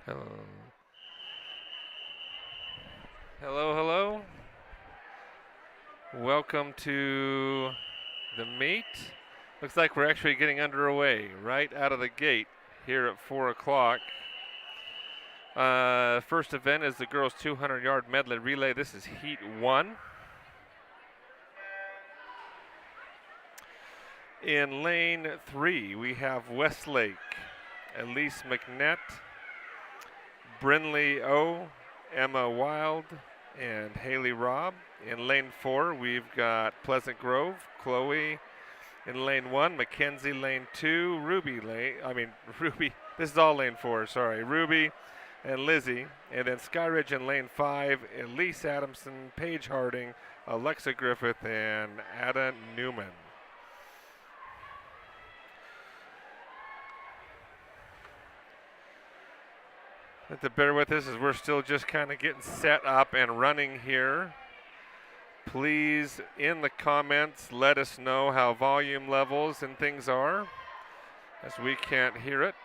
Hello. Hello, hello. Welcome to the meet. Looks like we're actually getting underway right out of the gate here at 4 o'clock. First event is the girls' 200-yard medley relay. This is Heat 1. In lane 3, we have Westlake, Elise McNett, Brinley O, Emma Wild, and Haley Robb. In lane 4, we've got Pleasant Grove, Chloe. In lane 1, Mackenzie. Lane 2, Ruby. This is all lane 4, sorry. Ruby and Lizzie. And then Skyridge in lane 5, Elise Adamson, Paige Harding, Alexa Griffith, and Ada Newman. Have to bear with us as we're still just kind of getting set up and running here. Please, in the comments, let us know how volume levels and things are, as we can't hear it.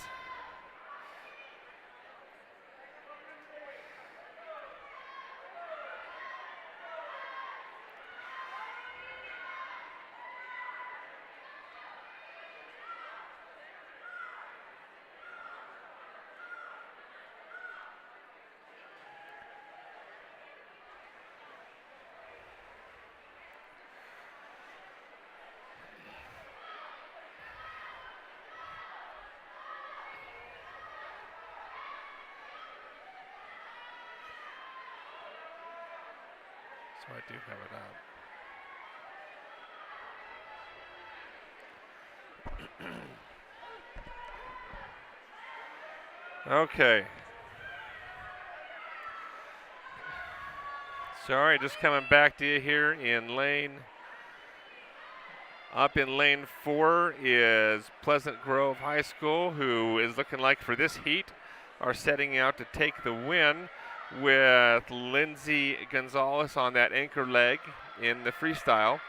So I do have it up. Okay. Sorry, just coming back to you here in up in lane 4 is Pleasant Grove High School, who is looking like for this heat are setting out to take the win with Lindsay Gonzalez on that anchor leg in the freestyle.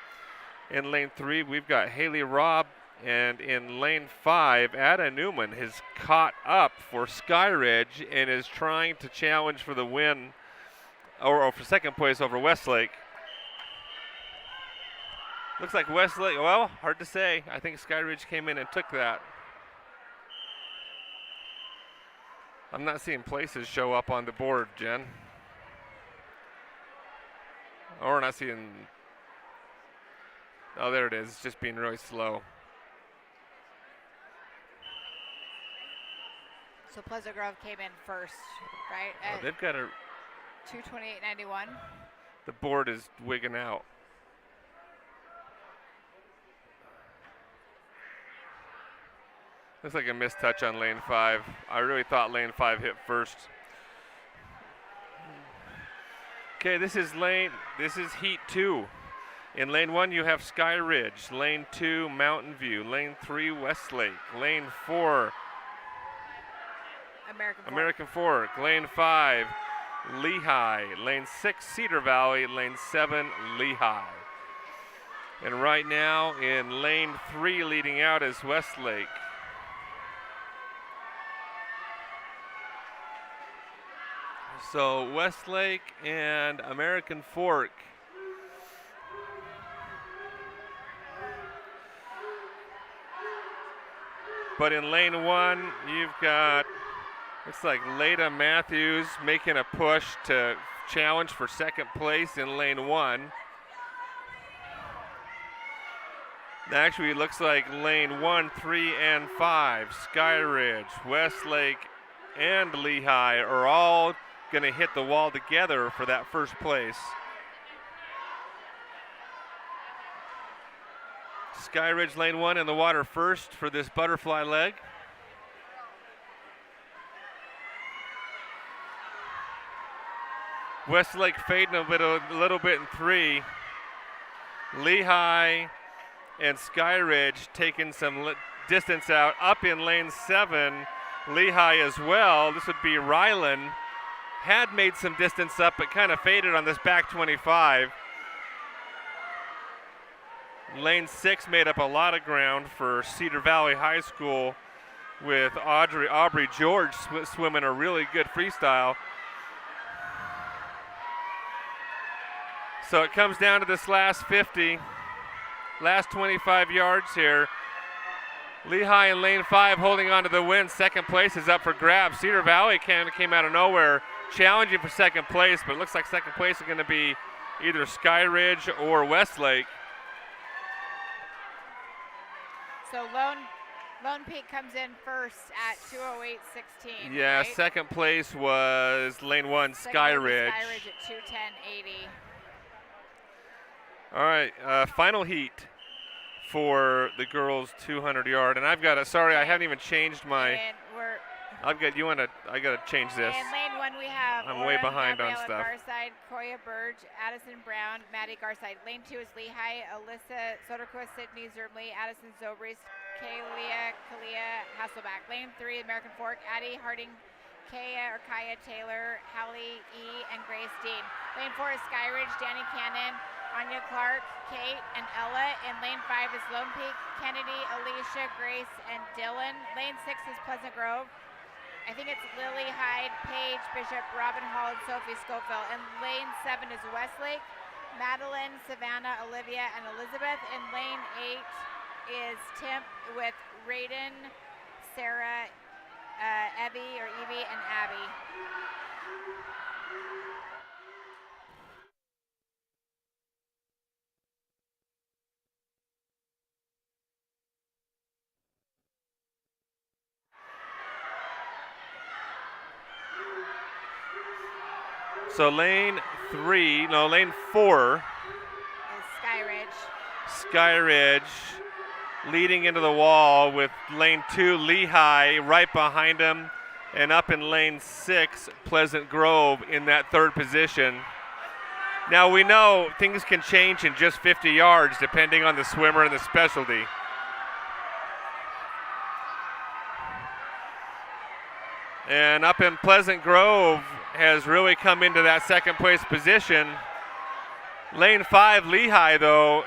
In lane 3, we've got Haley Robb, and in lane 5, Ada Newman has caught up for Skyridge and is trying to challenge for the win or for second place over Westlake. Looks like Westlake, well, hard to say. I think Skyridge came in and took that. I'm not seeing places show up on the board, Jen. Or we're not seeing, oh, there it is. It's just being really slow. So Pleasant Grove came in first, right? Oh, they've got a 2:28.91. The board is wigging out. Looks like a missed touch on lane 5. I really thought lane 5 hit first. Okay, this is heat 2. In lane 1, you have Sky Ridge. Lane 2, Mountain View. Lane 3, Westlake. Lane 4, American Fork. Lane 5, Lehigh. Lane 6, Cedar Valley. Lane 7, Lehigh. And right now in lane 3 leading out is Westlake. So Westlake and American Fork. But in lane 1, you've got, looks like Leda Matthews making a push to challenge for second place in lane 1. Actually, it looks like lane 1, 3, and 5, Skyridge, Westlake, and Lehigh are all going to hit the wall together for that first place. Skyridge lane 1 in the water first for this butterfly leg. Westlake fading a little bit in 3. Lehigh and Skyridge taking some distance out. Up in lane 7, Lehigh as well. This would be Rylan. Had made some distance up, but kind of faded on this back 25. Lane 6 made up a lot of ground for Cedar Valley High School with Aubrey George swimming a really good freestyle. So it comes down to this last 50, last 25 yards here. Lehigh in lane 5 holding on to the win. Second place is up for grabs. Cedar Valley came out of nowhere challenging for second place, but it looks like second place is going to be either Sky Ridge or Westlake. So Lone Peak comes in first at 2:08.16. Yeah, right? second place was lane 1, Second Sky place is Ridge. Sky Ridge at 2:10.80. All right, final heat for the girls 200-yard, and I've got to. Sorry, I haven't even changed my. And we're I've got. I got to change this. in lane 1 we have I'm way Oren, behind on Gabriella stuff. Garside, Koya Burge, Addison Brown, Maddie Garside. Lane 2 is Lehigh, Alyssa Soderquist, Sydney Zermley, Addison Zobris, Kalia Hasselback. Lane 3, American Fork, Addie Harding, Kaya Taylor, Hallie E, and Grace Dean. Lane 4 is Sky Ridge, Danny Cannon, Anya Clark, Kate, and Ella. In lane 5 is Lone Peak, Kennedy, Alicia, Grace, and Dylan. Lane 6 is Pleasant Grove. I think it's Lily Hyde, Paige, Bishop, Robin Hall, and Sophie Scoville. And lane 7 is Westlake, Madeline, Savannah, Olivia, and Elizabeth. And lane 8 is Timp with Raiden, Sarah, Evie, and Abby. So lane 4 Is Sky Ridge. Sky Ridge leading into the wall with lane 2 Lehigh right behind him, and up in lane 6 Pleasant Grove in that third position. Now we know things can change in just 50 yards depending on the swimmer and the specialty. And up in Pleasant Grove has really come into that second place position. Lane 5 Lehigh though,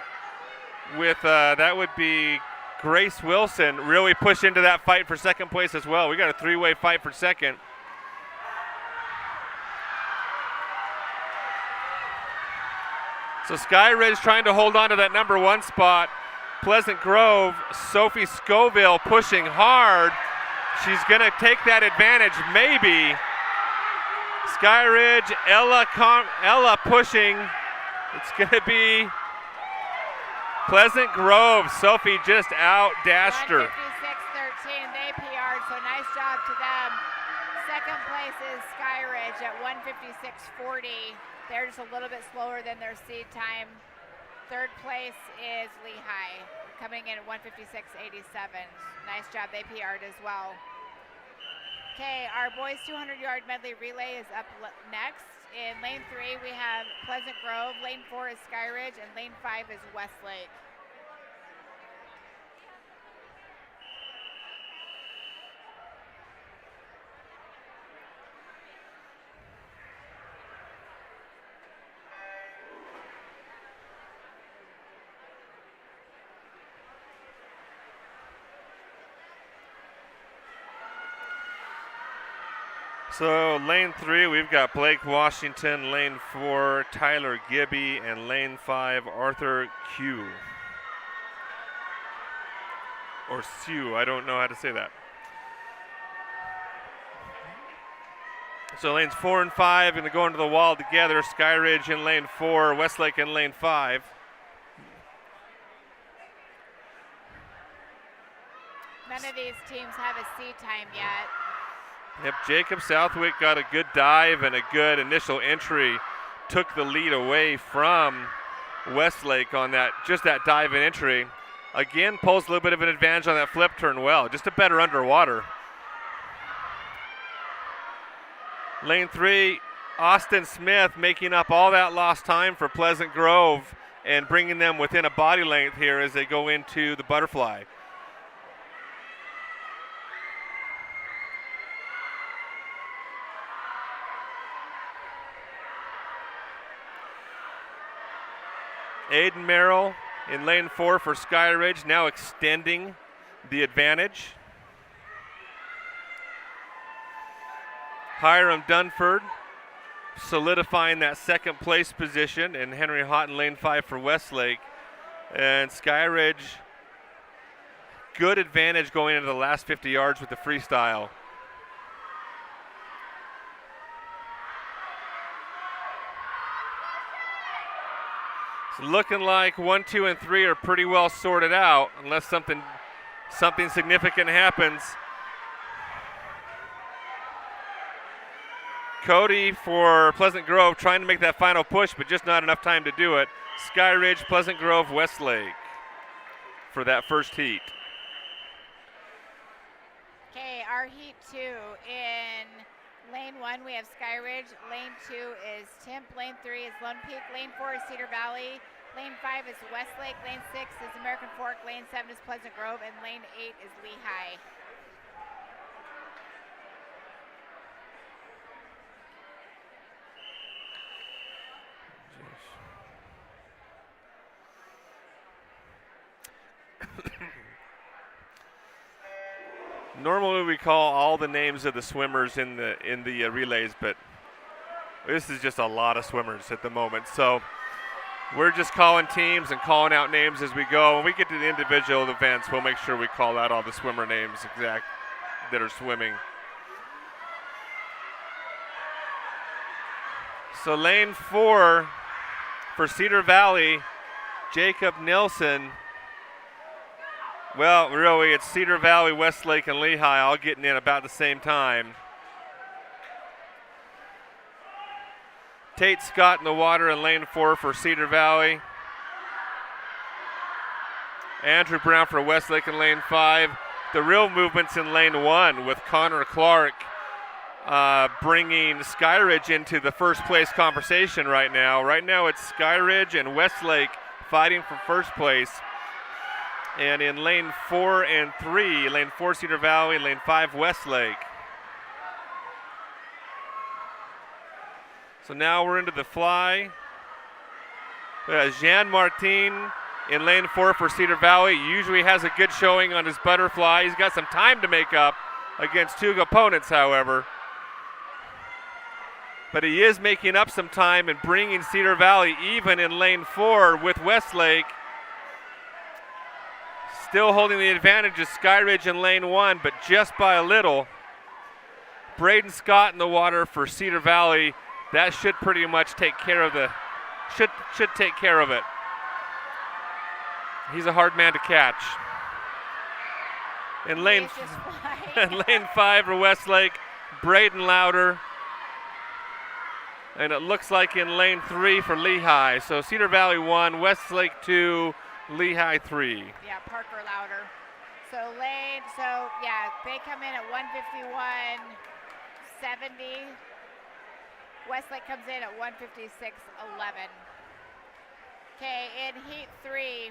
with that would be Grace Wilson, really push into that fight for second place as well. We got a three-way fight for second. So Sky Ridge trying to hold on to that number 1 spot. Pleasant Grove, Sophie Scoville pushing hard. She's going to take that advantage, maybe. Sky Ridge, Ella pushing. It's going to be Pleasant Grove. Sophie just out-dashed her. 156.13, they PR'd, so nice job to them. Second place is Sky Ridge at 156.40. They're just a little bit slower than their seed time. Third place is Lehigh, coming in at 156.87. Nice job, they PR'd as well. Okay, our boys 200-yard medley relay is up next. In lane 3, we have Pleasant Grove. Lane 4 is Sky Ridge, and lane 5 is Westlake. So lane 3, we've got Blake Washington, lane 4, Tyler Gibby, and lane 5, Arthur Q. Or Sue, I don't know how to say that. So lanes 4 and 5 going to go into the wall together. Sky Ridge in lane 4, Westlake in lane 5. None of these teams have a seed time yet. Yep, Jacob Southwick got a good dive and a good initial entry. Took the lead away from Westlake on that, just that dive and entry. Again, pulls a little bit of an advantage on that flip turn well. Just a better underwater. Lane 3, Austin Smith making up all that lost time for Pleasant Grove and bringing them within a body length here as they go into the butterfly. Aiden Merrill in lane 4 for Sky Ridge, now extending the advantage. Hiram Dunford solidifying that second place position, and Henry Houghton lane 5 for Westlake. And Skyridge, good advantage going into the last 50 yards with the freestyle. It's looking like 1, 2, and 3 are pretty well sorted out, unless something significant happens. Cody for Pleasant Grove trying to make that final push, but just not enough time to do it. Skyridge, Pleasant Grove, Westlake for that first heat. Okay, our heat 2 in lane 1 we have Skyridge, lane 2 is Temp, lane 3 is Lone Peak, lane 4 is Cedar Valley, lane 5 is Westlake, lane 6 is American Fork, lane 7 is Pleasant Grove, and lane 8 is Lehigh. Normally we call all the names of the swimmers in the relays, but this is just a lot of swimmers at the moment. So we're just calling teams and calling out names as we go. When we get to the individual events, we'll make sure we call out all the swimmer names that are swimming. So lane 4 for Cedar Valley, Jacob Nilsson. Well, really, it's Cedar Valley, Westlake, and Lehigh all getting in about the same time. Tate Scott in the water in lane 4 for Cedar Valley. Andrew Brown for Westlake in lane 5. The real movement's in lane 1 with Connor Clark bringing Skyridge into the first place conversation right now. Right now it's Skyridge and Westlake fighting for first place. And in lane 4 and 3, lane 4 Cedar Valley, lane 5 Westlake. So now we're into the fly. Jean Martin in lane 4 for Cedar Valley. Usually has a good showing on his butterfly. He's got some time to make up against 2 opponents, however. But he is making up some time and bringing Cedar Valley even in lane 4 with Westlake. Still holding the advantage is Skyridge in lane 1, but just by a little. Braden Scott in the water for Cedar Valley. That should pretty much take care of should take care of it. He's a hard man to catch. In lane 5 for Westlake, Braden Louder. And it looks like in lane 3 for Lehigh. So Cedar Valley 1, Westlake 2, Lehigh 3. Yeah, Parker Louder. So they come in at 151.70. Westlake comes in at 156.11. Okay, in heat 3,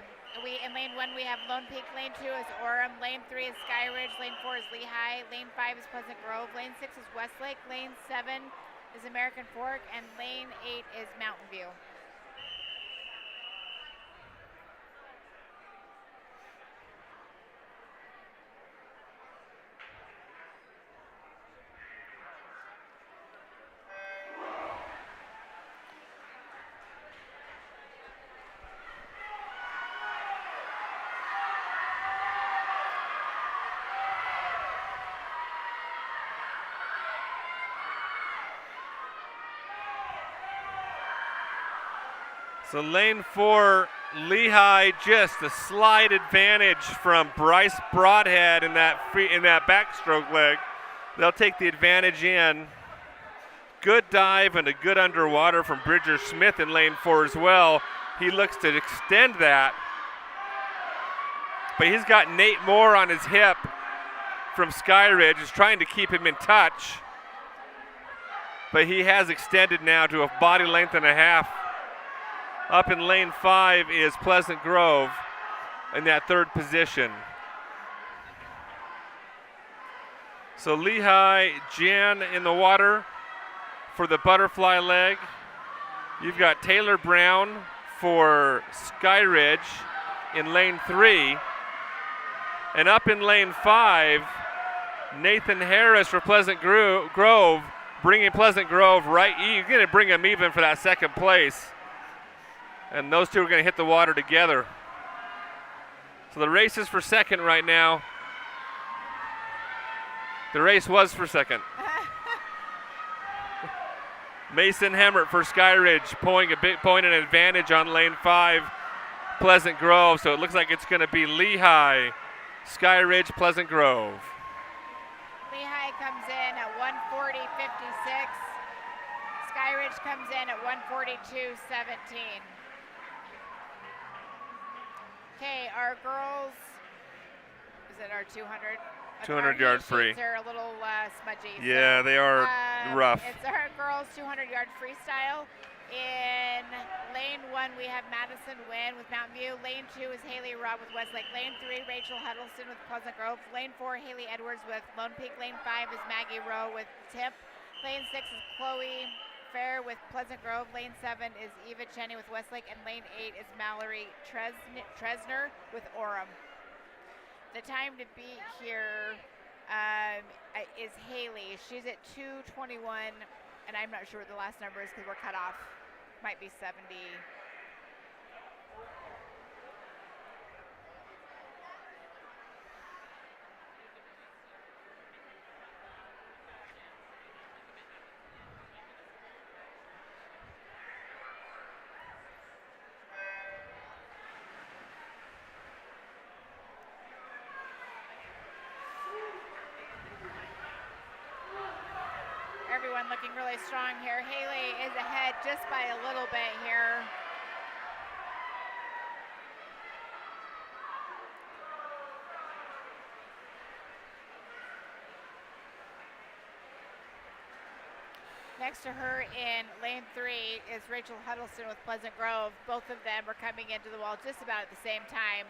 in lane 1 we have Lone Peak, lane 2 is Orem, lane 3 is Skyridge, lane 4 is Lehigh, lane 5 is Pleasant Grove, lane 6 is Westlake, lane 7 is American Fork, and lane 8 is Mountain View. So lane 4, Lehigh, just a slight advantage from Bryce Broadhead in that backstroke leg. They'll take the advantage in. Good dive and a good underwater from Bridger Smith in lane 4 as well. He looks to extend that. But he's got Nate Moore on his hip from Skyridge. He's trying to keep him in touch. But he has extended now to a body length and a half. Up in lane 5 is Pleasant Grove in that third position. So Lehigh, Jan in the water for the butterfly leg. You've got Taylor Brown for Skyridge in lane 3. And up in lane 5, Nathan Harris for Pleasant Grove bringing Pleasant Grove right. You're going to bring them even for that second place. And those two are going to hit the water together. So the race is for second right now. The race was for second. Mason Hemmert for Skyridge, pulling an advantage on lane 5, Pleasant Grove. So it looks like it's going to be Lehigh, Skyridge, Pleasant Grove. Lehigh comes in at 140.56. Skyridge comes in at 142.17. Okay, our girls, is it our 200? 200-yard free. They're a little smudgy. Yeah, they are rough. It's our girls 200-yard freestyle. In lane 1, we have Madison Wynn with Mountain View. Lane 2 is Haley Robb with Westlake. Lane 3, Rachel Huddleston with Pleasant Grove. Lane 4, Haley Edwards with Lone Peak. Lane 5 is Maggie Rowe with Tip. Lane 6 is Chloe Fair with Pleasant Grove. Lane 7 is Eva Cheney with Westlake. And lane 8 is Mallory Tresner with Orem. The time to beat here is Haley. She's at 2:21, and I'm not sure what the last number is because we're cut off. Might be 70. Everyone looking really strong here. Haley is ahead just by a little bit here. Next to her in lane 3 is Rachel Huddleston with Pleasant Grove. Both of them are coming into the wall just about at the same time.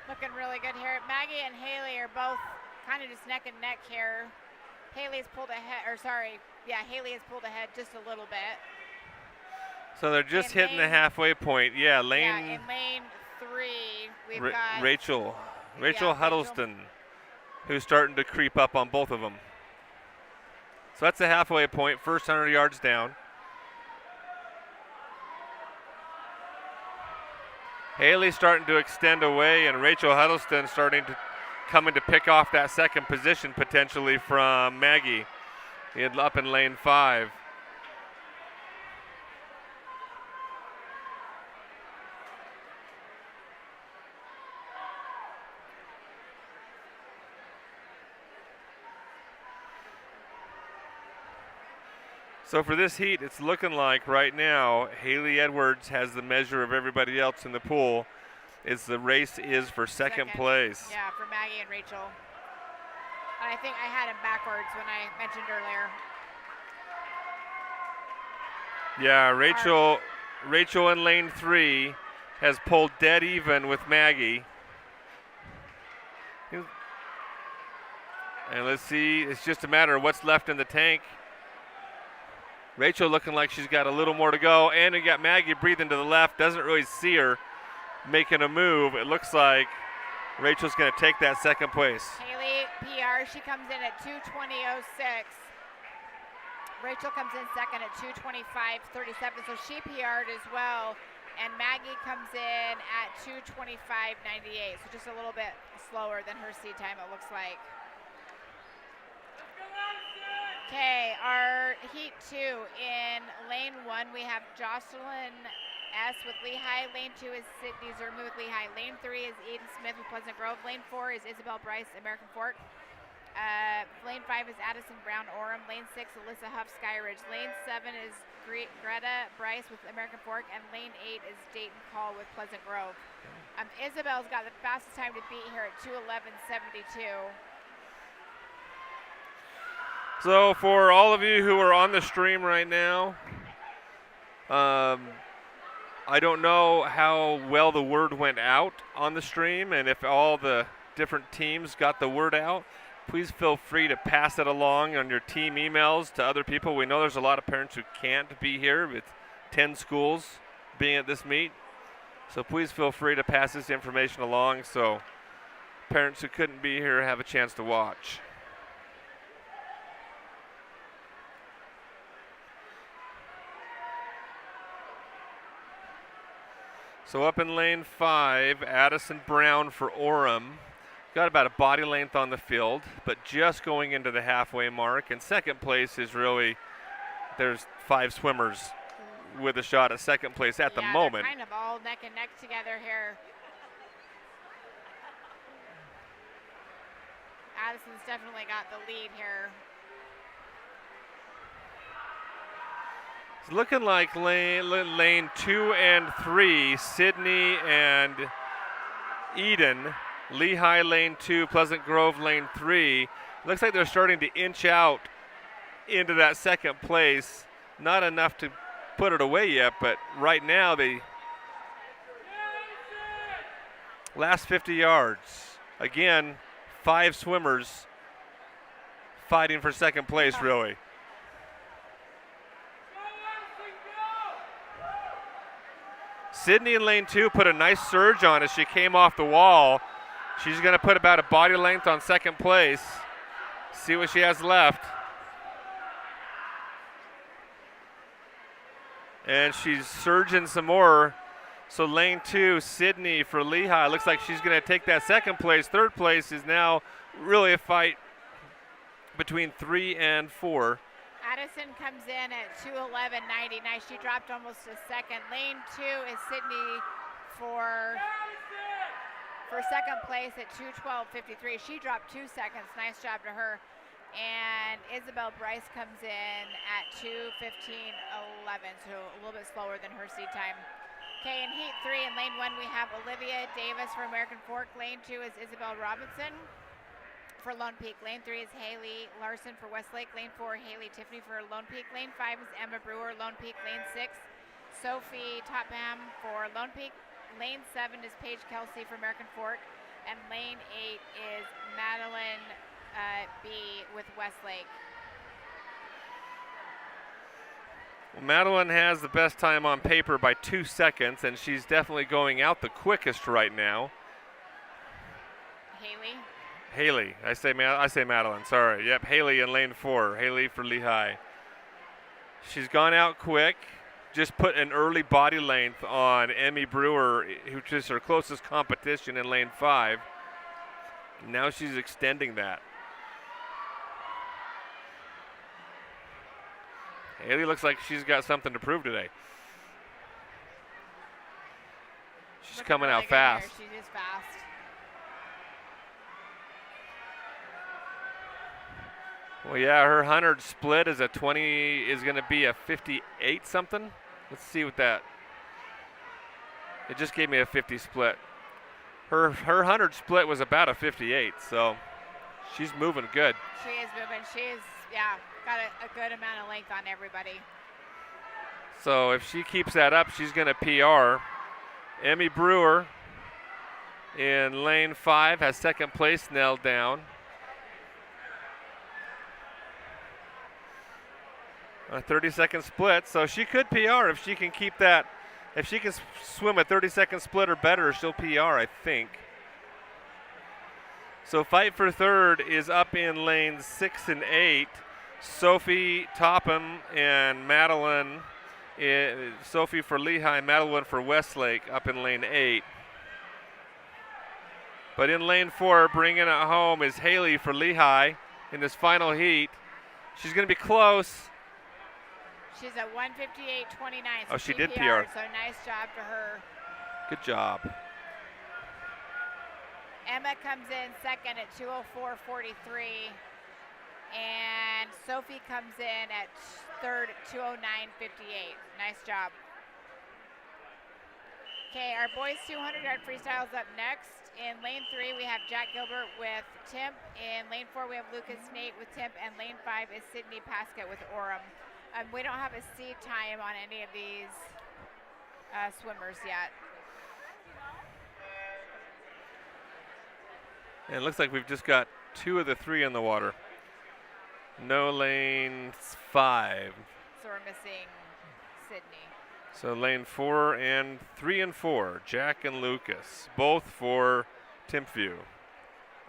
Looking really good here. Maggie and Haley are both kind of just neck and neck here. Haley's pulled ahead, Haley has pulled ahead just a little bit. So they're just hitting the halfway point. Yeah, in lane 3, we've got Rachel Huddleston, who's starting to creep up on both of them. So that's the halfway point, first 100 yards down. Haley starting to extend away, and Rachel Huddleston starting to coming to pick off that second position potentially from Maggie up in lane 5. So for this heat, it's looking like right now Haley Edwards has the measure of everybody else in the pool. The race is for second place. Yeah, for Maggie and Rachel. And I think I had him backwards when I mentioned earlier. Yeah, Rachel in lane 3 has pulled dead even with Maggie. And let's see, it's just a matter of what's left in the tank. Rachel looking like she's got a little more to go, and we got Maggie breathing to the left. Doesn't really see her making a move. It looks like Rachel's going to take that second place. Haley PR, she comes in at 2:20.06. Rachel comes in second at 2:25.37, so she PR'd as well. And Maggie comes in at 2:25.98, so just a little bit slower than her seed time, it looks like. Okay, our heat 2 in lane 1, we have Jocelyn S with Lehigh. Lane 2 is Sydney Zermu with Lehigh. Lane 3 is Eden Smith with Pleasant Grove. Lane 4 is Isabel Bryce, American Fork. Lane 5 is Addison Brown, Orem. Lane 6, Alyssa Huff, Skyridge. Lane 7 is Greta Bryce with American Fork. And lane 8 is Dayton Call with Pleasant Grove. Isabel's got the fastest time to beat here at 2:11.72. So for all of you who are on the stream right now, I don't know how well the word went out on the stream and if all the different teams got the word out, please feel free to pass it along on your team emails to other people. We know there's a lot of parents who can't be here with 10 schools being at this meet. So please feel free to pass this information along so parents who couldn't be here have a chance to watch. So up in lane 5, Addison Brown for Orem. Got about a body length on the field, but just going into the halfway mark. And second place is really, there's 5 swimmers with a shot at second place at the moment. They're kind of all neck and neck together here. Addison's definitely got the lead here. It's looking like lane 2 and 3, Sydney and Eden. Lehigh lane 2, Pleasant Grove lane 3. Looks like they're starting to inch out into that second place. Not enough to put it away yet, but right now they last 50 yards. Again, 5 swimmers fighting for second place, really. Sydney in lane 2 put a nice surge on as she came off the wall. She's going to put about a body length on second place. See what she has left. And she's surging some more. So lane 2, Sydney for Lehigh. Looks like she's going to take that second place. Third place is now really a fight between 3 and 4. Addison comes in at 2:11.90. Nice, she dropped almost a second. Lane 2 is Sydney for second place at 2:12.53. She dropped 2 seconds. Nice job to her. And Isabel Bryce comes in at 2:15.11, so a little bit slower than her seed time. Okay, in heat 3 in lane 1 we have Olivia Davis for American Fork. Lane 2 is Isabel Robinson for Lone Peak. Lane 3 is Haley Larson for Westlake. Lane 4, Haley Tiffany for Lone Peak. Lane 5 is Emma Brewer, Lone Peak. Lane 6, Sophie Topham for Lone Peak. Lane 7 is Paige Kelsey for American Fork. And lane 8 is Madeline B with Westlake. Well, Madeline has the best time on paper by 2 seconds, and she's definitely going out the quickest right now. Haley. I say Madeline. Sorry. Yep, Haley in lane 4. Haley for Lehigh. She's gone out quick. Just put an early body length on Emmy Brewer, which is her closest competition in lane 5. Now she's extending that. Haley looks like she's got something to prove today. She's coming out fast. She is fast. Well, yeah, her 100 split is going to be a 58 something. Let's see what that. It just gave me a 50 split. Her 100 split was about a 58, so she's moving good. She is moving. She's got a good amount of length on everybody. So if she keeps that up, she's going to PR. Emmy Brewer in lane 5 has second place nailed down. A 30-second split, so she could PR if she can keep that. If she can swim a 30-second split or better, she'll PR, I think. So fight for third is up in lanes 6 and 8. Sophie Topham and Madeline. Sophie for Lehigh, Madeline for Westlake up in lane 8. But in lane 4, bringing it home is Haley for Lehigh in this final heat. She's going to be close. She's at 1:58.29. So she did PR. So nice job to her. Good job. Emma comes in second at 2:04.43. And Sophie comes in at third at 2:09.58. Nice job. Okay, our boys 200-yard freestyle is up next. In lane 3, we have Jack Gilbert with Timp. In lane 4, we have Lucas Nate with Timp. And lane 5 is Sydney Pascott with Orem. We don't have a seed time on any of these swimmers yet. And it looks like we've just got 2 of the 3 in the water. No lane 5. So we're missing Sydney. So lane 4 and 3 and 4, Jack and Lucas, both for Timpview.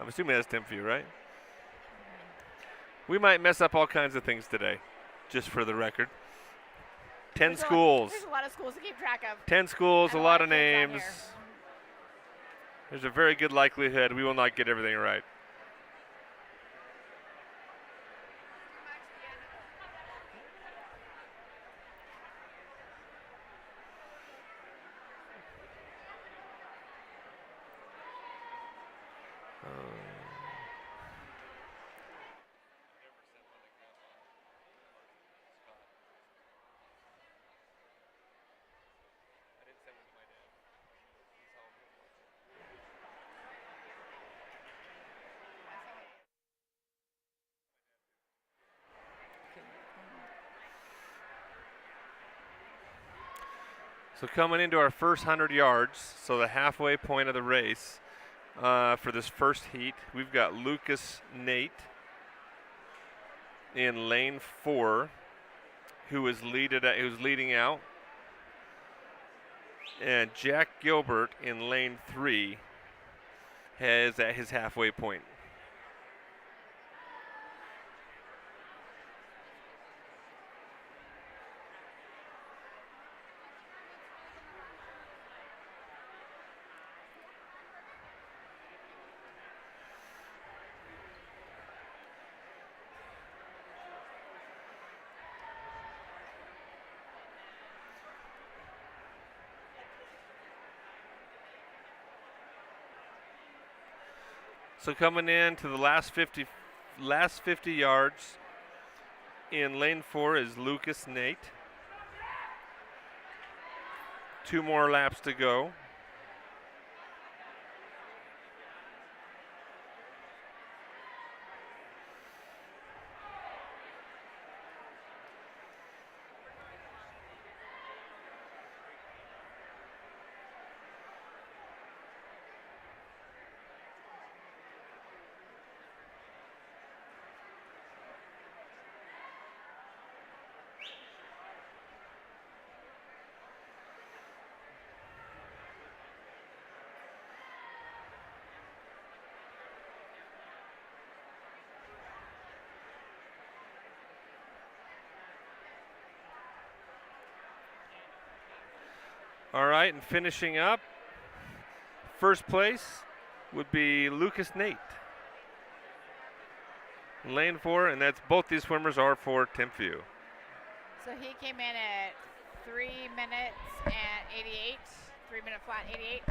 I'm assuming that's Timpview, right? We might mess up all kinds of things today, just for the record. 10 schools. There's a lot of schools to keep track of. 10 schools, a lot of kids on names. here. There's a very good likelihood we will not get everything right. So coming into our first 100 yards, so the halfway point of the race for this first heat, we've got Lucas Nate in lane 4, who is leading out, and Jack Gilbert in lane 3 has at his halfway point. So coming in to the last 50 yards in lane 4 is Lucas Nate. 2 more laps to go. All right, and finishing up, first place would be Lucas Nate. Lane 4, and that's both these swimmers are for Timpview. So he came in at 3 minutes and 88, 3-minute flat 88.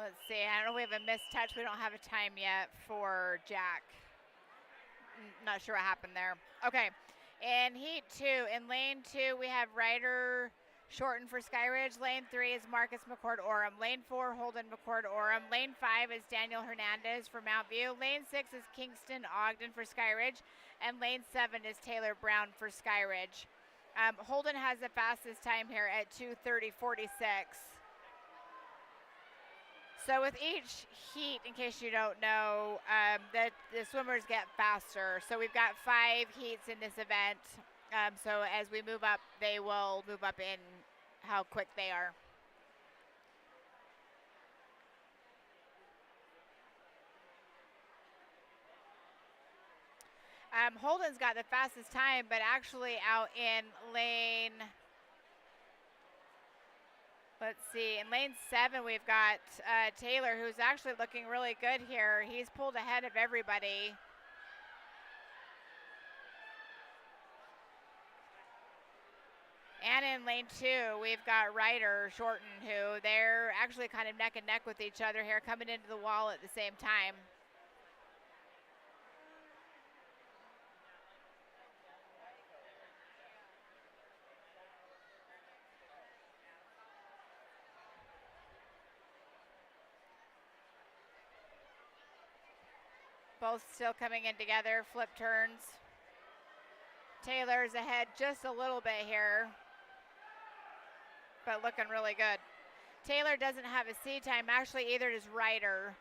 Let's see, I don't know, we have a missed touch. We don't have a time yet for Jack. Not sure what happened there. Okay, in heat 2, in lane 2, we have Ryder Shorten for Skyridge. Lane 3 is Marcus McCord-Orem. Lane 4, Holden McCord-Orem. Lane 5 is Daniel Hernandez for Mount View. Lane 6 is Kingston Ogden for Skyridge. And lane 7 is Taylor Brown for Skyridge. Holden has the fastest time here at 2:30:46. So with each heat, in case you don't know, the swimmers get faster. So we've got 5 heats in this event. So as we move up, they will move up in how quick they are. Holden's got the fastest time, but actually out in lane... Let's see, in lane 7, we've got Taylor, who's actually looking really good here. He's pulled ahead of everybody. And in lane 2, we've got Ryder Shorten, who they're actually kind of neck and neck with each other here, coming into the wall at the same time. Both still coming in together, flip turns. Taylor's ahead just a little bit here, but looking really good. Taylor doesn't have a seed time, actually either does Ryder.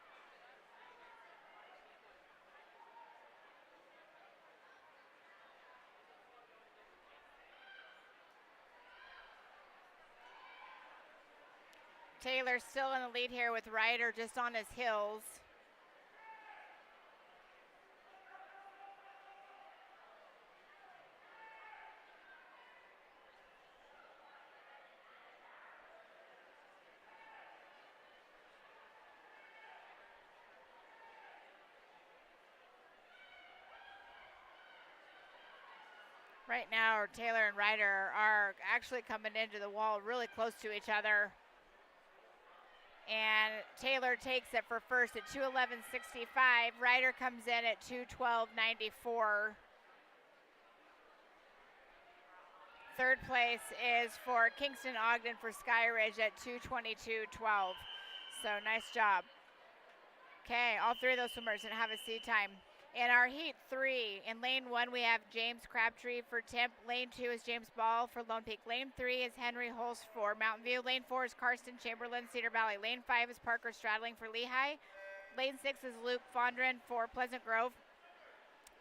Taylor's still in the lead here with Ryder just on his heels. Right now, Taylor and Ryder are actually coming into the wall really close to each other. And Taylor takes it for first at 2:11.65. Ryder comes in at 2:12.94. Third place is for Kingston Ogden for Skyridge at 2:22.12. So nice job. Okay, all three of those swimmers didn't have a seed time. In our heat 3, in lane 1, we have James Crabtree for Temp. Lane 2 is James Ball for Lone Peak. Lane 3 is Henry Holst for Mountain View. Lane 4 is Karsten Chamberlain, Cedar Valley. Lane 5 is Parker Stradling for Lehigh. Lane 6 is Luke Fondren for Pleasant Grove.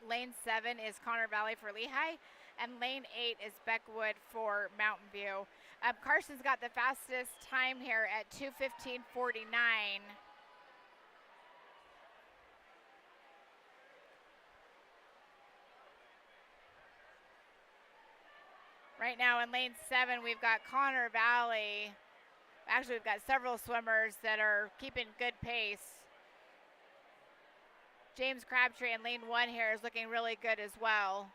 Lane 7 is Connor Valley for Lehigh. And lane 8 is Beckwood for Mountain View. Carson's got the fastest time here at 2:15.49. Right now in lane 7, we've got Connor Valley. Actually, we've got several swimmers that are keeping good pace. James Crabtree in lane 1 here is looking really good as well.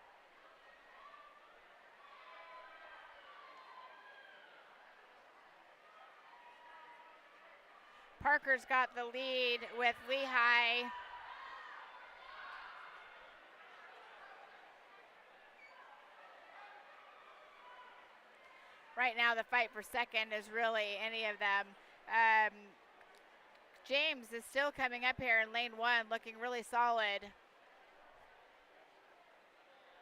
Parker's got the lead with Lehigh. Right now, the fight for second is really any of them. James is still coming up here in lane 1, looking really solid.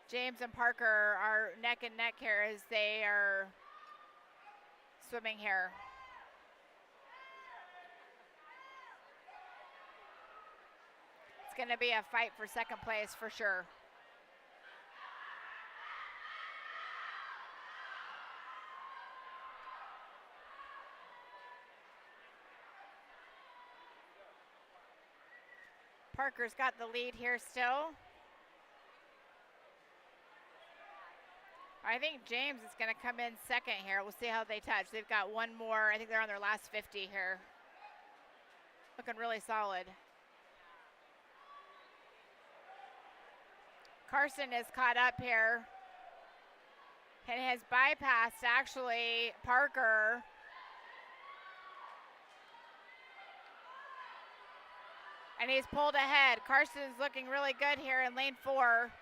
James and Parker are neck and neck here as they are swimming here. It's going to be a fight for second place for sure. Parker's got the lead here still. I think James is going to come in second here. We'll see how they touch. They've got one more. I think they're on their last 50 here. Looking really solid. Carson is caught up here and has bypassed actually Parker. And he's pulled ahead. Carson's looking really good here in lane 4.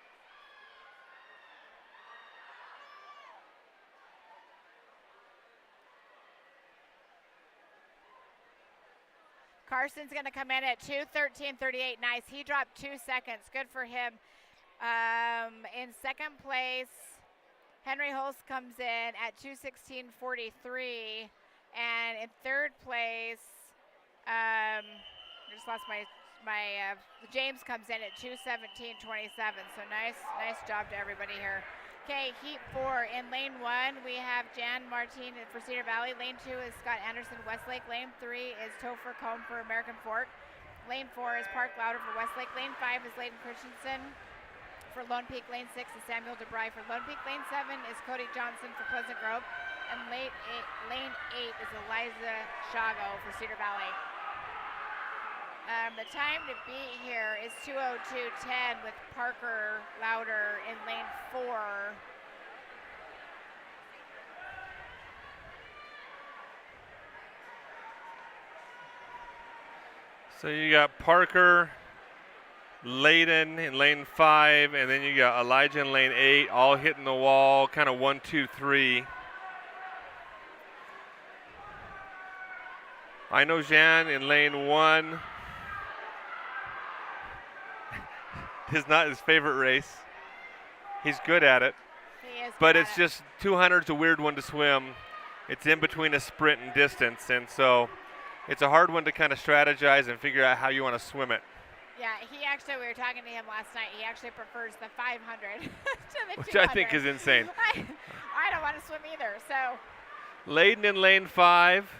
Carson's going to come in at 2:13.38. Nice. He dropped 2 seconds. Good for him. In second place, Henry Holst comes in at 2:16.43. And in third place, I just lost my James comes in at 2:17.27. So nice job to everybody here. Okay, heat 4 in lane 1, we have Jan Martin for Cedar Valley. Lane 2 is Scott Anderson, Westlake. Lane 3 is Topher Combe for American Fork. Lane 4 is Park Louder for Westlake. Lane 5 is Layden Christensen for Lone Peak. Lane 6 is Samuel DeBry for Lone Peak. Lane 7 is Cody Johnson for Pleasant Grove. And lane 8 is Eliza Shago for Cedar Valley. The time to beat here is 2:02.10 with Parker Louder in lane 4. So you got Parker, Layden in lane 5, and then you got Elijah in lane 8, all hitting the wall, kind of 1, 2, 3. I know Jan in lane 1. is not his favorite race. He's good at it, He is but good it's at it. just 200's a weird one to swim. It's in between a sprint and distance, and so it's a hard one to kind of strategize and figure out how you want to swim it. Yeah, we were talking to him last night. He actually prefers the 500 to the Which 200. I think is insane. I don't want to swim either, so. Layden in lane 5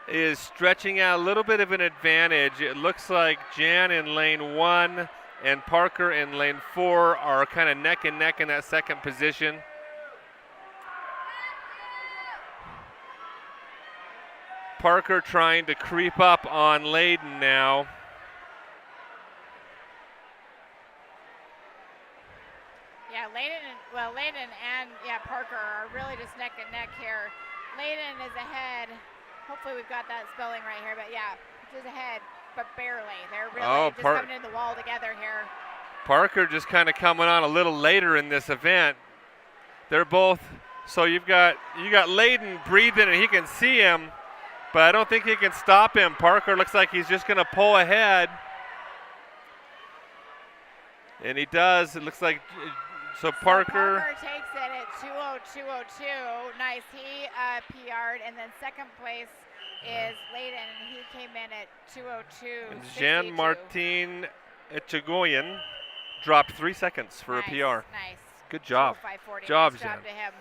is stretching out a little bit of an advantage. It looks like Jan in lane 1 and Parker in lane 4 are kind of neck and neck in that second position. Parker trying to creep up on Layden now. Yeah, Layden and Parker are really just neck and neck here. Layden is ahead. Hopefully we've got that spelling right here, but yeah, just ahead, but barely. They're really just coming in the wall together here. Parker just kind of coming on a little later in this event. They're both, so you got Layden breathing and he can see him, but I don't think he can stop him. Parker looks like he's just going to pull ahead. And he does. It looks like so Parker takes it at 2:02:02. Nice. He PR'd, and then second place is Layden, and he came in at 2:02. Jean-Martin Echegoyen dropped 3 seconds for a PR. Nice. Good job. Job to him.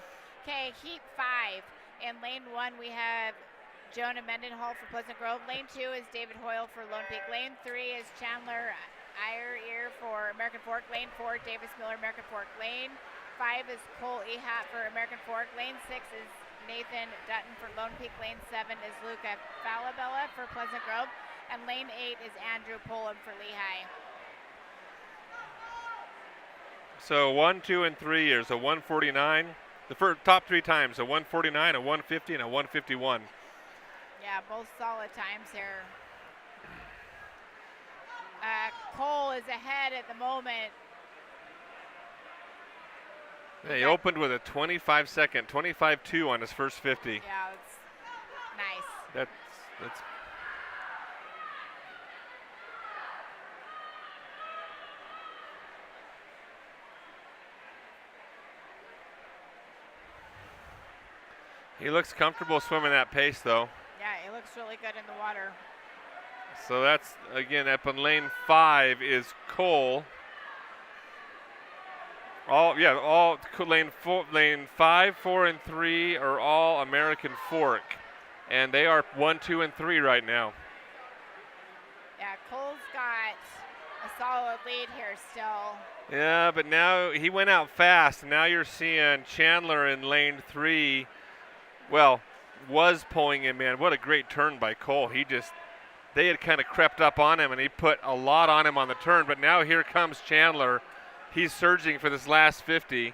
Okay, heat 5. In lane 1, we have Jonah Mendenhall for Pleasant Grove. Lane 2 is David Hoyle for Lone Peak. Lane 3 is Chandler Ear for American Fork. Lane 4, Davis Miller, American Fork. Lane 5 is Cole Ehat for American Fork. Lane 6 is Nathan Dutton for Lone Peak. Lane 7 is Luca Falabella for Pleasant Grove. And lane 8 is Andrew Pullum for Lehigh. So 1, 2, and 3 is a 149. The first top 3 times, a 149, a 150, and a 151. Yeah, both solid times here. Cole is ahead at the moment. Yeah, he opened with a 25-second, 25-2 on his first 50. Yeah, that's nice. That's. He looks comfortable swimming that pace, though. Yeah, he looks really good in the water. So that's, again, up in lane 5 is Cole. Lane 5, 4, and 3 are all American Fork. And they are 1, 2, and 3 right now. Yeah, Cole's got a solid lead here still. Yeah, but now he went out fast. Now you're seeing Chandler in lane 3. Well, was pulling him in. What a great turn by Cole. They had kind of crept up on him, and he put a lot on him on the turn. But now here comes Chandler. He's surging for this last 50.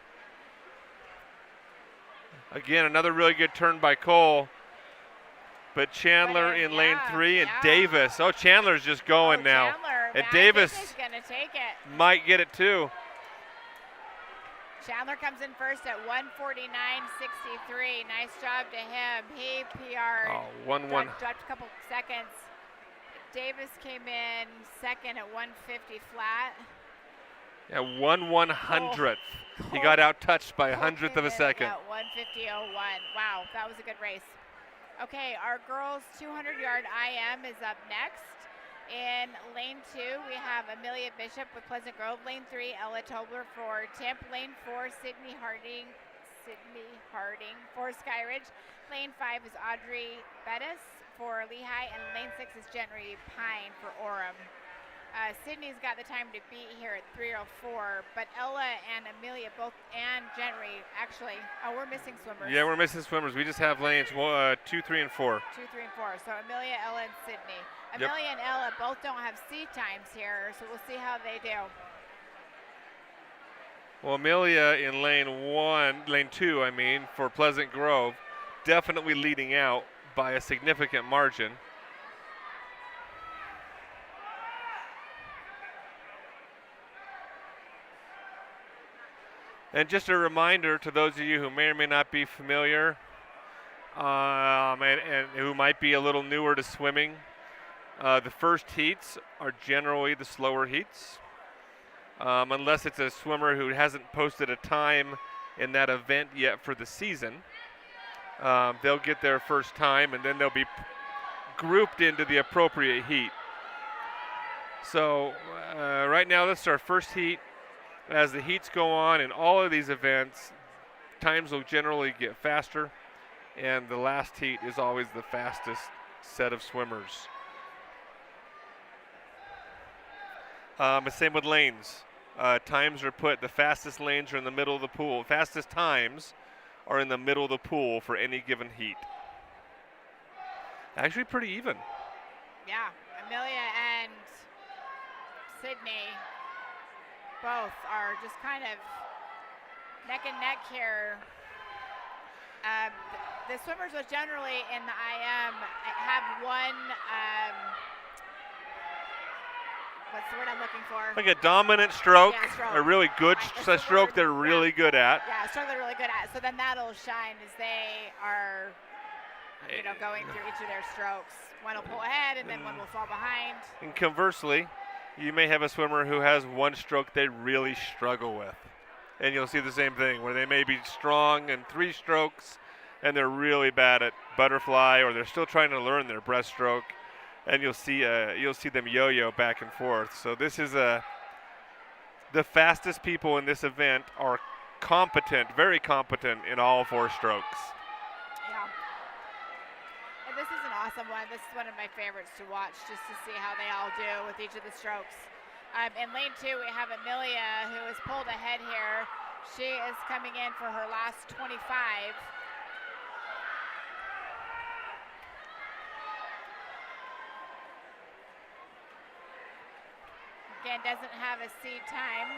Again, another really good turn by Cole. But Chandler in lane 3 and Davis. Oh, Chandler's just going now. And Davis is going to take it. Might get it too. Chandler comes in first at 149.63. Nice job to him. He PR'd. Oh, 1-1. Dropped a couple seconds. Davis came in second at 150 flat. Yeah, 1/100th. He got out touched by a hundredth of a second. At 150.01. Wow, that was a good race. Okay, our girls 200-yard IM is up next. In lane 2, we have Amelia Bishop with Pleasant Grove. Lane 3, Ella Tobler for Temp. Lane 4, Sydney Harding for Skyridge. Lane 5 is Audrey Bettis for Lehigh, and lane 6 is Gentry Pine for Orem. Sydney's got the time to beat here at 3:04, but Ella and Amelia both, and Gentry, actually, we're missing swimmers. Yeah, we're missing swimmers. We just have lanes 2, 3, and 4. 2, 3, and 4. So Amelia, Ella, and Sydney. Amelia and Ella both don't have seat times here, so we'll see how they do. Well, Amelia in lane 2, for Pleasant Grove, definitely leading out by a significant margin. And just a reminder to those of you who may or may not be familiar and who might be a little newer to swimming, the first heats are generally the slower heats. unless it's a swimmer who hasn't posted a time in that event yet for the season. They'll get their first time, and then they'll be grouped into the appropriate heat. So right now, this is our first heat. As the heats go on in all of these events, times will generally get faster, and the last heat is always the fastest set of swimmers. The same with lanes. Times are put, the fastest lanes are in the middle of the pool. Fastest times are in the middle of the pool for any given heat. Actually pretty even. Yeah, Amelia and Sydney both are just kind of neck and neck here. The swimmers was generally in the IM have one, what's the word I'm looking for? Like a dominant stroke, Yeah, stroke. a really good stroke they're really good at. Yeah, a stroke they're really good at. So then that'll shine as they are, going through each of their strokes. One will pull ahead and then one will fall behind. And conversely, you may have a swimmer who has one stroke they really struggle with. And you'll see the same thing where they may be strong in 3 strokes and they're really bad at butterfly, or they're still trying to learn their breaststroke, and you'll see them yo-yo back and forth. So this is the fastest people in this event are competent, very competent in all 4 strokes. Yeah. And this is an awesome one. This is one of my favorites to watch, just to see how they all do with each of the strokes. In lane 2, we have Amelia, who is pulled ahead here. She is coming in for her last 25. Again, doesn't have a seed time.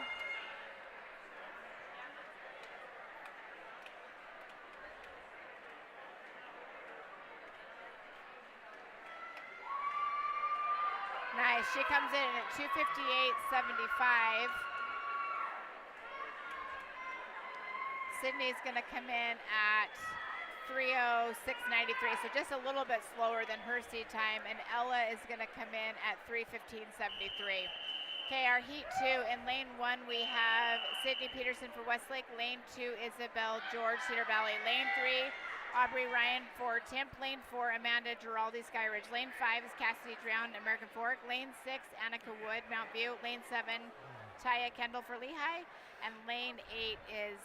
Nice. She comes in at 2:58.75. Sydney's going to come in at 3:06.93, so just a little bit slower than her seed time. And Ella is going to come in at 3:15.73. Okay, our heat 2. In lane 1, we have Sydney Peterson for Westlake. Lane 2, Isabel George, Cedar Valley. Lane 3, Aubrey Ryan for Temp. Lane 4, Amanda Giraldi, Skyridge. Lane 5 is Cassidy Drown, American Fork. Lane 6, Annika Wood, Mount View. Lane 7, Taya Kendall for Lehigh. And lane 8 is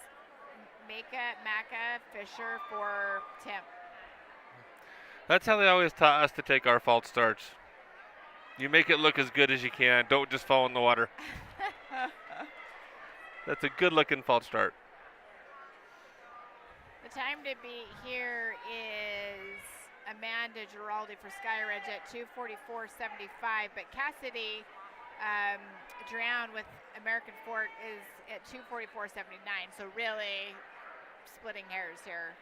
Maka Fisher for Temp. That's how they always taught us to take our false starts. You make it look as good as you can. Don't just fall in the water. That's a good-looking false start. The time to beat here is Amanda Giraldi for Skyridge at 2:44.75, but Cassidy Drown with American Fork is at 2:44.79, so really splitting hairs here.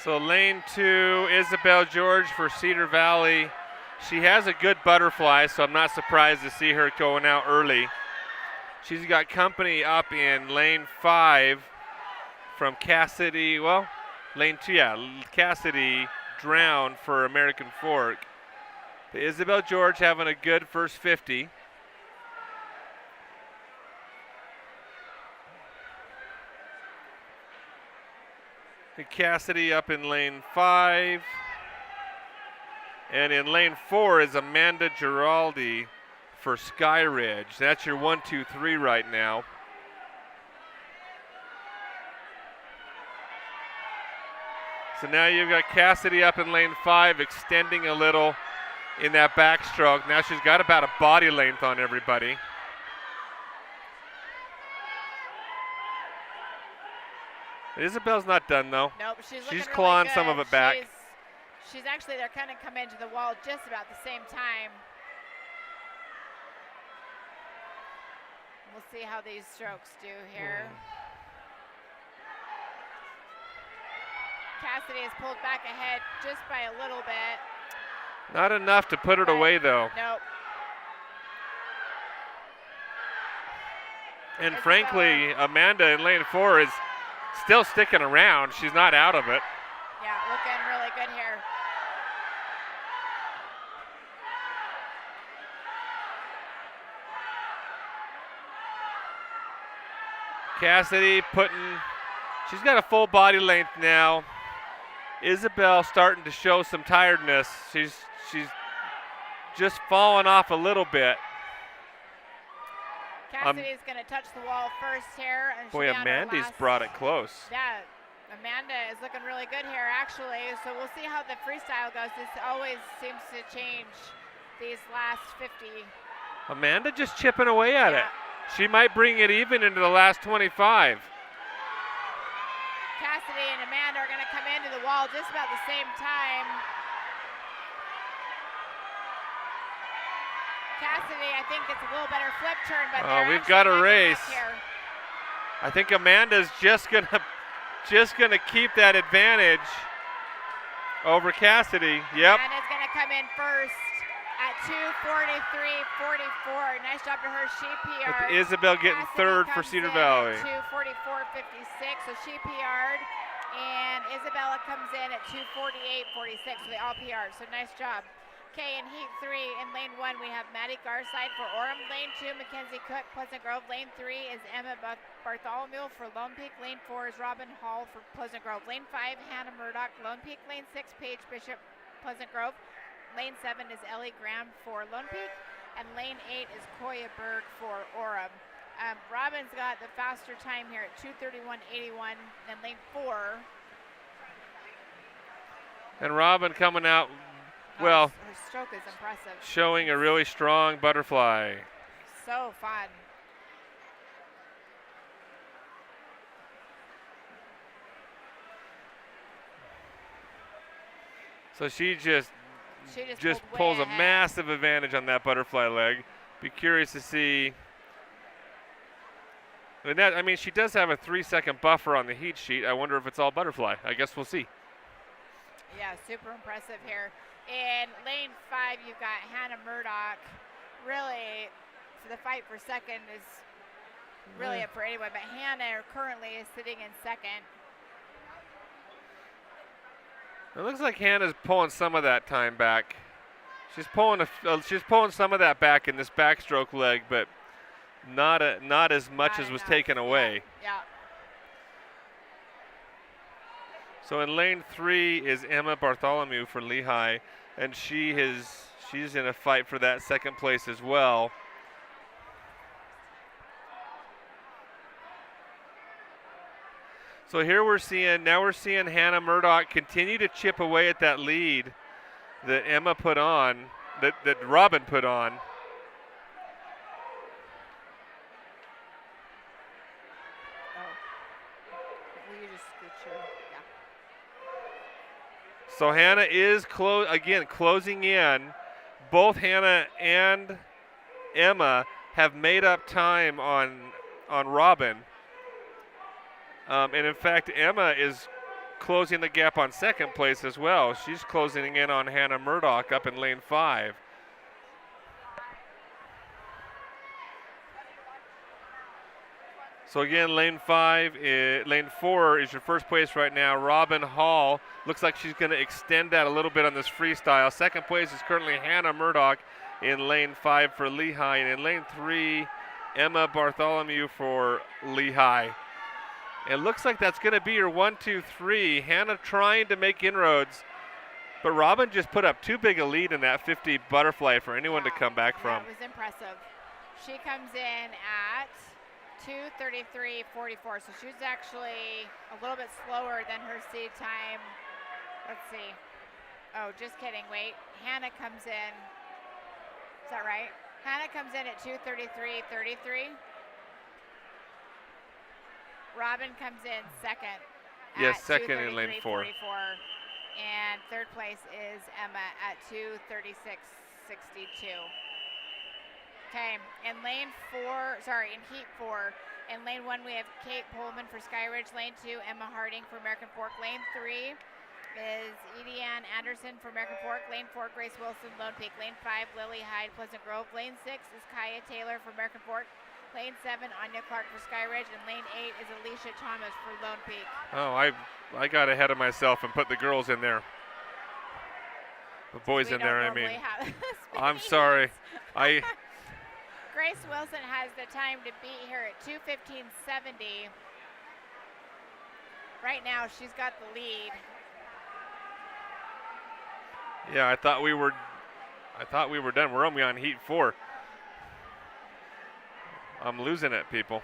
So lane 2, Isabel George for Cedar Valley. She has a good butterfly, so I'm not surprised to see her going out early. She's got company up in lane 5 from Cassidy, lane 2, Cassidy Drown for American Fork. But Isabel George having a good first 50. Cassidy up in lane 5. And in lane 4 is Amanda Giraldi for Skyridge. That's your 1, 2, 3 right now. So now you've got Cassidy up in lane 5, extending a little in that backstroke. Now she's got about a body length on everybody. Isabel's not done though. Nope, she's clawing really some of it back. She's actually, they're kind of coming to the wall just about the same time. We'll see how these strokes do here. Cassidy is pulled back ahead just by a little bit. Not enough to put it away though. Nope. And frankly, Amanda in lane 4 is still sticking around. She's not out of it. Yeah, looking really good here. Cassidy she's got a full body length now. Isabel starting to show some tiredness. She's just falling off a little bit. Cassidy's going to touch the wall first here. And Boy, Amanda's brought it close. Yeah, Amanda is looking really good here, actually. So we'll see how the freestyle goes. This always seems to change these last 50. Amanda just chipping away at it. She might bring it even into the last 25. Cassidy and Amanda are going to come into the wall just about the same time. Cassidy, I think, gets a little better flip turn, but we've got a race. I think Amanda's just gonna keep that advantage over Cassidy. Yep. Amanda's gonna come in first at 2:43.44. Nice job to her. She PR'd. With Isabel getting Cassidy third for Cedar Valley. 2:44.56, so she PR'd, and Isabella comes in at 2:48.46. So they all PR'd. So nice job. Okay, in heat 3, in lane 1, we have Maddie Garside for Orem. Lane 2, Mackenzie Cook, Pleasant Grove. Lane 3 is Emma Bartholomew for Lone Peak. Lane 4 is Robin Hall for Pleasant Grove. Lane 5, Hannah Murdoch, Lone Peak. Lane 6, Paige Bishop, Pleasant Grove. Lane 7 is Ellie Graham for Lone Peak. And lane 8 is Koya Berg for Orem. Robin's got the faster time here at 2:31.81 in lane 4. And Robin coming out, well, her stroke is impressive. showing a really strong butterfly. So fun. So she just pulled pulls way a ahead. massive advantage on that butterfly leg. Be curious to see. And that, I mean, she does have a 3-second buffer on the heat sheet. I wonder if it's all butterfly. I guess we'll see. Yeah, super impressive here. In lane 5, you've got Hannah Murdoch. Really, for the fight for second is really up for anyone. But Hannah currently is sitting in second. It looks like Hannah's pulling some of that time back. She's pulling some of that back in this backstroke leg, but not as much as was taken away. Yeah. So in lane 3 is Emma Bartholomew for Lehigh, and she's in a fight for that second place as well. So here we're seeing Hannah Murdoch continue to chip away at that lead that Emma put on, that Robin put on. So Hannah is closing in. Both Hannah and Emma have made up time on Robin. And in fact, Emma is closing the gap on second place as well. She's closing in on Hannah Murdoch up in lane 5. So again, lane 4 is your first place right now. Robin Hall looks like she's going to extend that a little bit on this freestyle. Second place is currently Hannah Murdoch in lane 5 for Lehigh, and in lane 3, Emma Bartholomew for Lehigh. It looks like that's going to be your 1, 2, 3. Hannah trying to make inroads, but Robin just put up too big a lead in that 50 butterfly for anyone to come back from. That was impressive. She comes in at 2:33.44, so she's actually a little bit slower than her seed time. Let's see. Oh, just kidding. Wait. Hannah comes in. Is that right? Hannah comes in at 2:33.33. Robin comes in second. Yes, second in lane 4. And third place is Emma at 2:36.62. Okay, in in heat 4. In lane 1, we have Kate Pullman for Skyridge. Lane 2, Emma Harding for American Fork. Lane 3 is Edie Ann Anderson for American Fork. Lane 4, Grace Wilson, Lone Peak. Lane 5, Lily Hyde, Pleasant Grove. Lane 6 is Kaya Taylor for American Fork. Lane 7, Anya Clark for Skyridge, and lane 8 is Alicia Thomas for Lone Peak. Oh, I got ahead of myself and put the girls in there. The boys in there, I mean. I'm sorry. Grace Wilson has the time to beat here at 2:15.70. Right now, she's got the lead. Yeah, I thought we were done. We're only on heat 4. I'm losing it, people.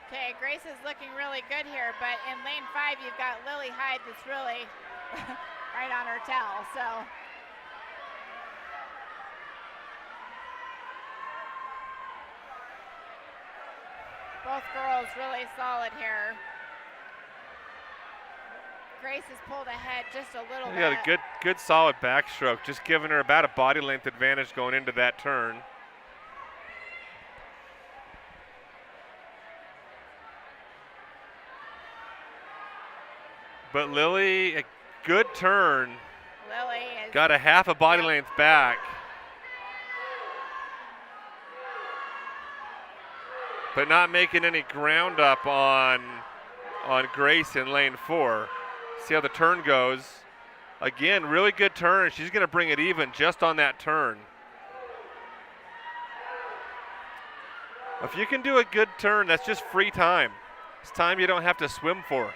Okay, Grace is looking really good here, but in lane 5, you've got Lily Hyde that's really right on her tail, so. Both girls really solid here. Grace has pulled ahead just a little bit. Yeah, a good solid backstroke, just giving her about a body length advantage going into that turn. But Lily, a good turn. Lily is got a half a body length back. But not making any ground up on Grace in lane 4. See how the turn goes. Again, really good turn. She's going to bring it even just on that turn. If you can do a good turn, that's just free time. It's time you don't have to swim for.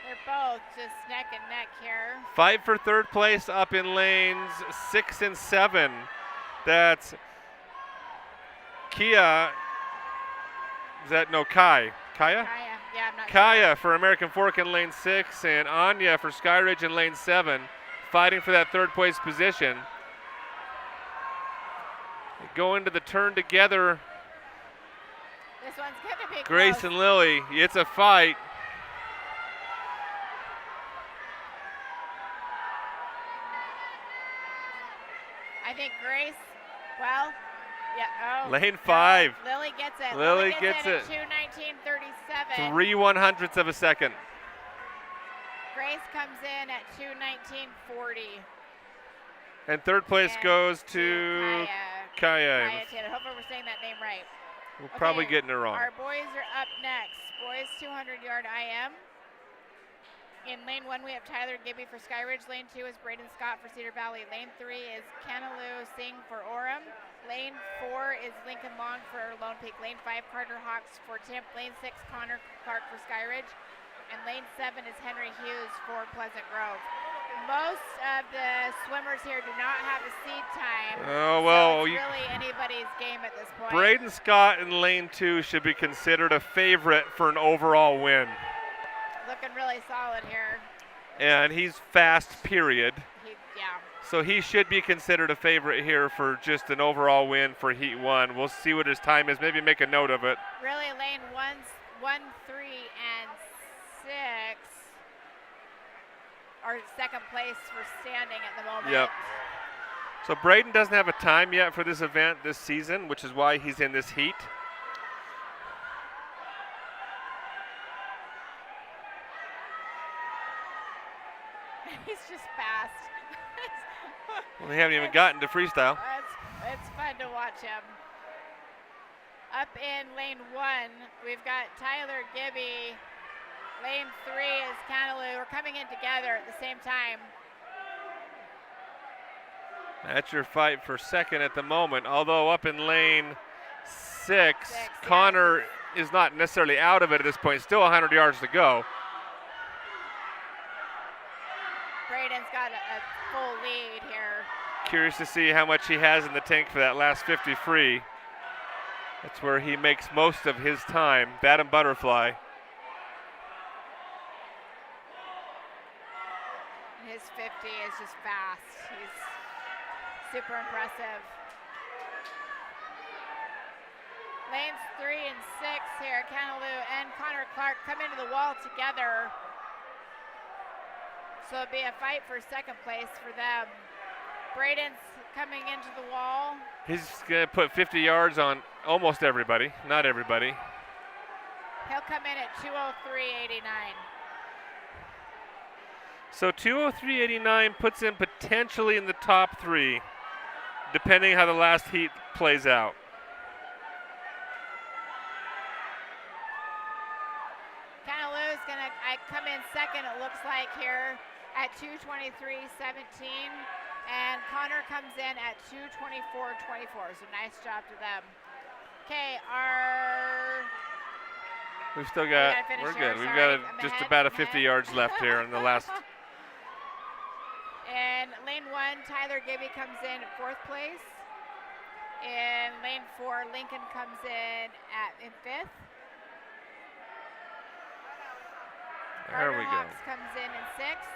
They're both just neck and neck here. Fight for third place up in lanes 6 and 7. That's Kia. Is that no Kai? Kaya? Yeah, I'm not Kaya sure. for American Fork in lane 6 and Anya for Skyridge in lane 7, fighting for that third place position. They go into the turn together. This one's gonna be Grace close. and Lily, it's a fight. I think Grace, well, yeah, oh. Lane 5. No, Lily gets it. Lily gets gets it it. at 2:19.37. 3/100ths of a second. Grace comes in at 2:19.40. And third place And goes to Kaya. Kaya Taylor. Hopefully we're saying that name right. We're probably Okay, getting it wrong. Our boys are up next. Boys 200-yard IM. In lane 1, we have Tyler Gibby for Skyridge. Lane 2 is Braden Scott for Cedar Valley. Lane 3 is Kanaloo Singh for Orem. Lane 4 is Lincoln Long for Lone Peak. Lane 5, Carter Hawks for Temp. Lane 6, Connor Clark for Skyridge. And lane 7 is Henry Hughes for Pleasant Grove. Most of the swimmers here do not have a seed time. Oh, well, so it's really anybody's game at this point. Braden Scott in lane 2 should be considered a favorite for an overall win. Looking really solid here. And he's fast, period. Yeah. So he should be considered a favorite here for just an overall win for Heat 1. We'll see what his time is. Maybe make a note of it. Really, lane 1, 3, and 6 are second place for standing at the moment. Yep. So Braden doesn't have a time yet for this event this season, which is why he's in this heat. He's just fast. Well, they haven't even gotten to freestyle. It's fun to watch him. Up in lane 1, we've got Tyler Gibby. Lane 3 is Kanaloo. We're coming in together at the same time. That's your fight for second at the moment. Although up in lane 6, Connor is not necessarily out of it at this point. Still 100 yards to go. Braden's got a full lead here. Curious to see how much he has in the tank for that last 50 free. That's where he makes most of his time. That and butterfly. His 50 is just fast. He's super impressive. Lanes 3 and 6 here. Kanaloo and Connor Clark come into the wall together. So it'll be a fight for second place for them. Braden's coming into the wall. He's going to put 50 yards on almost everybody. Not everybody. He'll come in at 2:03.89. So 2:03.89 puts him potentially in the top 3, depending how the last heat plays out. I come in second, it looks like here at 2:23:17, and Connor comes in at 2:24:24. So nice job to them. Okay, We've still got. We're good. We've got just about 50 yards left here in the last. In lane 1, Tyler Gibby comes in at 4th place. In lane 4, Lincoln comes in 5th. There we go. Hawks comes in 6th.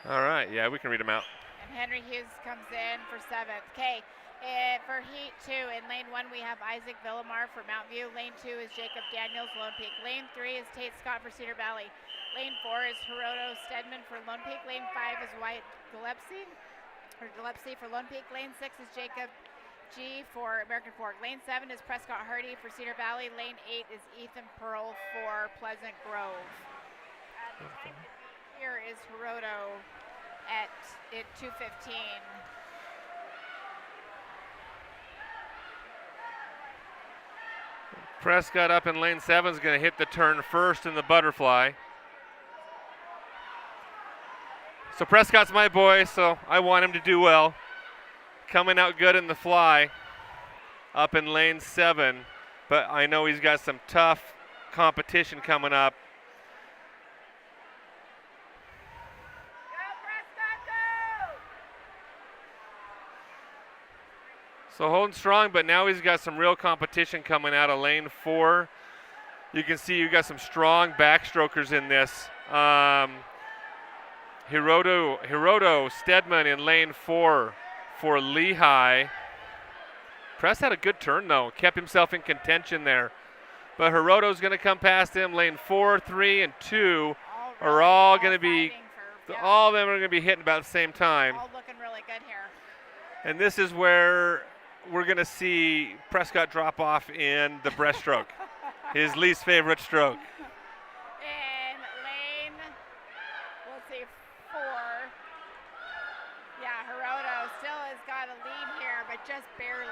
All right, yeah, we can read them out. And Henry Hughes comes in for 7th. Okay, for heat 2, in lane 1 we have Isaac Villamar for Mount View. Lane 2 is Jacob Daniels, Lone Peak. Lane 3 is Tate Scott for Cedar Valley. Lane 4 is Hiroto Stedman for Lone Peak. Lane 5 is Wyatt Gillespie for Lone Peak. Lane 6 is Jacob G for American Fork. Lane 7 is Prescott Hardy for Cedar Valley. Lane 8 is Ethan Pearl for Pleasant Grove. Here is Hiroto at 2:15. Prescott up in lane 7 is going to hit the turn first in the butterfly. So Prescott's my boy, so I want him to do well. Coming out good in the fly up in lane 7, but I know he's got some tough competition coming up. So holding strong, but now he's got some real competition coming out of lane 4. You can see you got some strong backstrokers in this. Hiroto Stedman in lane 4 for Lehigh. Press had a good turn though, kept himself in contention there. But Hiroto's going to come past him. Lane 4, 3, and 2 are all going to be, all of them are going to be hitting about the same time. All looking really good here. And this is where we're going to see Prescott drop off in the breaststroke, his least favorite stroke. In lane, let's see, 4. Yeah, Hiroto still has got a lead here, but just barely.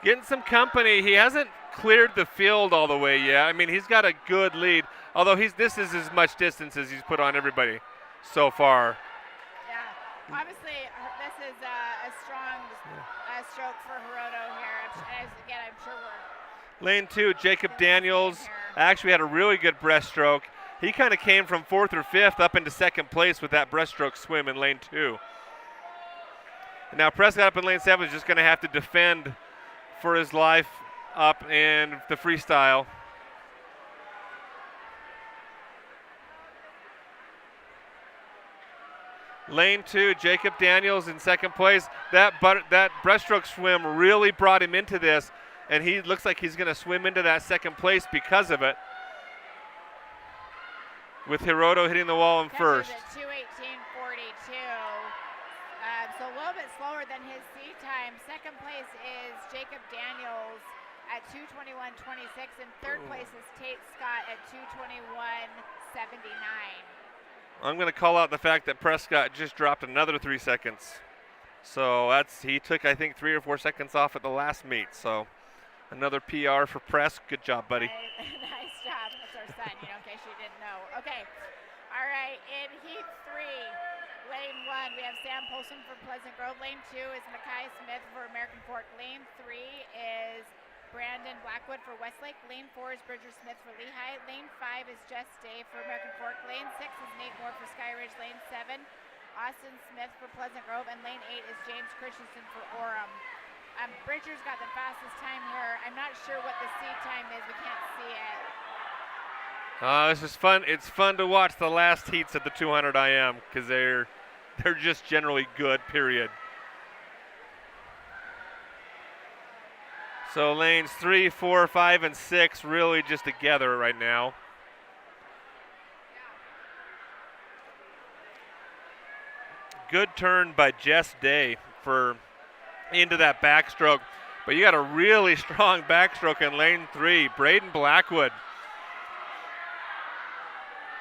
Getting some company. He hasn't cleared the field all the way yet. I mean, he's got a good lead, although this is as much distance as he's put on everybody so far. Yeah, obviously this is a strong stroke for Hiroto here. Again, I'm sure we're... Lane 2, Jacob Daniels actually had a really good breaststroke. He kind of came from 4th or 5th up into 2nd place with that breaststroke swim in lane 2. And now Prescott up in lane 7 is just going to have to defend for his life up in the freestyle. Lane 2, Jacob Daniels in 2nd place. That breaststroke swim really brought him into this, and he looks like he's going to swim into that 2nd place because of it. With Hiroto hitting the wall in first. At 2:18:42. So a little bit slower than his seat time. 2nd place is Jacob Daniels at 2:21:26, and 3rd place is Tate Scott at 2:21:79. I'm going to call out the fact that Prescott just dropped another 3 seconds. So he took, I think, 3 or 4 seconds off at the last meet. So another PR for Press. Good job, buddy. Nice job. That's our son, in case you didn't know. Okay. All right. In heat 3, lane 1, we have Sam Polson for Pleasant Grove. Lane 2 is Mackay Smith for American Fork. Lane 3 is Brandon Blackwood for Westlake. Lane 4 is Bridger Smith for Lehigh. Lane 5 is Jess Day for American Fork. Lane 6 is Nate Moore for Skyridge. Lane 7, Austin Smith for Pleasant Grove. And lane 8 is James Christensen for Orem. Bridger's got the fastest time here. I'm not sure what the seat time is. We can't see it. This is fun. It's fun to watch the last heats at the 200 IM because they're just generally good, period. So lanes 3, 4, 5, and 6 really just together right now. Good turn by Jess Day for into that backstroke. But you got a really strong backstroke in lane 3. Braden Blackwood.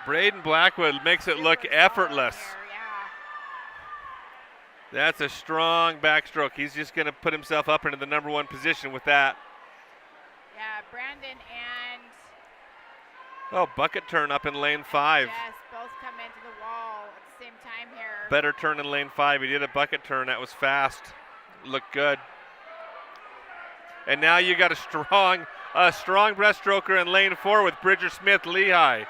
Braden Blackwood makes it look effortless. That's a strong backstroke. He's just going to put himself up into the number 1 position with that. Yeah, Brandon and Oh, bucket turn up in lane 5. Jess both come into the wall at the same time here. Better turn in lane 5. He did a bucket turn. That was fast. Looked good. And now you got a strong breaststroker in lane 4 with Bridger Smith Lehigh.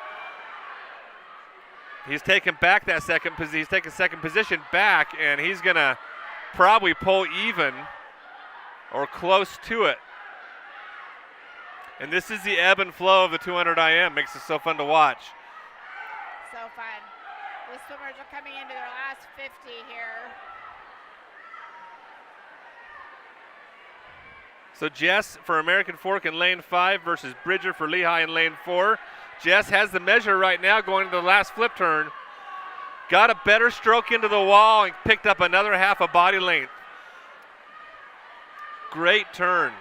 He's taken back that second position. He's taken second position back, and he's going to probably pull even or close to it. And this is the ebb and flow of the 200 IM. Makes it so fun to watch. So fun. The swimmers are coming into their last 50 here. So Jess for American Fork in lane 5 versus Bridger for Lehigh in lane 4. Jess has the measure right now going to the last flip turn. Got a better stroke into the wall and picked up another half a body length. Great turn.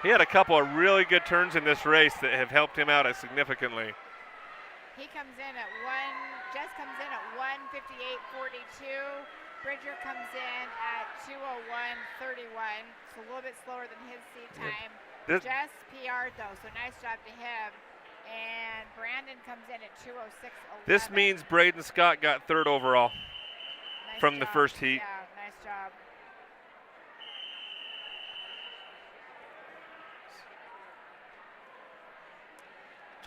He had a couple of really good turns in this race that have helped him out significantly. He comes in at Jess comes in at 1:58.42. Bridger comes in at 2:01.31. So a little bit slower than his seat time. Jess PR'd though, so nice job to him. And Brandon comes in at 2:06.11. This means Braden Scott got 3rd overall from the first heat. Yeah, nice job.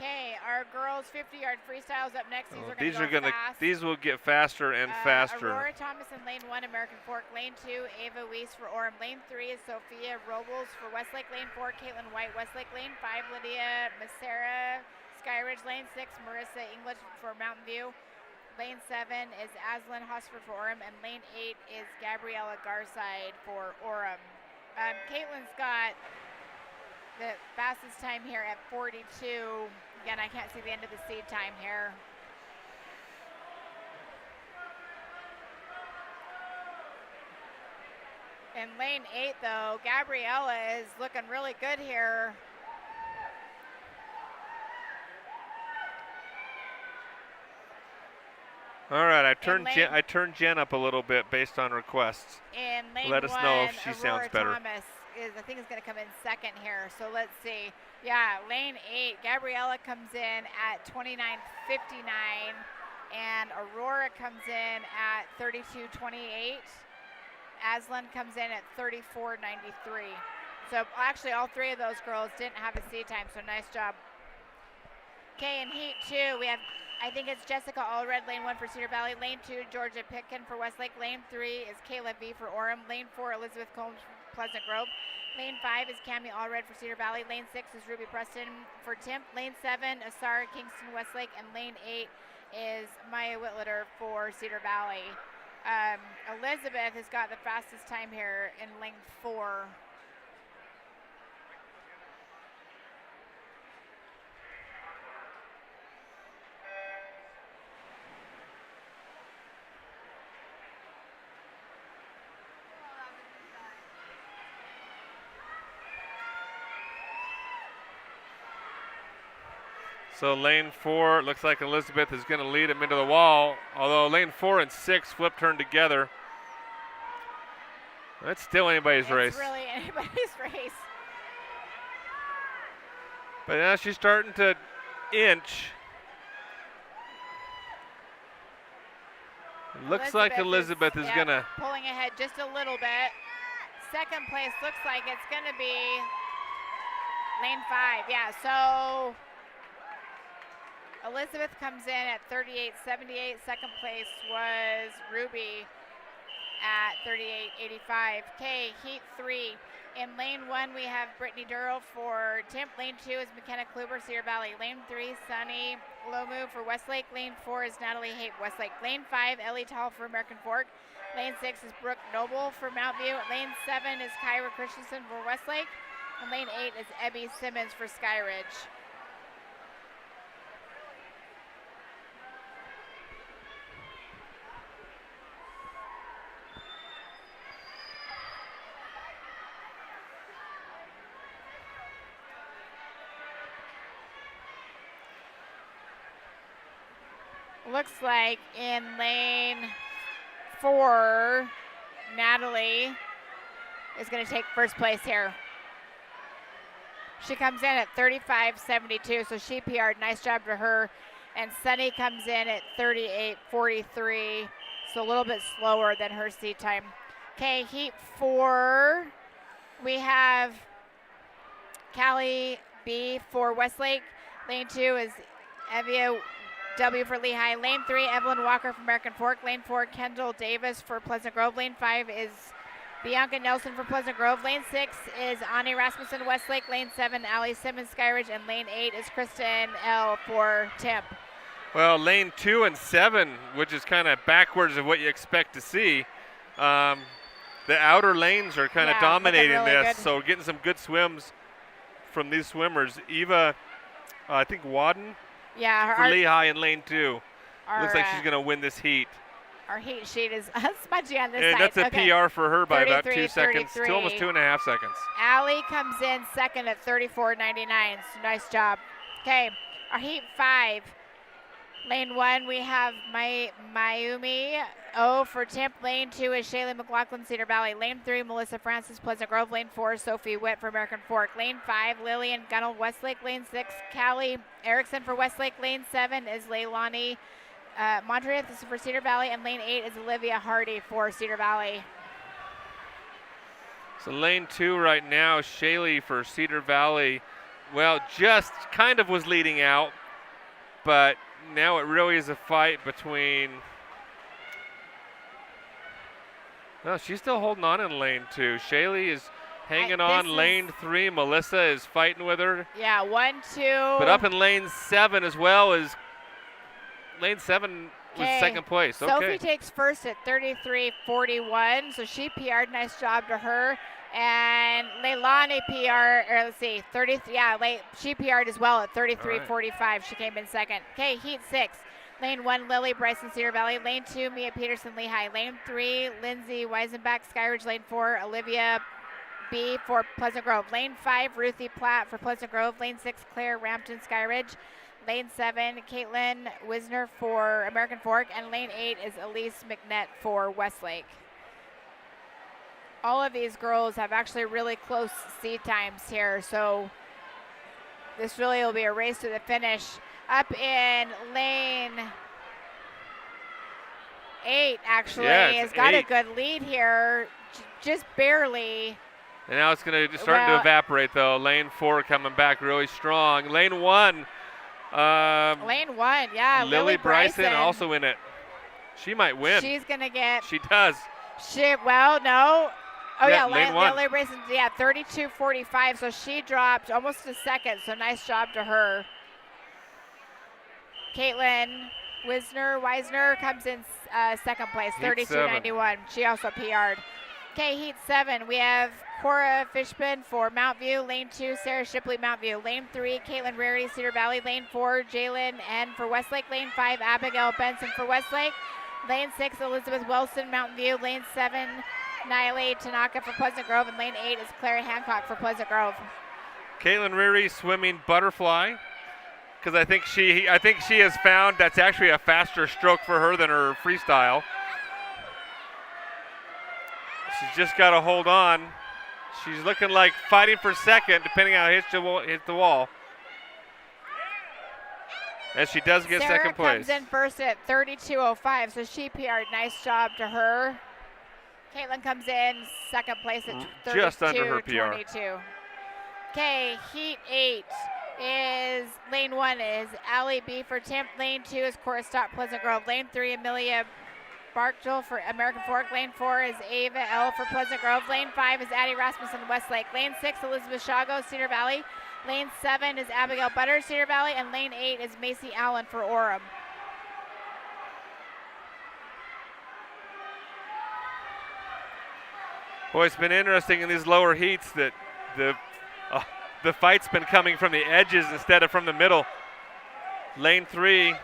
Okay, our girls 50-yard freestyles up next. These are going to go fast. These will get faster and faster. Aurora Thomas in lane 1, American Fork. Lane 2, Ava Weiss for Orem. Lane 3 is Sophia Robles for Westlake. Lane 4, Caitlin White, Westlake. Lane 5, Lydia Macera, Skyridge. Lane 6, Marissa English for Mountain View. Lane 7 is Aslan Hosfer for Orem. And lane 8 is Gabriella Garside for Orem. Caitlin's got the fastest time here at 42. Again, I can't see the end of the seed time here. In lane 8, though, Gabriella is looking really good here. All right, I turned Jen up a little bit based on requests. In lane Let us 1, know if she Aurora sounds better. Thomas I think is going to come in 2nd here. So let's see. Yeah, lane 8, Gabriella comes in at 29.59, and Aurora comes in at 32.28. Aslan comes in at 34.93. So actually, all 3 of those girls didn't have a seat time. So nice job. Okay, in heat 2, we have, I think it's Jessica Allred, lane 1 for Cedar Valley. Lane 2, Georgia Pitkin for Westlake. Lane 3 is Kayla V for Orem. Lane 4, Elizabeth Combs for Pleasant Grove. Lane 5 is Cami Allred for Cedar Valley. Lane 6 is Ruby Preston for Timp. Lane 7, Asara Kingston Westlake. And lane 8 is Maya Whitletter for Cedar Valley. Elizabeth has got the fastest time here in lane 4. So lane 4, looks like Elizabeth is going to lead him into the wall, although lane 4 and 6 flip turn together. That's still anybody's race. It's really anybody's race. But now she's starting to inch. Looks like Elizabeth is going to... pulling ahead just a little bit. 2nd place looks like it's going to be lane 5. Yeah, so... Elizabeth comes in at 38.78. 2nd place was Ruby at 38.85. Okay, heat 3. In lane 1, we have Brittany Duro for Timp. Lane 2 is McKenna Kluber, Cedar Valley. Lane 3, Sunny Lomu for Westlake. Lane 4 is Natalie Haight, Westlake. Lane 5, Ellie Tall for American Fork. Lane 6 is Brooke Noble for Mount View. Lane 7 is Kyra Christensen for Westlake. And lane 8 is Ebby Simmons for Skyridge. Looks like in lane 4, Natalie is going to take first place here. She comes in at 35.72, so she PR'd. Nice job to her. And Sunny comes in at 38.43, so a little bit slower than her seat time. Okay, heat 4, we have Callie B for Westlake. Lane 2 is Evia W for Lehigh. Lane 3, Evelyn Walker for American Fork. Lane 4, Kendall Davis for Pleasant Grove. Lane 5 is Bianca Nelson for Pleasant Grove. Lane 6 is Ani Rasmussen Westlake. Lane 7, Allie Simmons Skyridge. And lane 8 is Kristen L for Temp. Well, lane 2 and 7, which is kind of backwards of what you expect to see. The outer lanes are kind of dominating really this, good. so getting some good swims from these swimmers. Eva, I think Wadden for Lehigh in lane 2. Looks like she's going to win this heat. Our heat sheet is smudgy on this and side. That's a PR for her by about 2 33. seconds, almost 2.5 seconds. Allie comes in second at 34.99, so nice job. Okay, our heat 5. Lane 1, we have Mayumi O for Temp. Lane 2 is Shaylee McLaughlin, Cedar Valley. Lane 3, Melissa Francis, Pleasant Grove. Lane 4, Sophie Witt for American Fork. Lane 5, Lillian Gunnell, Westlake. Lane 6, Callie Erickson for Westlake. Lane 7 is Leilani Montreuil, this is for Cedar Valley. And lane 8 is Olivia Hardy for Cedar Valley. So lane 2 right now, Shaylee for Cedar Valley. Well, just kind of was leading out, but now it really is a fight between. No, she's still holding on in lane 2. Shaylee is hanging on. Lane 3, Melissa is fighting with her. Yeah, 1, 2. But up in lane 7 as well is lane 7 was second place. Okay. Sophie takes first at 33.41, so she PR'd. Nice job to her. And Leilani PR, or let's see, 33. Yeah, she PR'd as well at 33.45. Right. She came in second. Okay, heat 6. Lane 1, Lily Bryson, Cedar Valley. Lane 2, Mia Peterson, Lehigh. Lane 3, Lindsay Weisenbach, Skyridge. Lane 4, Olivia B for Pleasant Grove. Lane 5, Ruthie Platt for Pleasant Grove. Lane 6, Claire Rampton, Skyridge. Lane 7, Caitlin Wisner for American Fork. And lane 8 is Elise McNett for Westlake. All of these girls have actually really close seat times here, so this really will be a race to the finish. Up in lane 8, actually, has got a good lead here, just barely. And now it's going to start to evaporate, though. Lane 4 coming back really strong. Lane 1. Lane 1, yeah. Lily Bryson also in it. She might win. She's going to get. She does. No. Oh, yeah, lane 1. Lily Bryson, 32.45, so she dropped almost a second, so nice job to her. Caitlin Weisner comes in second place, 32.91. She also PR'd. Okay, heat 7, we have Cora Fishman for Mount View. Lane 2, Sarah Shipley, Mount View. Lane 3, Caitlin Rarity, Cedar Valley. Lane 4, Jalen N for Westlake. Lane 5, Abigail Benson for Westlake. Lane 6, Elizabeth Wilson, Mountain View. Lane 7, Niley Tanaka for Pleasant Grove. And lane 8 is Claire Hancock for Pleasant Grove. Caitlin Rarity swimming butterfly, because I think she has found that's actually a faster stroke for her than her freestyle. She's just got to hold on. She's looking like fighting for second, depending on how it hits the wall. And she does get second place. Sarah comes in first at 32.05, so she PR'd. Nice job to her. Caitlin comes in second place at 32.22. Just under her PR. Okay, heat 8 is lane 1 is Allie B for Temp. Lane 2 is Cora Stott, Pleasant Grove. Lane 3, Amelia Barkjol for American Fork. Lane 4 is Ava L for Pleasant Grove. Lane 5 is Addie Rasmussen, Westlake. Lane 6, Elizabeth Shago, Cedar Valley. Lane 7 is Abigail Butters, Cedar Valley. And lane 8 is Macy Allen for Orem. Boy, it's been interesting in these lower heats that the fight's been coming from the edges instead of from the middle. Lane 3.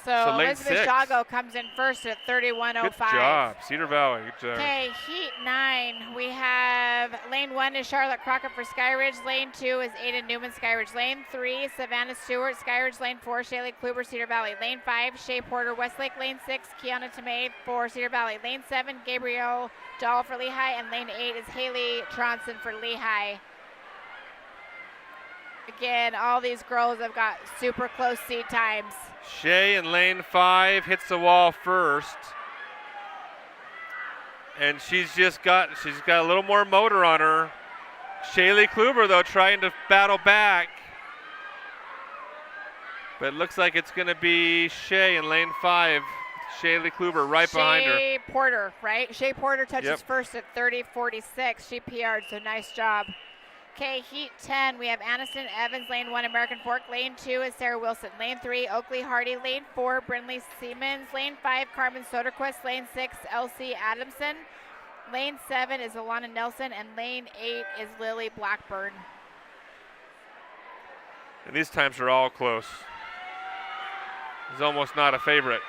So lane Elizabeth 6. Jago comes in first at 31.05. Good job, Cedar Valley. Good job. Okay, heat 9. We have lane 1 is Charlotte Crockett for Skyridge. Lane 2 is Aiden Newman, Skyridge. Lane 3, Savannah Stewart, Skyridge. Lane 4, Shaylee Kluber, Cedar Valley. Lane 5, Shea Porter, Westlake. Lane 6, Kiana Tomei for Cedar Valley. Lane 7, Gabrielle Dahl for Lehigh. And lane 8 is Haley Tronson for Lehigh. Again, all these girls have got super close seat times. Shea in lane 5 hits the wall first. And she's got a little more motor on her. Shaylee Kluber, though, trying to battle back. But it looks like it's going to be Shea in lane 5. Shaylee Kluber right behind her. Shea Porter, right? Shea Porter touches first at 30.46. She PR'd, so nice job. Okay, heat 10, we have Aniston Evans, lane 1, American Fork. Lane 2 is Sarah Wilson. Lane 3, Oakley Hardy. Lane 4, Brindley Siemens. Lane 5, Carmen Soderquist. Lane 6, Elsie Adamson. Lane 7 is Alana Nelson. And lane 8 is Lily Blackburn. And these times are all close. It's almost not a favorite.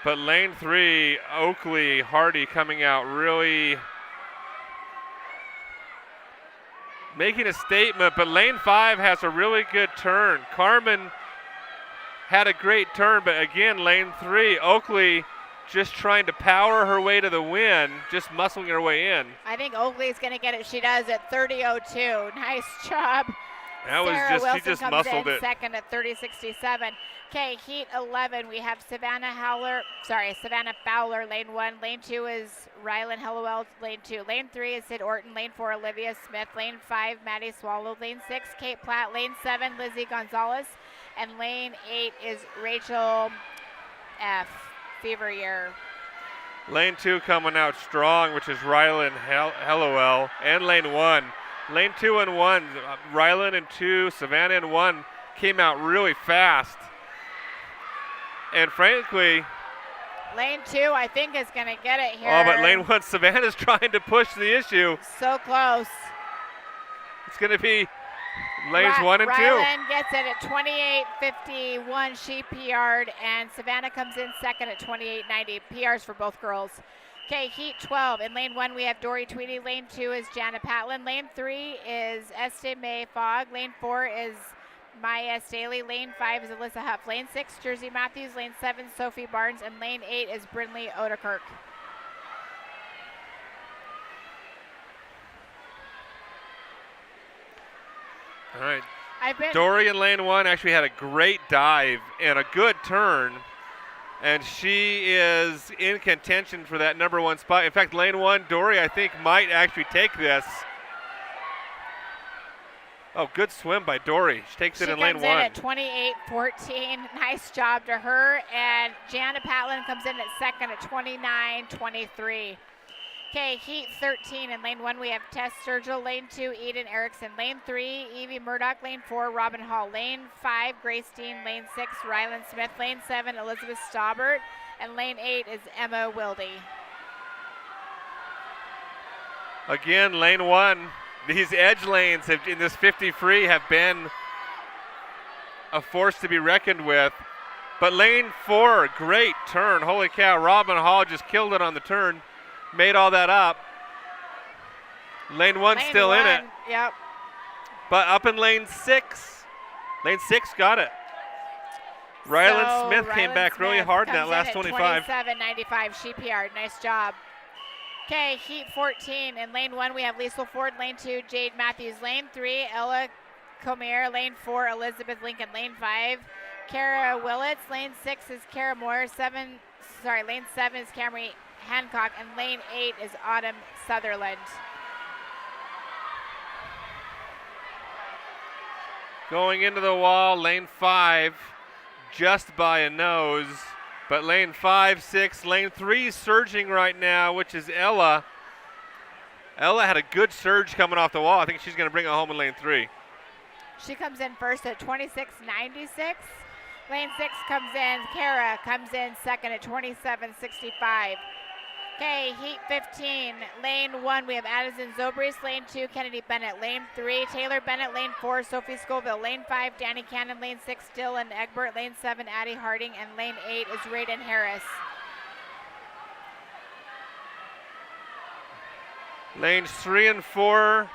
But lane 3, Oakley Hardy coming out really making a statement, but lane 5 has a really good turn. Carmen had a great turn, but again, lane 3, Oakley just trying to power her way to the win, just muscling her way in. I think Oakley's going to get it. She does at 30.02. Nice job. That was Sarah just, Wilson she just comes muscled in it. second at 30.67. Okay, heat 11, we have Savannah Fowler, lane 1. Lane 2 is Rylan Hellowell, lane 2. Lane 3 is Sid Orton. Lane 4, Olivia Smith. Lane 5, Maddie Swallow. Lane 6, Kate Platt. Lane 7, Lizzie Gonzalez. And lane 8 is Rachel F. Fever Year. Lane 2 coming out strong, which is Rylan Hellowell, and lane 1. Lane 2 and 1, Rylan and 2, Savannah and 1 came out really fast. And frankly, lane 2, I think, is going to get it here. Oh, but lane 1, Savannah's trying to push the issue. So close. It's going to be lanes 1 and 2. Rylan gets it at 28.51. She PR'd, and Savannah comes in second at 28.90. PRs for both girls. Okay, heat 12. In lane 1, we have Dory Tweedy. Lane 2 is Jana Patlin. Lane 3 is Estee May Fogg. Lane 4 is Maya Staley. Lane 5 is Alyssa Huff. Lane 6, Jersey Matthews. Lane 7, Sophie Barnes. And lane 8 is Brindley Odekirk. All right. Dory in lane 1 actually had a great dive and a good turn. And she is in contention for that number 1 spot. In fact, lane 1, Dory, I think, might actually take this. Oh, good swim by Dory. She takes it in lane 1. She comes in at 28.14. Nice job to her. And Jana Patlin comes in at second at 29.23. Okay, heat 13. In lane 1, we have Tess Sturgill. Lane 2, Eden Erickson. Lane 3, Evie Murdoch. Lane 4, Robin Hall. Lane 5, Grace Dean. Lane 6, Rylan Smith. Lane 7, Elizabeth Staubert. And lane 8 is Emma Wilde. Again, lane 1. These edge lanes in this 50 free have been a force to be reckoned with. But lane 4, great turn. Holy cow, Robin Hall just killed it on the turn. Made all that up. Lane 1 still in it. Yep. But up in lane 6. Lane 6 got it. Rylan Smith came back really hard in that last 25. 27.95. She PR'd. Nice job. Okay, heat 14. In lane 1, we have Liesl Ford. Lane 2, Jade Matthews. Lane 3, Ella Comer. Lane 4, Elizabeth Lincoln. Lane 5, Kara Willits. Lane 6 is Kara Moore. Lane 7 is Camry Hancock, and lane 8 is Autumn Sutherland. Going into the wall, lane 5, just by a nose. But lane 5, 6, lane 3 surging right now, which is Ella. Ella had a good surge coming off the wall. I think she's going to bring it home in lane 3. She comes in first at 26.96. Lane 6 comes in, Kara comes in second at 27.65. Okay, heat 15. Lane 1, we have Addison Zobrist. Lane 2, Kennedy Bennett. Lane 3, Taylor Bennett. Lane 4, Sophie Scoville. Lane 5, Danny Cannon. Lane 6, Dylan Egbert. Lane 7, Addie Harding. And lane 8 is Raiden Harris. Lanes 3 and 4.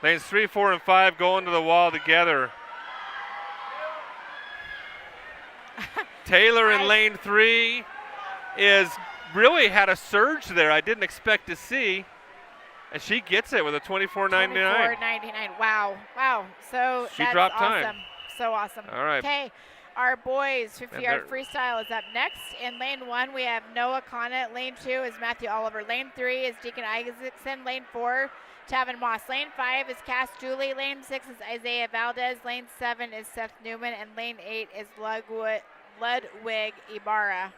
Lanes 3, 4, and 5 going to the wall together. Taylor in lane 3 is really had a surge there I didn't expect to see. And she gets it with a 24.99. 24.99. Wow. Wow. So she that's dropped awesome. time. So awesome. All right. Okay. Our boys 50-yard freestyle is up next. In lane 1, we have Noah Connaught. Lane 2 is Matthew Oliver. Lane 3 is Deacon Isaacson. Lane 4, Tavin Moss. Lane 5 is Cass Julie. Lane 6 is Isaiah Valdez. Lane 7 is Seth Newman. And lane 8 is Ludwig Ibarra.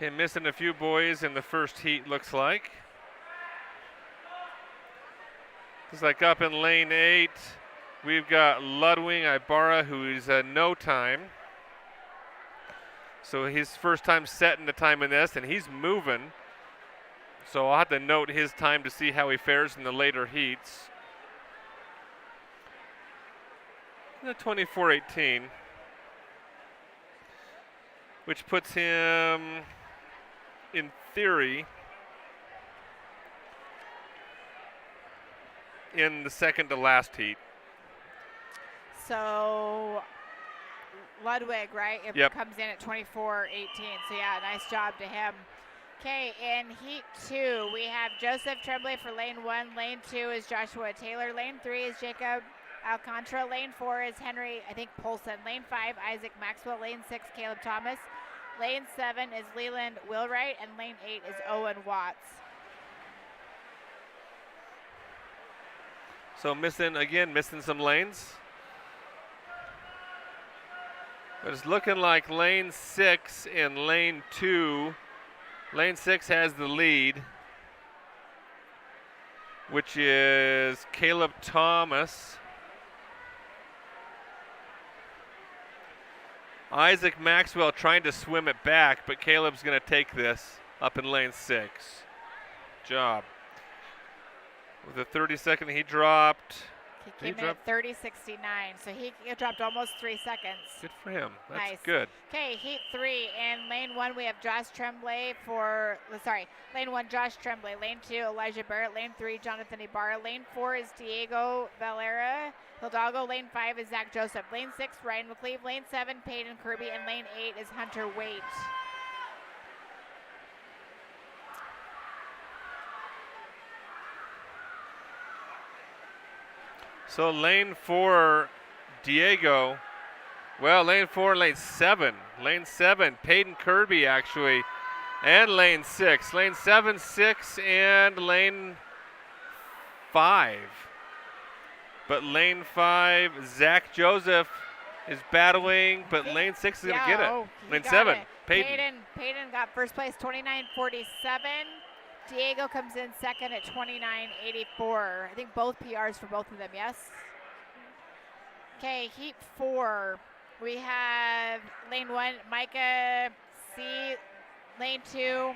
Okay, missing a few boys in the first heat, looks like. Looks like up in lane 8, we've got Ludwig Ibarra, who is no time. So his first time setting the time in this, and he's moving. So I'll have to note his time to see how he fares in the later heats. The 24.18, which puts him, in theory, in the second to last heat. So Ludwig, right? It Yep. comes in at 24.18. So yeah, nice job to him. Okay, in heat 2, we have Joseph Tremblay for lane 1. Lane 2 is Joshua Taylor. Lane 3 is Jacob Alcantara. Lane 4 is Henry, Polson. Lane 5, Isaac Maxwell. Lane 6, Caleb Thomas. Lane 7 is Leland Wheelwright. And lane 8 is Owen Watts. So missing some lanes. But it's looking like lane 6 and lane 2. Lane 6 has the lead, which is Caleb Thomas. Isaac Maxwell trying to swim it back, but Caleb's going to take this up in lane 6. Job. With a 30-second, he dropped. He came in at 30.69, so he dropped almost 3 seconds. Good for him. That's nice. Good. Okay, heat 3. In lane 1, we have lane 1, Josh Tremblay. Lane 2, Elijah Barrett. Lane 3, Jonathan Ibarra. Lane 4 is Diego Valera Hidalgo. Lane 5 is Zach Joseph. Lane 6, Ryan McCleve. Lane 7, Peyton Kirby. And lane 8 is Hunter Waite. So lane 4, Diego. Well, lane 4, lane 7. Lane 7, Peyton Kirby, actually. And lane 6. Lane 7, 6, and lane 5. But lane 5, Zach Joseph is battling, but lane 6 is going to get it. Lane 7, Peyton. Peyton got first place, 29.47. Diego comes in second at 29.84. I think both PRs for both of them, yes? Okay, heat 4. We have lane 1, Micah C. Lane 2,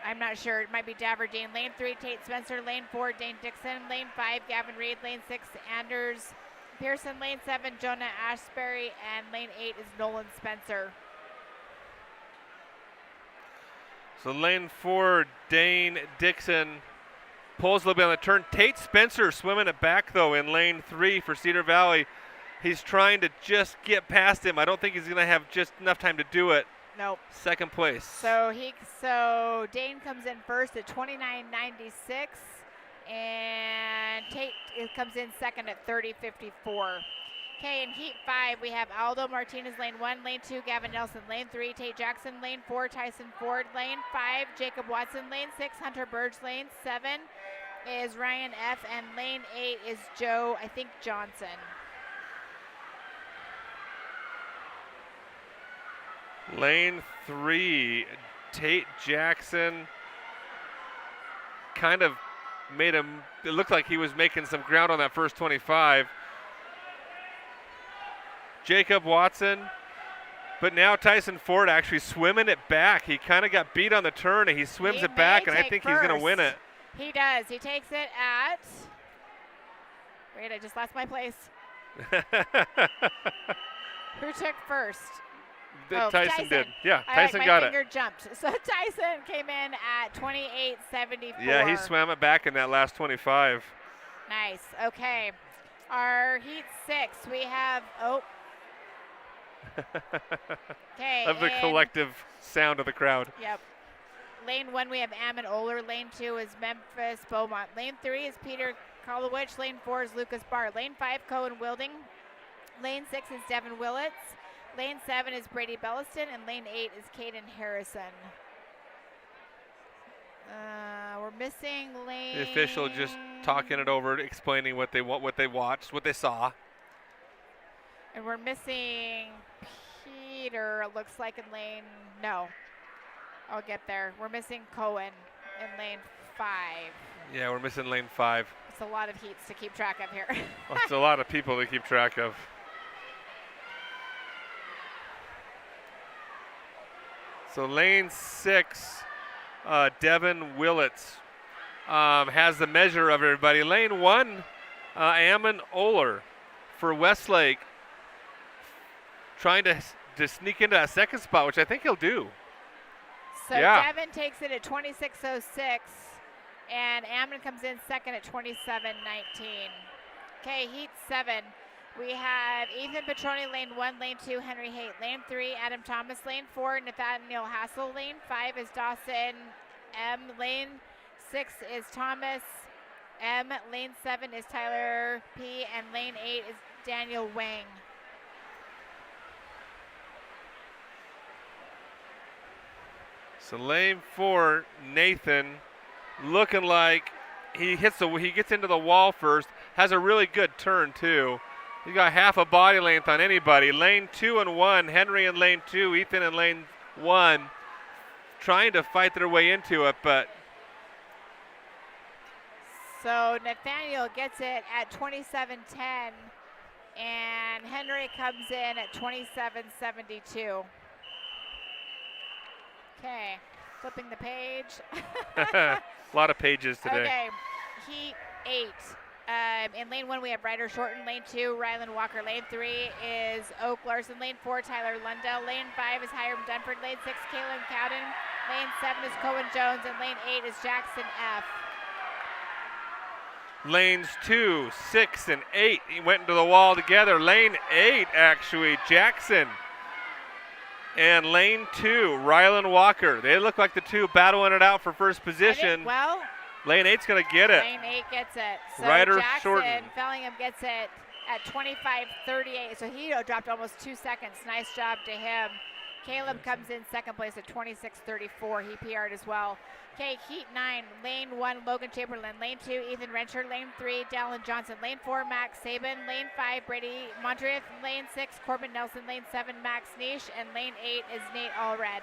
I'm not sure, it might be Daverdeen. Lane 3, Tate Spencer. Lane 4, Dane Dixon. Lane 5, Gavin Reed. Lane 6, Anders Pearson. Lane 7, Jonah Ashbury. And lane 8 is Nolan Spencer. So lane 4, Dane Dixon pulls a little bit on the turn. Tate Spencer swimming it back, though, in lane 3 for Cedar Valley. He's trying to just get past him. I don't think he's going to have just enough time to do it. Nope. Second place. So Dane comes in first at 29.96. And Tate comes in second at 30:54. Okay, in heat 5, we have Aldo Martinez, lane 1, lane 2, Gavin Nelson, lane 3, Tate Jackson, lane 4, Tyson Ford, lane 5, Jacob Watson, lane 6, Hunter Burge, lane 7 is Ryan F., and lane 8 is Joe, I think, Johnson. Lane 3, Tate Jackson kind of made him, it looked like he was making some ground on that first 25. Jacob Watson, but now Tyson Ford actually swimming it back. He kind of got beat on the turn and he swims it back, and I think he's going to win it. He does. He takes it at, wait, I just lost my place. Who took first? Tyson did. Yeah, Tyson got it. My finger jumped. So Tyson came in at 28:74. Yeah, he swam it back in that last 25. Nice. Okay. Our heat 6, we have, okay. Of the collective sound of the crowd. Yep. Lane 1, we have Ammon Oler. Lane 2 is Memphis Beaumont. Lane 3 is Peter Kolowich. Lane 4 is Lucas Barr. Lane 5, Cohen Wilding. Lane 6 is Devin Willits. Lane 7 is Brady Belliston, and lane 8 is Caden Harrison. We're missing lane. The official just talking it over, explaining what they watched, what they saw. And we're missing Peter, it looks like, in lane, no. I'll get there. We're missing Cohen in lane 5. Yeah, we're missing lane 5. It's a lot of heats to keep track of here. Well, it's a lot of people to keep track of. So lane 6, Devin Willits has the measure of everybody. Lane 1, Ammon Oler for Westlake, trying to sneak into that second spot, which I think he'll do. So yeah. Devin takes it at 26:06, and Ammon comes in second at 27:19. Okay, heat 7. We have Ethan Petroni, lane 1, lane 2, Henry Haight, lane 3, Adam Thomas, lane 4, Nathaniel Hassel, lane 5 is Dawson M, lane 6 is Thomas M, lane 7 is Tyler P, and lane 8 is Daniel Wang. So lane 4, Nathan, looking like he gets into the wall first, has a really good turn too. He's got half a body length on anybody. Lane 2 and 1, Henry in lane 2, Ethan in lane 1, trying to fight their way into it, but. So Nathaniel gets it at 27:10, and Henry comes in at 27:72. Okay, flipping the page. A lot of pages today. Okay, heat 8. In lane 1, we have Ryder Shorten. Lane 2, Rylan Walker. Lane 3 is Oak Larson. Lane 4, Tyler Lundell. Lane 5 is Hiram Dunford. Lane 6, Kaylin Cowden. Lane 7 is Cohen Jones. And lane 8 is Jackson F. Lanes 2, 6, and 8 went into the wall together. Lane 8, actually, Jackson. And lane 2, Rylan Walker. They look like the two battling it out for first position. Well, lane 8's going to get it. Lane 8 gets it. So Ryder Jackson Shorten. Fellingham gets it at 25:38. So he dropped almost 2 seconds. Nice job to him. Caleb comes in second place at 26:34. He PR'd as well. Okay, heat 9. Lane 1, Logan Chamberlain. Lane 2, Ethan Rencher. Lane 3, Dallin Johnson. Lane 4, Max Sabin. Lane 5, Brady Montreth. Lane 6, Corbin Nelson. Lane 7, Max Niche. And lane 8 is Nate Allred.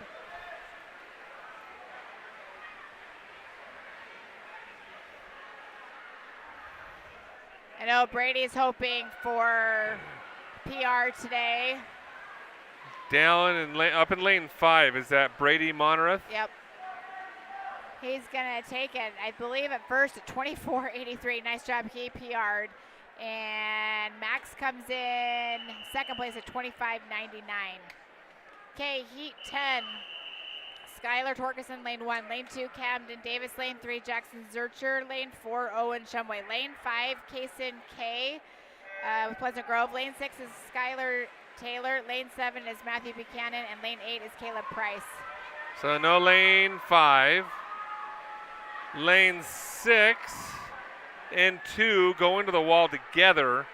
I know Brady's hoping for PR today. Down and up in lane 5, is that Brady Monreth? Yep. He's going to take it, I believe, at first at 24:83. Nice job. He PR'd. And Max comes in second place at 25:99. Okay, heat 10. Skylar Torkelson, lane 1. Lane 2, Camden Davis. Lane 3, Jackson Zurcher. Lane 4, Owen Shumway. Lane 5, Kaysen K with Pleasant Grove. Lane 6 is Skylar Taylor. Lane 7 is Matthew Buchanan. And lane 8 is Caleb Price. So no lane 5. Lane 6, and 2 going to the wall together.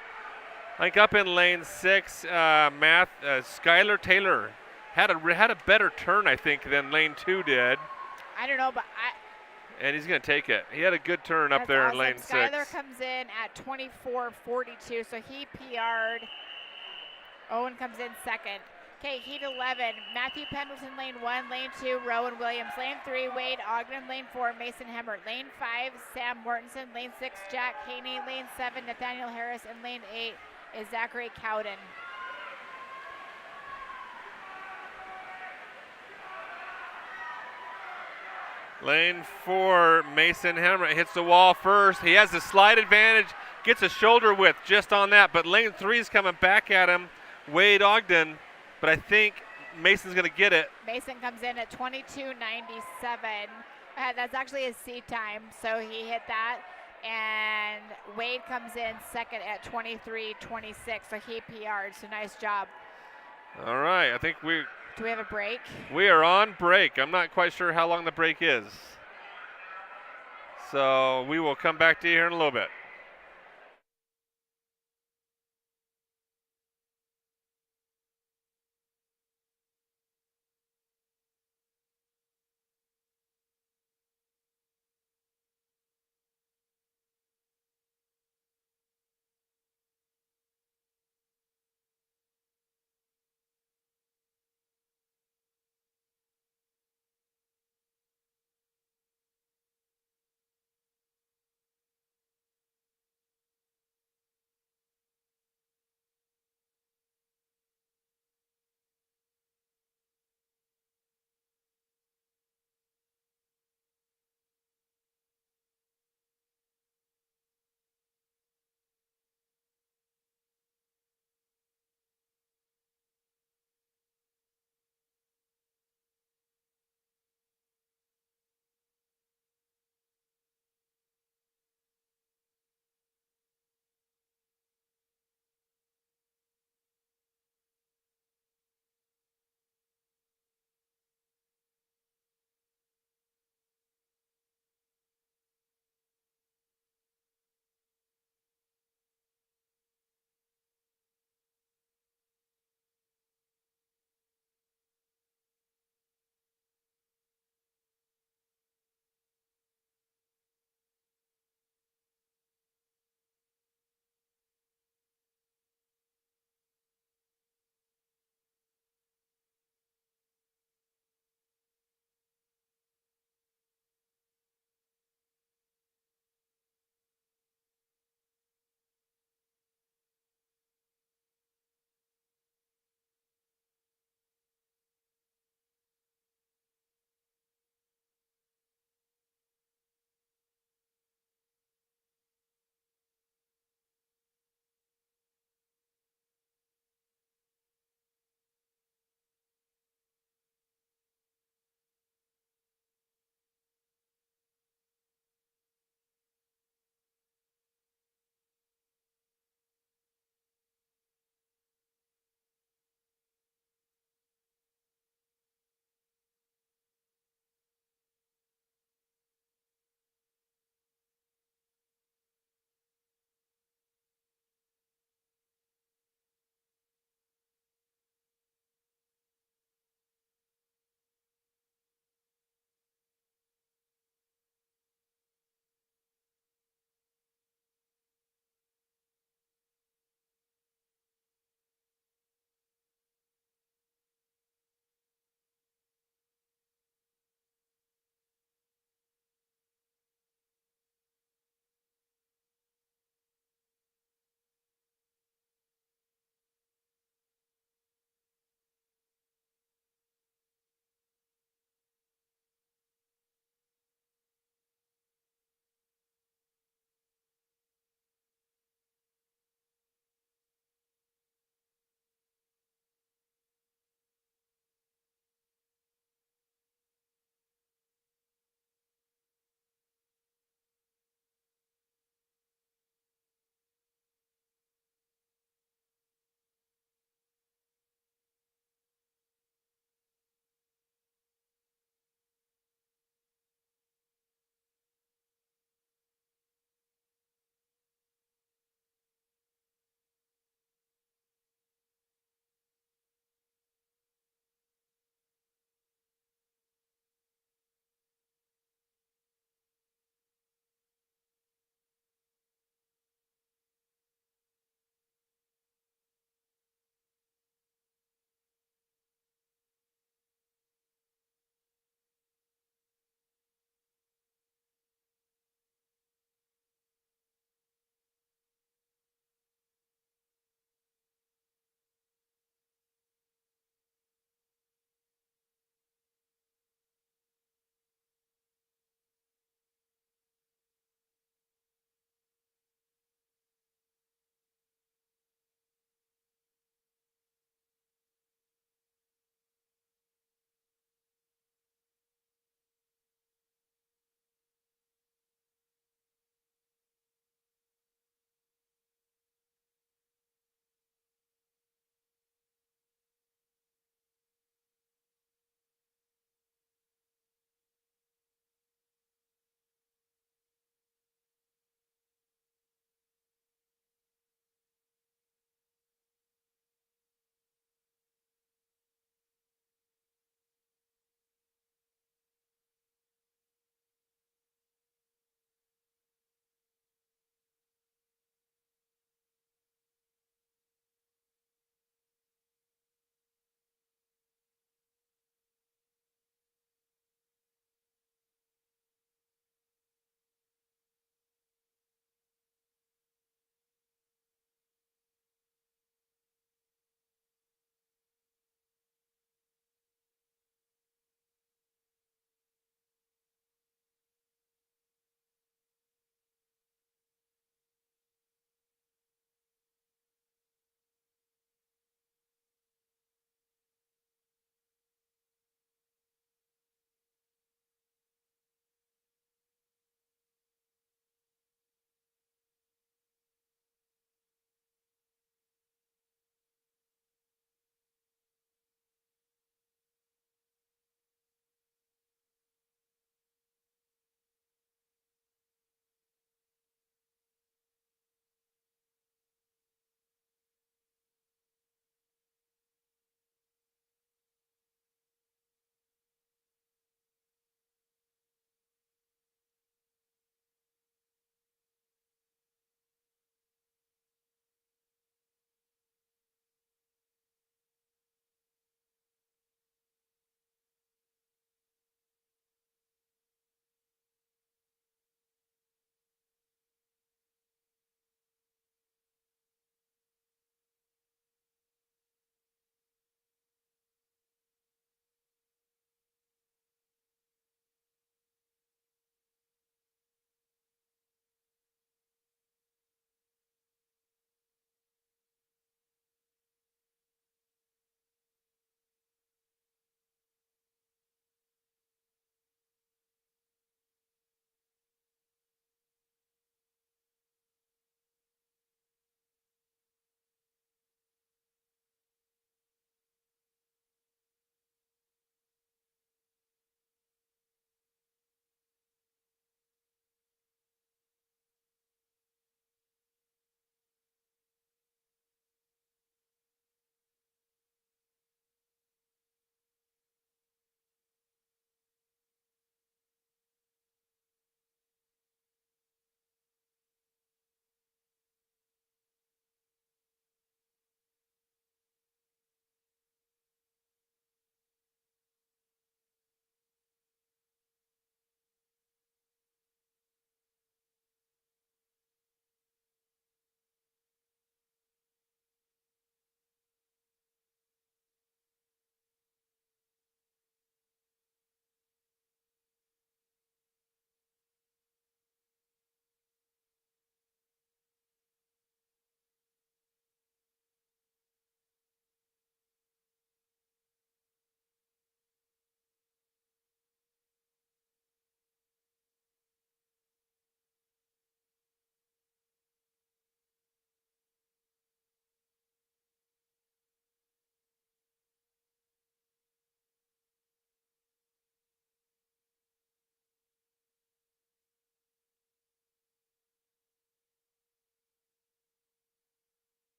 Like up in lane 6, Skylar Taylor had a better turn, I think, than lane 2 did. I don't know, but and he's going to take it. He had a good turn up that's there awesome. in lane Skylar 6. comes in at 24:42, so he PR'd. Owen comes in second. Okay, heat 11, Matthew Pendleton, lane 1, lane 2, Rowan Williams, lane 3, Wade Ogden, lane 4, Mason Hemmert, lane 5, Sam Mortensen, lane 6, Jack Haney, lane 7, Nathaniel Harris, and lane 8 is Zachary Cowden. Lane 4, Mason Hemmert hits the wall first. He has the slide advantage, gets a shoulder width just on that, but lane 3 is coming back at him, Wade Ogden, but I think Mason's going to get it. Mason comes in at 22:97. That's actually his seat time, so he hit that. And Wade comes in second at 23:26, so he PR'd, so nice job. All right, I think do we have a break? We are on break. I'm not quite sure how long the break is. So we will come back to you here in a little bit.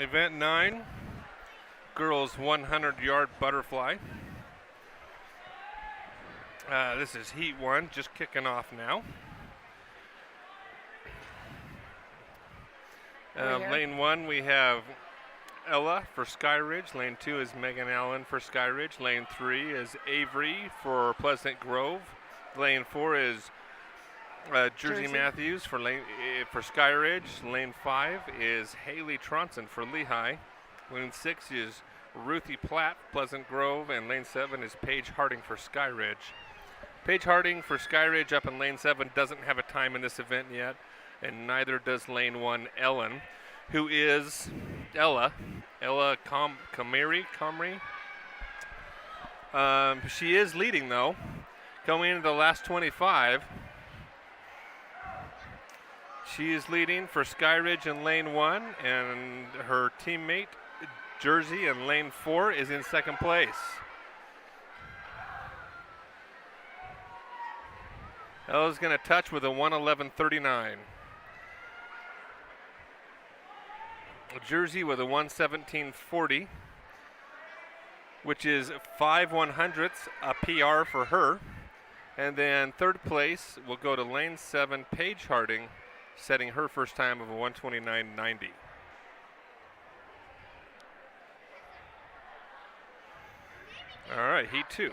Event 9, girls 100-yard butterfly. This is heat 1, just kicking off now. Lane 1, we have Ella for Skyridge. Lane 2 is Megan Allen for Skyridge. Lane 3 is Avery for Pleasant Grove. Lane 4 is Jersey Matthews for Skyridge. Lane 5 is Haley Tronson for Lehigh. Lane 6 is Ruthie Platt, Pleasant Grove, and Lane 7 is Paige Harding for Skyridge. Paige Harding for Skyridge up in Lane 7 doesn't have a time in this event yet, and neither does Lane 1 Ellen, who is Ella Comrie. She is leading though, going into the last 25. She is leading for Skyridge in Lane 1, and her teammate Jersey in Lane 4 is in second place. Ella's going to touch with a 1:11.39. Jersey with a 1:17.40, which is 5/100ths, a PR for her. And then third place will go to Lane 7, Paige Harding, setting her first time of a 1:29.90. All right, heat 2.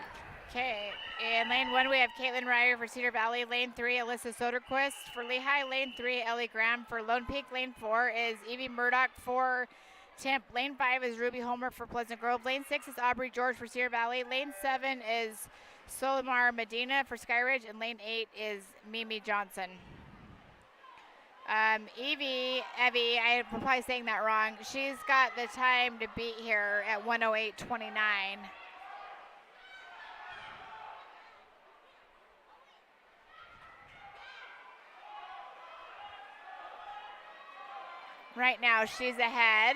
Okay, in Lane 1 we have Caitlin Ryer for Cedar Valley. Lane 3, Alyssa Soderquist for Lehigh. Lane 3, Ellie Graham for Lone Peak. Lane 4 is Evie Murdoch for Temp. Lane 5 is Ruby Homer for Pleasant Grove. Lane 6 is Aubrey George for Cedar Valley. Lane 7 is Solimar Medina for Skyridge. And Lane 8 is Mimi Johnson. Evie, I'm probably saying that wrong. She's got the time to beat here at 1:08.29. Right now, she's ahead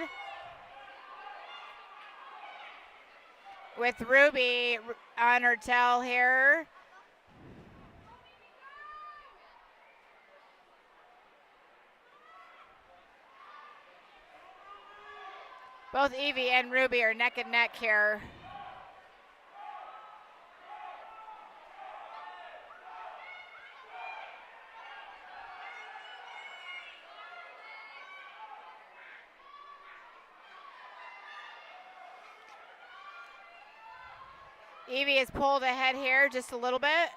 with Ruby on her tail here. Both Evie and Ruby are neck and neck here. Evie is pulled ahead here just a little bit.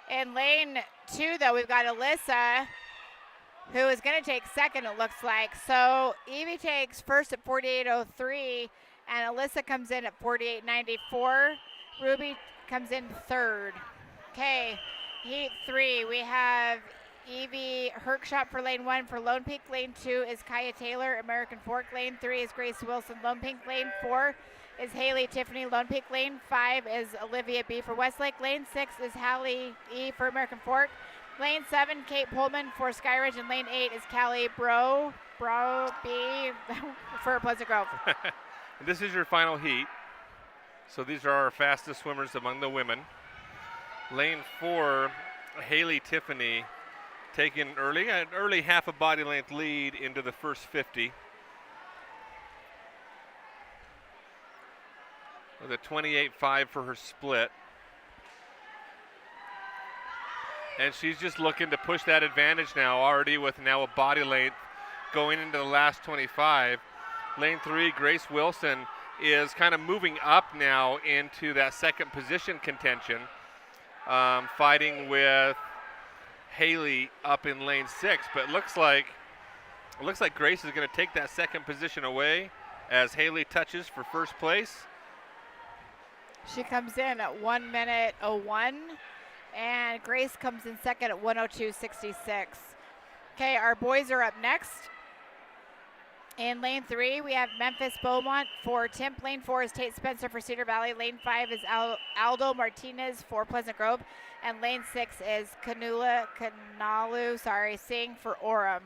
In Lane 2, though, we've got Alyssa, who is going to take second, it looks like. So Evie takes first at 48.03, and Alyssa comes in at 48.94. Ruby comes in third. Okay, heat 3, we have Evie Herkshop for Lane 1 for Lone Peak. Lane 2 is Kaya Taylor, American Fork. Lane 3 is Grace Wilson, Lone Peak. Lane 4 is Haley Tiffany, Lone Peak. Lane 5 is Olivia B for Westlake. Lane 6 is Hallie E for American Fork. Lane 7, Kate Pullman for Skyridge. And Lane 8 is Callie Bro B for Pleasant Grove. This is your final heat. So these are our fastest swimmers among the women. Lane 4, Haley Tiffany taking an early half a body length lead into the first 50. With a 28.5 for her split. And she's just looking to push that advantage now, already with now a body length going into the last 25. Lane 3, Grace Wilson, is kind of moving up now into that second position contention, fighting with Haley up in Lane 6. But it looks like Grace is going to take that second position away as Haley touches for first place. She comes in at 1:01, and Grace comes in second at 1:02.66. Okay, our boys are up next. In Lane 3, we have Memphis Beaumont for Temp. Lane 4 is Tate Spencer for Cedar Valley. Lane 5 is Aldo Martinez for Pleasant Grove. And Lane 6 is Kanalu Singh for Orem.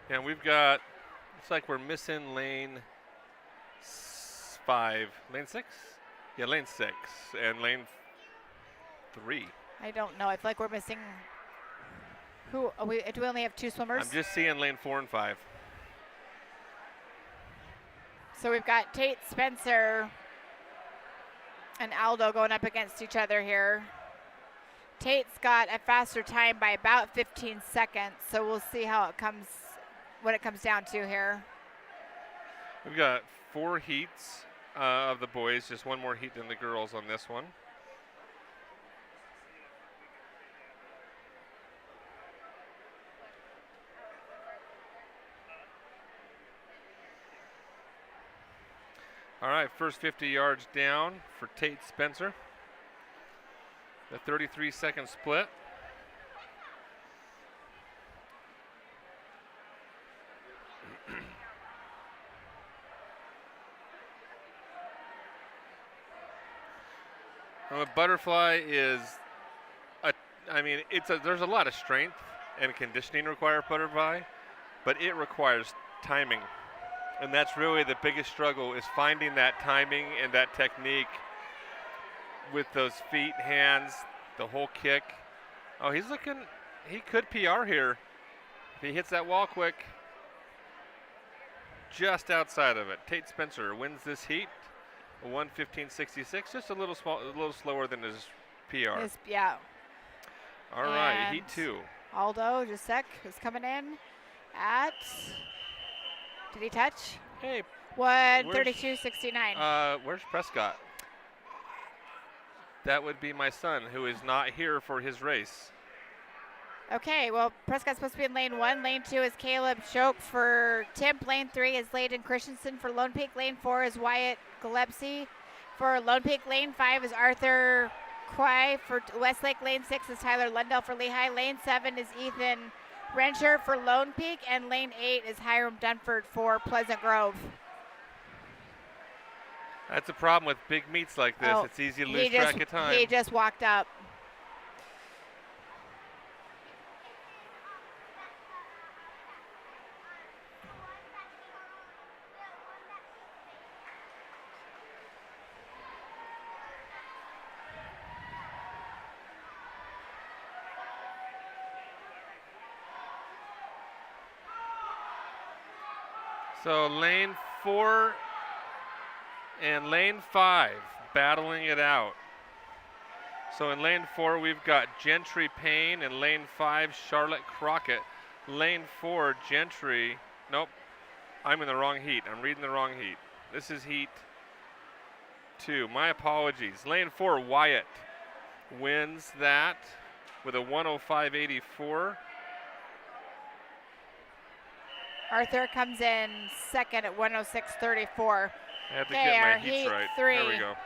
And we've got, looks like we're missing Lane 5. Lane 6? Yeah, Lane 6 and Lane 3. I don't know. I feel like we're missing. Do we only have 2 swimmers? I'm just seeing lane 4 and 5. So we've got Tate Spencer and Aldo going up against each other here. Tate's got a faster time by about 15 seconds, so we'll see how it comes, what it comes down to here. We've got 4 heats of the boys, just 1 more heat than the girls on this one. All right, first 50 yards down for Tate Spencer. The 33-second split. A butterfly is, there's a lot of strength and conditioning required butterfly, but it requires timing. And that's really the biggest struggle, is finding that timing and that technique with those feet, hands, the whole kick. Oh, he could PR here if he hits that wall quick. Just outside of it. Tate Spencer wins this heat, a 1:15.66, just a little slower than his PR. Yeah. All right, heat 2. Aldo Jasek is coming in at, did he touch? Hey, 1:32.69. where's Prescott? That would be my son, who is not here for his race. Okay, well, Prescott's supposed to be in lane 1. Lane 2 is Caleb Schoch for Timp. Lane 3 is Layden Christensen for Lone Peak. Lane 4 is Wyatt Gillespie for Lone Peak. Lane 5 is Arthur Quay for Westlake. Lane 6 is Tyler Lundell for Lehigh. Lane 7 is Ethan Rensher for Lone Peak. And lane 8 is Hiram Dunford for Pleasant Grove. That's a problem with big meets like this. It's easy to lose track of time. He just walked up. So lane 4 and lane 5 battling it out. So in lane 4 we've got Gentry Payne, and lane 5 Charlotte Crockett. Lane 4 Gentry, nope, I'm in the wrong heat. I'm reading the wrong heat. This is heat 2. My apologies. Lane 4 Wyatt wins that with a 1:05.84. Arthur comes in second at 1:06.34. I have to get my heats heat right. 3. There we go.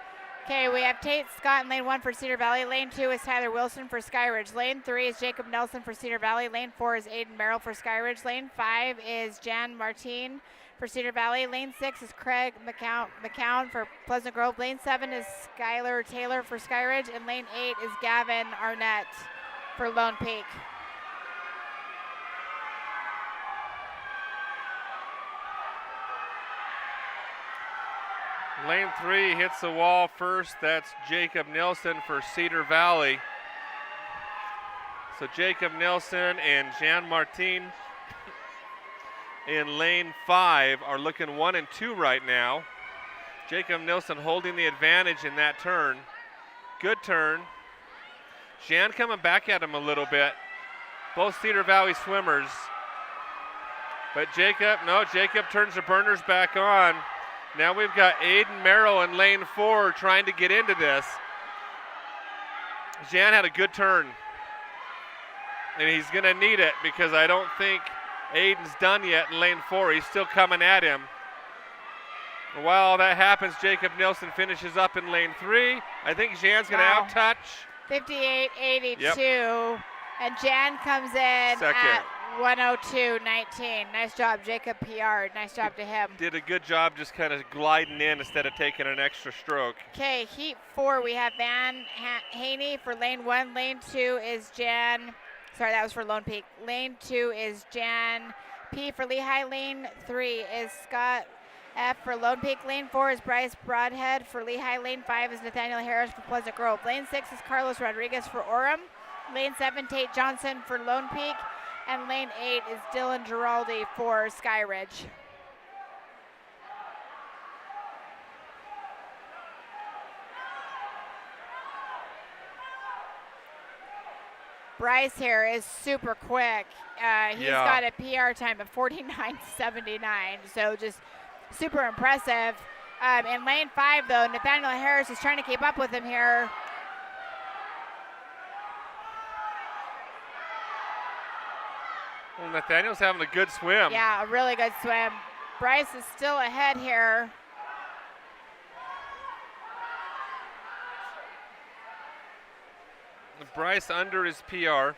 Okay, we have Tate Scott in lane 1 for Cedar Valley. Lane 2 is Tyler Wilson for Skyridge. Lane 3 is Jacob Nelson for Cedar Valley. Lane 4 is Aiden Merrill for Skyridge. Lane 5 is Jan Martin for Cedar Valley. Lane 6 is Craig McCown for Pleasant Grove. Lane 7 is Skylar Taylor for Skyridge. And lane 8 is Gavin Arnett for Lone Peak. Lane 3 hits the wall first. That's Jacob Nelson for Cedar Valley. So Jacob Nelson and Jan Martin in lane 5 are looking 1 and 2 right now. Jacob Nelson holding the advantage in that turn. Good turn. Jan coming back at him a little bit. Both Cedar Valley swimmers. But Jacob turns the burners back on. Now we've got Aiden Merrill in lane 4 trying to get into this. Jan had a good turn. And he's going to need it, because I don't think Aiden's done yet in lane 4. He's still coming at him. While that happens, Jacob Nelson finishes up in lane 3. I think Jan's going to out-touch. 58.82. Yep. And Jan comes in second at 1:02.19. Nice job, Jacob PR. Nice job to him. Did a good job just kind of gliding in instead of taking an extra stroke. Okay, heat 4, we have Van Haney for lane 1. Lane 2 is Jan. Sorry, that was for Lone Peak. Lane 2 is Jan P for Lehigh. Lane 3 is Scott F for Lone Peak. Lane 4 is Bryce Broadhead for Lehigh. Lane 5 is Nathaniel Harris for Pleasant Grove. Lane 6 is Carlos Rodriguez for Orem. Lane 7, Tate Johnson for Lone Peak. And lane 8 is Dylan Giraldi for Skyridge. Bryce here is super quick. He's got a PR time of 49.79, so just super impressive. In lane 5, though, Nathaniel Harris is trying to keep up with him here. Well, Nathaniel's having a good swim. Yeah, a really good swim. Bryce is still ahead here. Bryce under his PR,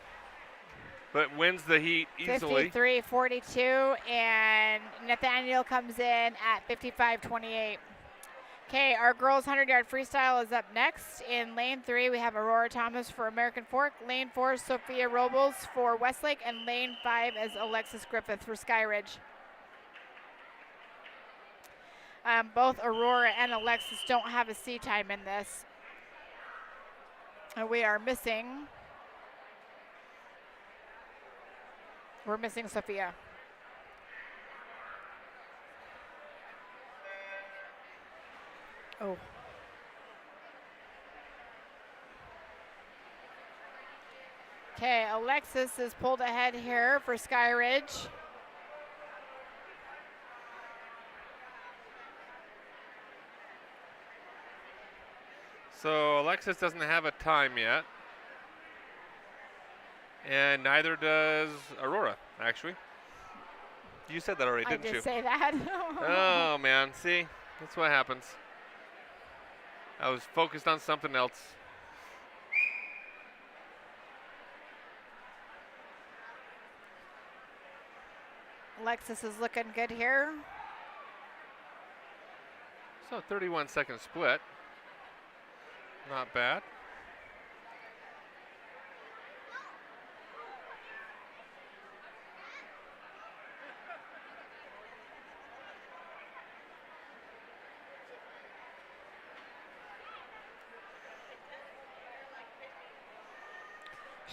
but wins the heat easily. 53.42, and Nathaniel comes in at 55.28. Okay, our girls 100-yard freestyle is up next. In lane 3, we have Aurora Thomas for American Fork. Lane 4, Sophia Robles for Westlake. And lane 5 is Alexis Griffith for Skyridge. Both Aurora and Alexis don't have a C time in this. And we're missing Sophia. Oh. Okay, Alexis is pulled ahead here for Skyridge. So Alexis doesn't have a time yet. And neither does Aurora, actually. You said that already, didn't you? I did say that. Oh, man. See? That's what happens. I was focused on something else. Alexis is looking good here. So 31-second split. Not bad.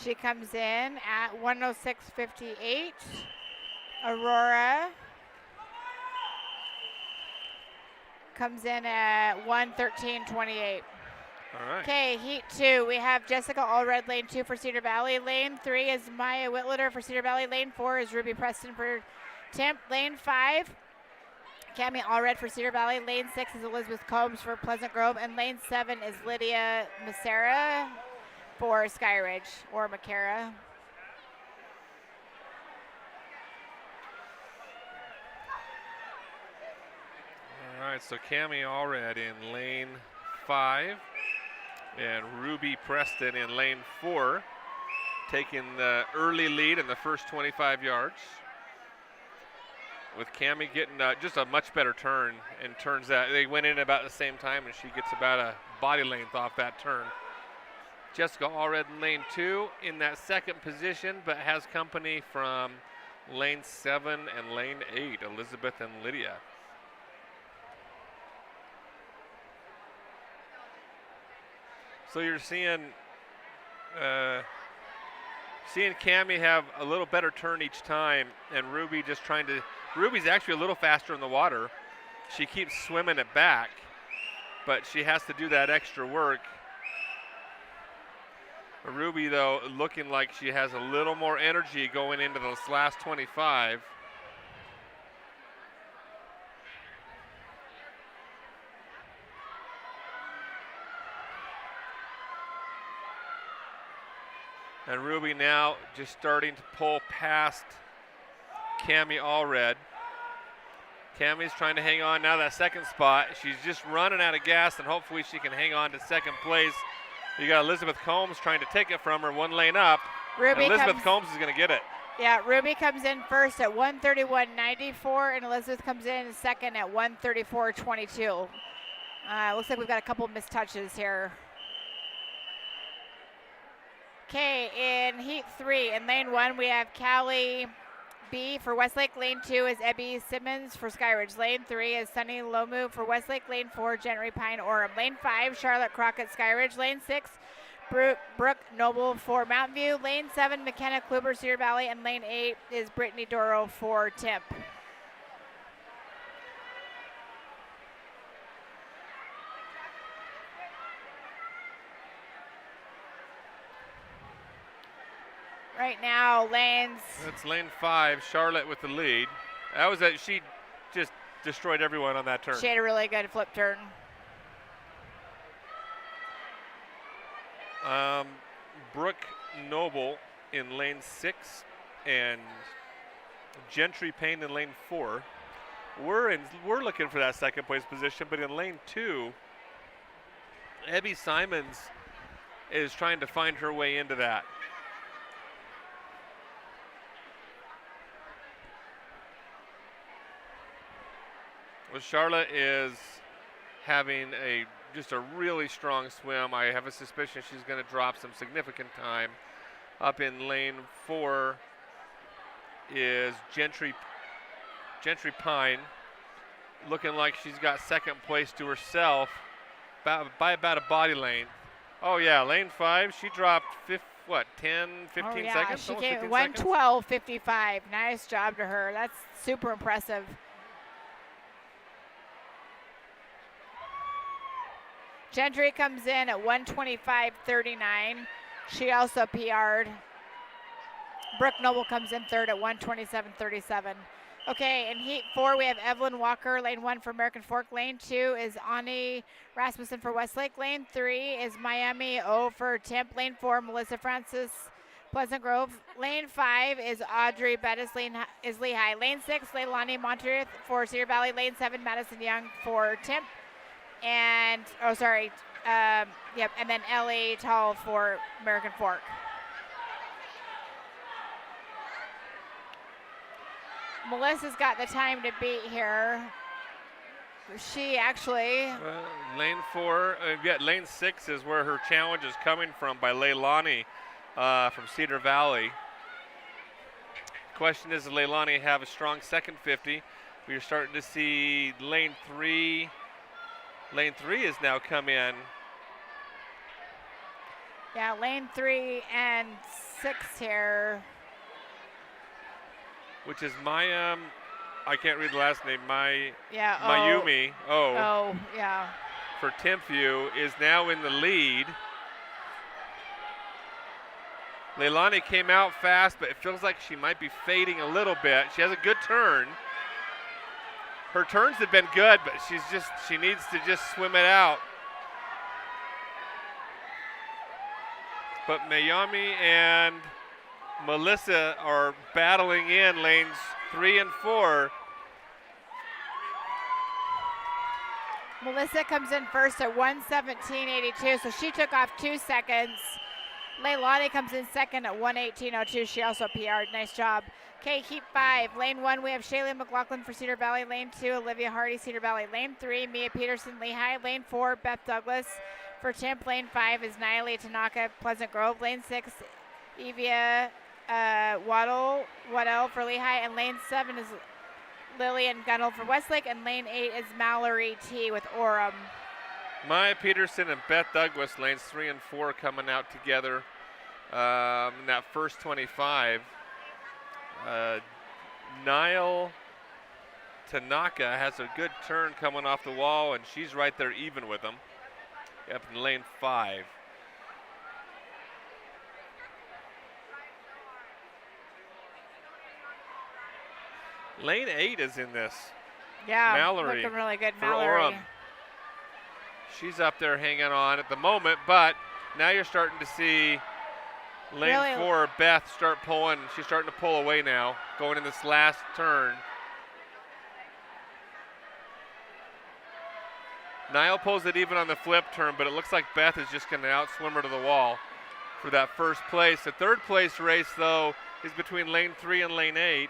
She comes in at 106.58. Aurora comes in at 113.28. All right. Okay, heat 2. We have Jessica Allred, lane 2 for Cedar Valley. Lane 3 is Maya Whitletter for Cedar Valley. Lane 4 is Ruby Preston for Temp. Lane 5, Cami Allred for Cedar Valley. Lane 6 is Elizabeth Combs for Pleasant Grove. And lane 7 is Lydia Macera for Skyridge, or Macara. All right, so Cami Allred in lane 5 and Ruby Preston in lane 4, taking the early lead in the first 25 yards. With Cami getting just a much better turn, and turns that they went in about the same time, and she gets about a body length off that turn. Jessica Allred in lane 2 in that second position, but has company from lane 7 and lane 8, Elizabeth and Lydia. So you're seeing Cami have a little better turn each time, and Ruby just trying to. Ruby's actually a little faster in the water. She keeps swimming it back, but she has to do that extra work. Ruby, though, looking like she has a little more energy going into this last 25. And Ruby now just starting to pull past Cami Allred. Cami's trying to hang on now that second spot. She's just running out of gas, and hopefully she can hang on to second place. You got Elizabeth Combs trying to take it from her, one lane up. Elizabeth Combs is going to get it. Yeah, Ruby comes in first at 131.94, and Elizabeth comes in second at 134.22. Looks like we've got a couple missed touches here. Okay, in heat 3, in lane 1, we have Callie B for Westlake. Lane 2 is Ebby Simmons for Skyridge. Lane 3 is Sunny Lomu for Westlake. Lane 4, Jen Pine Orem. Lane 5, Charlotte Crockett Skyridge. Lane 6, Brooke Noble for Mountain View. Lane 7, McKenna Kluber, Cedar Valley. And lane 8 is Brittany Doro for Temp. Right now, lanes. That's lane 5, Charlotte with the lead. That was that she just destroyed everyone on that turn. She had a really good flip turn. Brooke Noble in lane 6 and Gentry Payne in lane 4. We're looking for that second place position, but in lane 2, Abby Simons is trying to find her way into that. Well, Charlotte is having just a really strong swim. I have a suspicion she's going to drop some significant time. Up in lane 4 is Gentry Pine, looking like she's got second place to herself by about a body length. Oh yeah, lane 5, she dropped 10, 15 seconds? She came 1:12.55. Nice job to her. That's super impressive. Gentry comes in at 1:25.39. She also PR'd. Brooke Noble comes in third at 1:27.37. Okay, in heat 4, we have Evelyn Walker, lane 1 for American Fork. Lane 2 is Ani Rasmussen for Westlake. Lane 3 is Miami O for Temp. Lane 4, Melissa Francis, Pleasant Grove. Lane 5 is Audrey Bettis, is Lehigh. Lane 6, Leilani Monteith for Cedar Valley. Lane 7, Madison Young for Temp. And, and then Ellie Tall for American Fork. Melissa's got the time to beat here. She actually... lane 4, lane 6 is where her challenge is coming from by Leilani from Cedar Valley. Question is, does Leilani have a strong second 50? We're starting to see lane 3 has now come in. Yeah, lane 3 and 6 here. Which is I can't read the last name, yeah, Mayumi. Oh, yeah. For Timpview is now in the lead. Leilani came out fast, but it feels like she might be fading a little bit. She has a good turn. Her turns have been good, but she needs to just swim it out. But Mayami and Melissa are battling in lanes 3 and 4. Melissa comes in first at 1:17.82, so she took off 2 seconds. Leilani comes in second at 1:18.02. She also PR'd. Nice job. Okay, heat 5. Lane 1, we have Shaylee McLaughlin for Cedar Valley. Lane 2, Olivia Hardy, Cedar Valley. Lane 3, Mia Peterson, Lehigh. Lane 4, Beth Douglas for Temp. Lane 5 is Niley Tanaka, Pleasant Grove. Lane 6, Evia Waddell for Lehigh. And lane 7 is Lillian Gunnell for Westlake. And lane 8 is Mallory T with Orem. Maya Peterson and Beth Douglas, lanes 3 and 4 coming out together in that first 25. Niall Tanaka has a good turn coming off the wall, and she's right there even with them up in lane 5. Lane 8 is in this. Yeah, Mallory looking really good, for Mallory. Orem. She's up there hanging on at the moment, but now you're starting to see lane 4, Beth, start pulling. She's starting to pull away now, going in this last turn. Niall pulls it even on the flip turn, but it looks like Beth is just going to outswim her to the wall for that first place. The third place race, though, is between lane 3 and lane 8.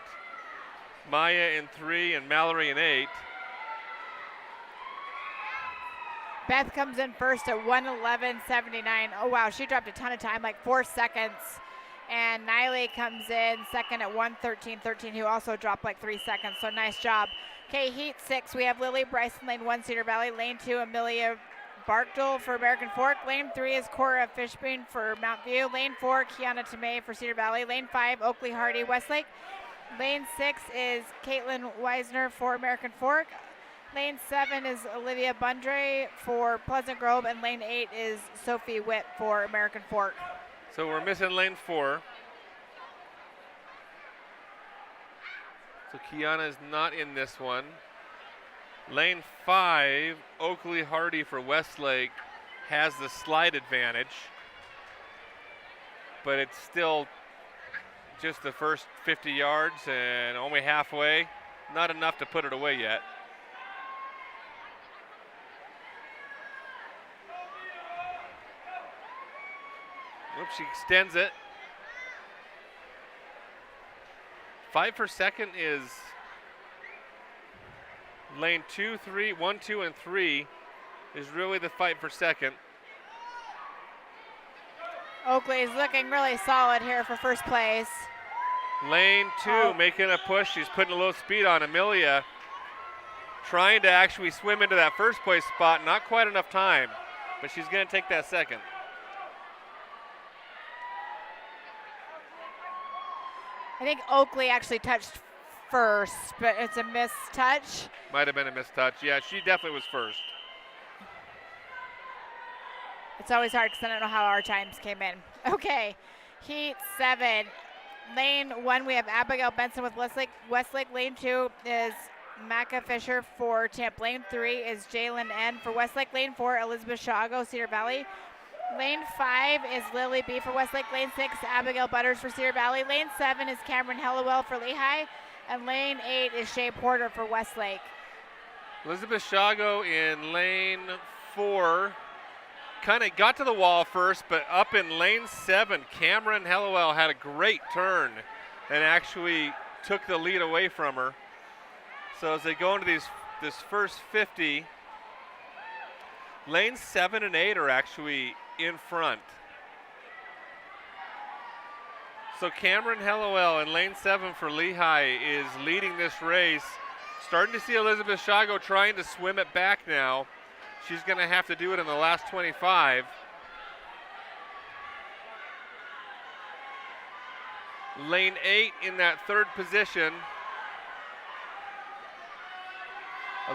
Maya in 3 and Mallory in 8. Beth comes in first at 1:11.79. Oh, wow, she dropped a ton of time, like 4 seconds. And Niley comes in second at 1:13.13, who also dropped like 3 seconds, so nice job. Okay, heat 6, we have Lily Bryson, lane 1, Cedar Valley. Lane 2, Amelia Barkdale for American Fork. Lane 3 is Cora Fishburne for Mount View. Lane 4, Kiana Tomei for Cedar Valley. Lane 5, Oakley Hardy Westlake. Lane 6 is Caitlin Weisner for American Fork. Lane 7 is Olivia Bundre for Pleasant Grove, and lane 8 is Sophie Witt for American Fork. So we're missing lane 4. So Kiana is not in this one. Lane 5, Oakley Hardy for Westlake has the slide advantage, but it's still just the first 50 yards and only halfway. Not enough to put it away yet. Oops, she extends it. 5 per second is lane 2, 3, 1, 2, and 3 is really the fight per second. Oakley is looking really solid here for first place. Lane 2 making a push. She's putting a little speed on Amelia. Trying to actually swim into that first place spot. Not quite enough time, but she's going to take that second. I think Oakley actually touched first, but it's a missed touch. Might have been a missed touch. Yeah, she definitely was first. It's always hard because I don't know how our times came in. Okay, heat 7. Lane 1, we have Abigail Benson with Westlake. Lane 2 is Macca Fisher for Temp. Lane 3 is Jalen N for Westlake. Lane 4, Elizabeth Shago, Cedar Valley. Lane 5 is Lily B for Westlake. Lane 6, Abigail Butters for Cedar Valley. Lane 7 is Cameron Hellewell for Lehigh. And lane 8 is Shea Porter for Westlake. Elizabeth Shago in lane 4 kind of got to the wall first, but up in lane 7, Cameron Hellewell had a great turn and actually took the lead away from her. So as they go into this first 50, lanes 7 and 8 are actually in front. So Cameron Hellewell in lane 7 for Lehigh is leading this race. Starting to see Elizabeth Shago trying to swim it back now. She's going to have to do it in the last 25. Lane 8 in that third position.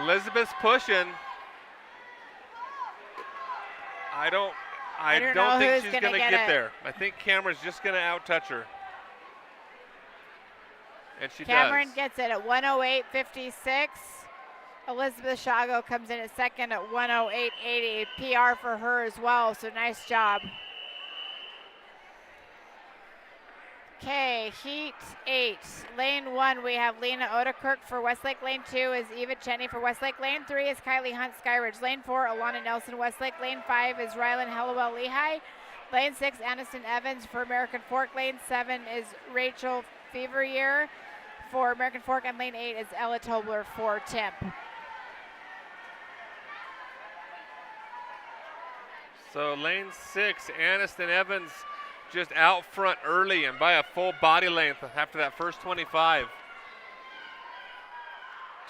Elizabeth's pushing. I don't think she's going to get there. I think Cameron's just going to out-touch her. And she Cameron does. gets it at 108.56. Elizabeth Shago comes in at second at 108.80. PR for her as well, so nice job. Okay, heat 8. Lane 1, we have Lena Odekirk for Westlake. Lane 2 is Eva Cheney for Westlake. Lane 3 is Kylie Hunt Skyridge. Lane 4, Alana Nelson Westlake. Lane 5 is Rylan Hellewell Lehigh. Lane 6, Aniston Evans for American Fork. Lane 7 is Rachel Feveryear for American Fork. And lane 8 is Ella Tobler for Temp. So lane 6, Aniston Evans just out front early and by a full body length after that first 25.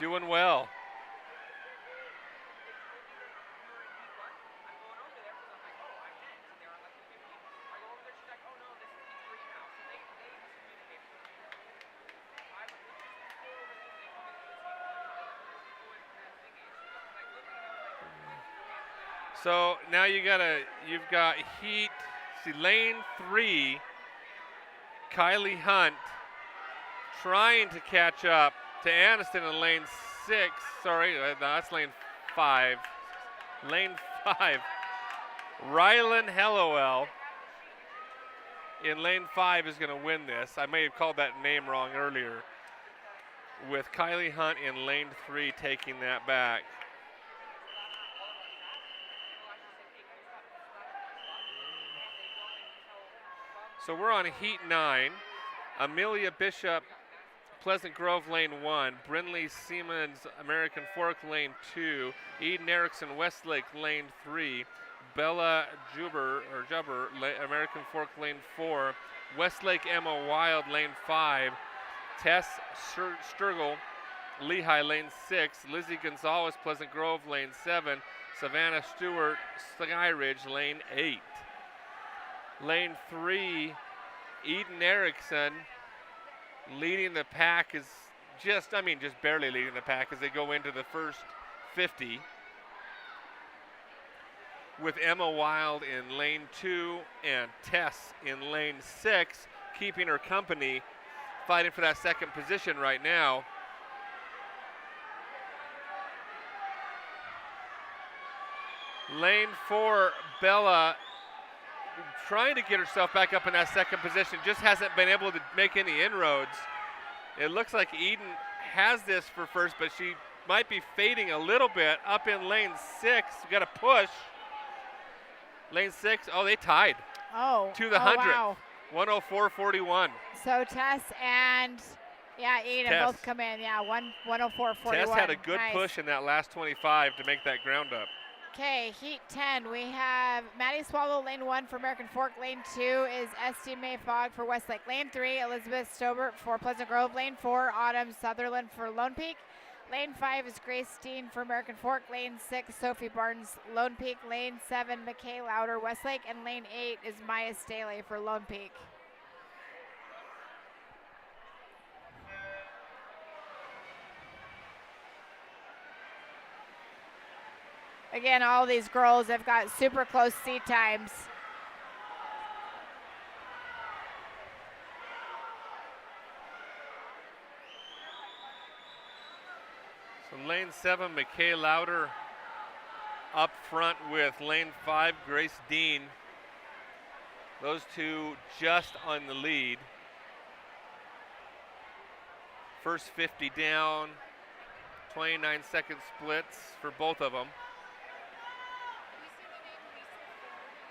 Doing well. So now you've got heat. See, lane 3, Kylie Hunt trying to catch up to Aniston in lane 6. Sorry, no, that's lane 5. Lane 5, Rylan Hellewell in lane 5 is going to win this. I may have called that name wrong earlier. With Kylie Hunt in lane 3 taking that back. So we're on heat 9. Amelia Bishop, Pleasant Grove lane 1. Brinley Siemens, American Fork lane 2. Eden Erickson, Westlake lane 3. Bella Jubber, American Fork lane 4. Westlake Emma Wild lane 5. Tess Sturgill, Lehigh lane 6. Lizzie Gonzalez, Pleasant Grove lane 7. Savannah Stewart, Sky Ridge, lane 8. Lane 3, Eden Erickson leading the pack is just barely leading the pack as they go into the first 50. With Emma Wild in lane 2 and Tess in lane 6, keeping her company, fighting for that second position right now. Lane 4, Bella, trying to get herself back up in that second position, just hasn't been able to make any inroads. It looks like Eden has this for first, but she might be fading a little bit up in lane 6. We got a push. Lane 6, oh, they tied. Oh. To the 100th. Wow. 104.41. So Tess and Eden Tess. both come in. 104.41. Tess had a good push in that last 25 to make that ground up. Okay, heat 10. We have Maddie Swallow, lane 1 for American Fork. Lane 2 is Esty May Fogg for Westlake. Lane 3, Elizabeth Stobert for Pleasant Grove. Lane 4, Autumn Sutherland for Lone Peak. Lane 5 is Grace Dean for American Fork. Lane 6, Sophie Barnes, Lone Peak. Lane 7, McKay Louder, Westlake. And lane 8 is Maya Staley for Lone Peak. Again, all these girls have got super close seat times. So lane 7, McKay Louder up front with lane 5, Grace Dean. Those two just on the lead. First 50 down, 29-second splits for both of them.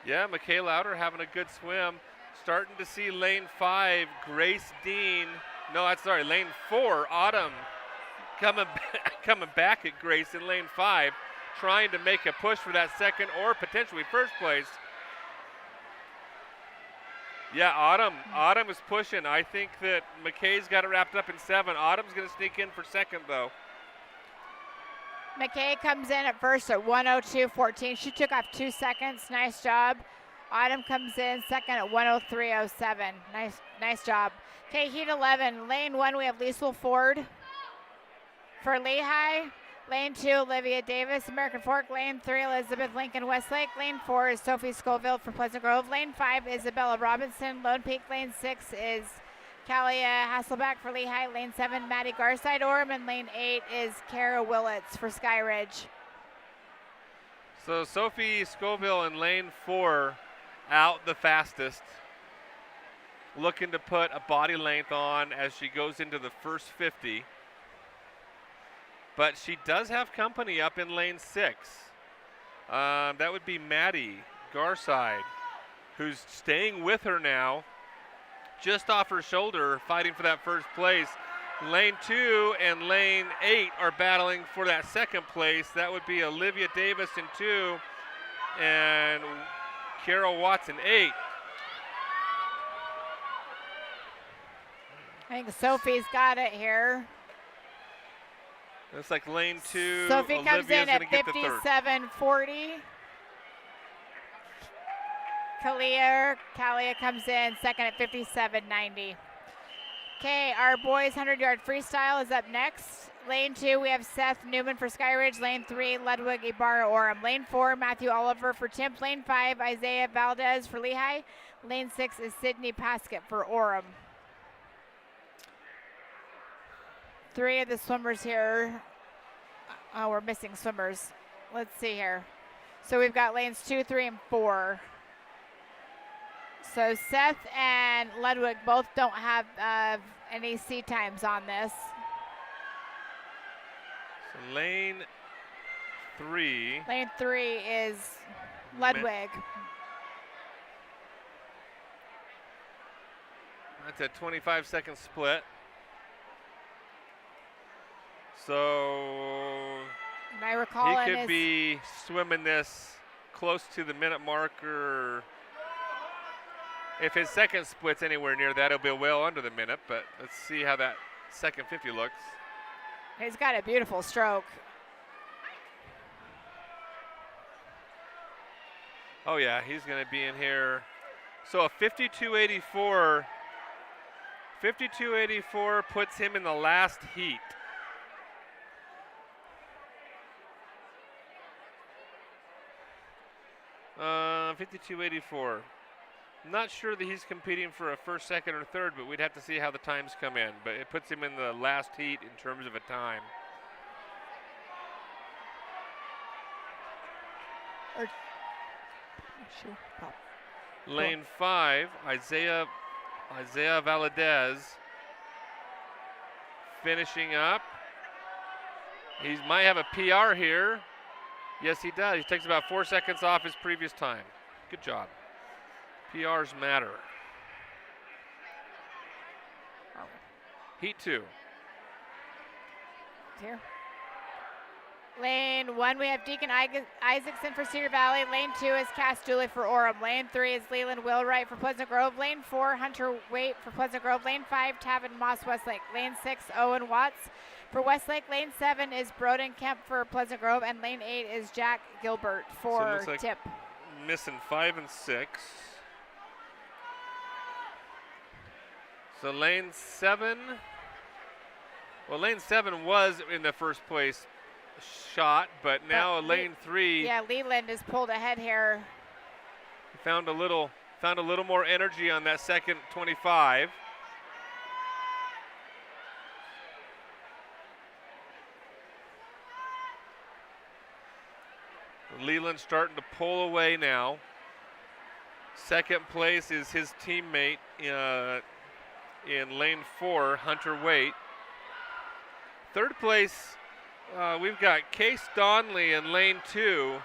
Yeah, McKay Louder having a good swim. Starting to see lane 5, Grace Dean. Lane 4, Autumn coming back at Grace in lane 5, trying to make a push for that second or potentially first place. Yeah, Autumn is pushing. I think that McKay's got it wrapped up in 7. Autumn's going to sneak in for second, though. McKay comes in at first at 102.14. She took off 2 seconds. Nice job. Autumn comes in second at 103.07. Nice job. Okay, heat 11. Lane 1, we have Lisa Ford for Lehigh. Lane 2, Olivia Davis, American Fork. Lane 3, Elizabeth Lincoln, Westlake. Lane 4 is Sophie Scoville for Pleasant Grove. Lane 5, Isabella Robinson, Lone Peak. Lane 6 is Kalia Hasselback for Lehigh. Lane 7, Maddie Garside, Orem. And lane 8 is Kara Willits for Sky Ridge. So Sophie Scoville in lane 4 out the fastest, looking to put a body length on as she goes into the first 50. But she does have company up in lane 6. That would be Maddie Garside, who's staying with her now, just off her shoulder, fighting for that first place. Lane 2 and lane 8 are battling for that second place. That would be Olivia Davis in 2 and Carol Watson 8. I think Sophie's got it here. Looks like lane 2. Sophie Olivia's comes in at gonna get the third. 57.40. Kalia comes in second at 57.90. Okay, our boys 100-yard freestyle is up next. Lane 2, we have Seth Newman for Sky Ridge. Lane 3, Ludwig Ibarra Orem. Lane 4, Matthew Oliver for Timp. Lane 5, Isaiah Valdez for Lehigh. Lane 6 is Sydney Paskett for Orem. 3 of the swimmers here. Oh, we're missing swimmers. Let's see here. So we've got lanes 2, 3, and 4. So Seth and Ludwig both don't have any seat times on this. So lane 3. Lane 3 is Ludwig. That's a 25-second split. So and I recall he could be swimming this close to the minute marker. If his second split's anywhere near that, it'll be well under the minute, but let's see how that second 50 looks. He's got a beautiful stroke. Oh yeah, he's going to be in here. So a 52.84. 52.84 puts him in the last heat. Uh, 52.84. Not sure that he's competing for a first, second, or third, but we'd have to see how the times come in. But it puts him in the last heat in terms of a time. Lane 5, Isaiah Valadez finishing up. He might have a PR here. Yes, he does. He takes about 4 seconds off his previous time. Good job. PRs matter. Heat 2. Here. Lane 1, we have Deacon Isaacson for Cedar Valley. Lane 2 is Cass Dooley for Orem. Lane 3 is Leland Wheelwright for Pleasant Grove. Lane 4, Hunter Waite for Pleasant Grove. Lane 5, Tavin Moss Westlake. Lane 6, Owen Watts for Westlake. Lane 7 is Broden Kemp for Pleasant Grove. And Lane 8 is Jack Gilbert for so like Tip. Missing 5 and 6. So lane 7. Well, lane 7 was in the first place shot, but now lane 3. Yeah, Leland is pulled ahead here. Found a little more energy on that second 25. Leland starting to pull away now. Second place is his teammate in lane 4, Hunter Waite. Third place, we've got Case Donley in lane 2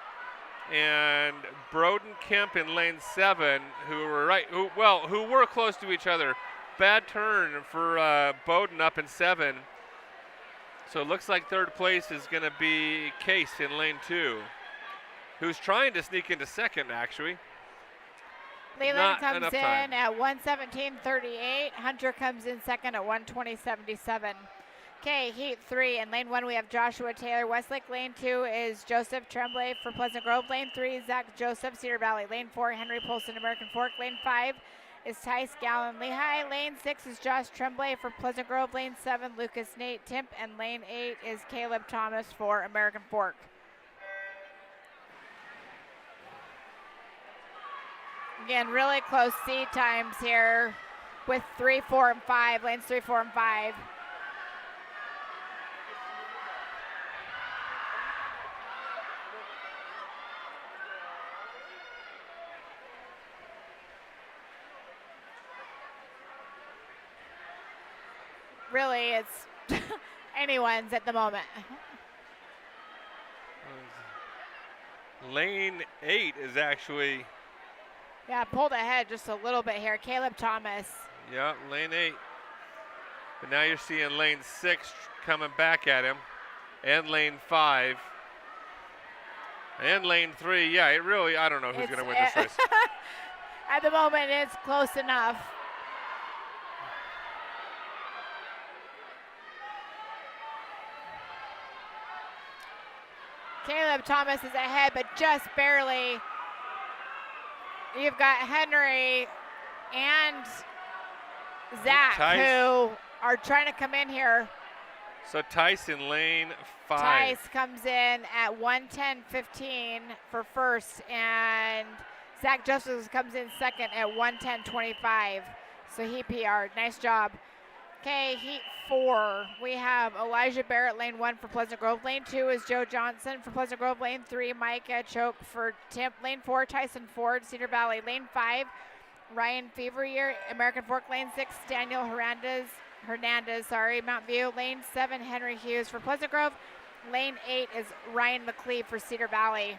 and Broden Kemp in lane 7, who were close to each other. Bad turn for Bowden up in 7. So it looks like third place is going to be Case in lane 2, who's trying to sneak into second, actually. Leland comes in at 1:17.38. Hunter comes in second at 1:20.77. Okay, heat 3. In lane 1, we have Joshua Taylor Westlake. Lane 2 is Joseph Tremblay for Pleasant Grove. Lane 3 is Zach Joseph, Cedar Valley. Lane 4, Henry Polson, American Fork. Lane 5 is Tice Gallen, Lehigh. Lane 6 is Josh Tremblay for Pleasant Grove. Lane 7, Lucas Nate Timp. And lane 8 is Caleb Thomas for American Fork. Again, really close seed times here with 3, 4, and 5. Lanes 3, 4, and 5. Really, it's anyone's at the moment. Lane 8 is actually... Yeah, pulled ahead just a little bit here. Caleb Thomas. Yeah, lane 8. But now you're seeing lane 6 coming back at him. And lane 5. And lane 3. Yeah, it really, I don't know who's going to win this race. At the moment, it's close enough. Caleb Thomas is ahead, but just barely. You've got Henry and Zach who are trying to come in here. So Tice in lane 5. Tice comes in at 1:10.15 for first, and Zach Joseph comes in second at 1:10.25. So he PR'd. Nice job. Okay, heat 4. We have Elijah Barrett, lane 1 for Pleasant Grove. Lane 2 is Joe Johnson for Pleasant Grove. Lane 3, Micah Choke for Timp. Lane 4, Tyson Ford, Cedar Valley. Lane 5, Ryan Feveryear, American Fork. Lane 6, Daniel Hernandez, Mount View. Lane 7, Henry Hughes for Pleasant Grove. Lane 8 is Ryan McLeave for Cedar Valley.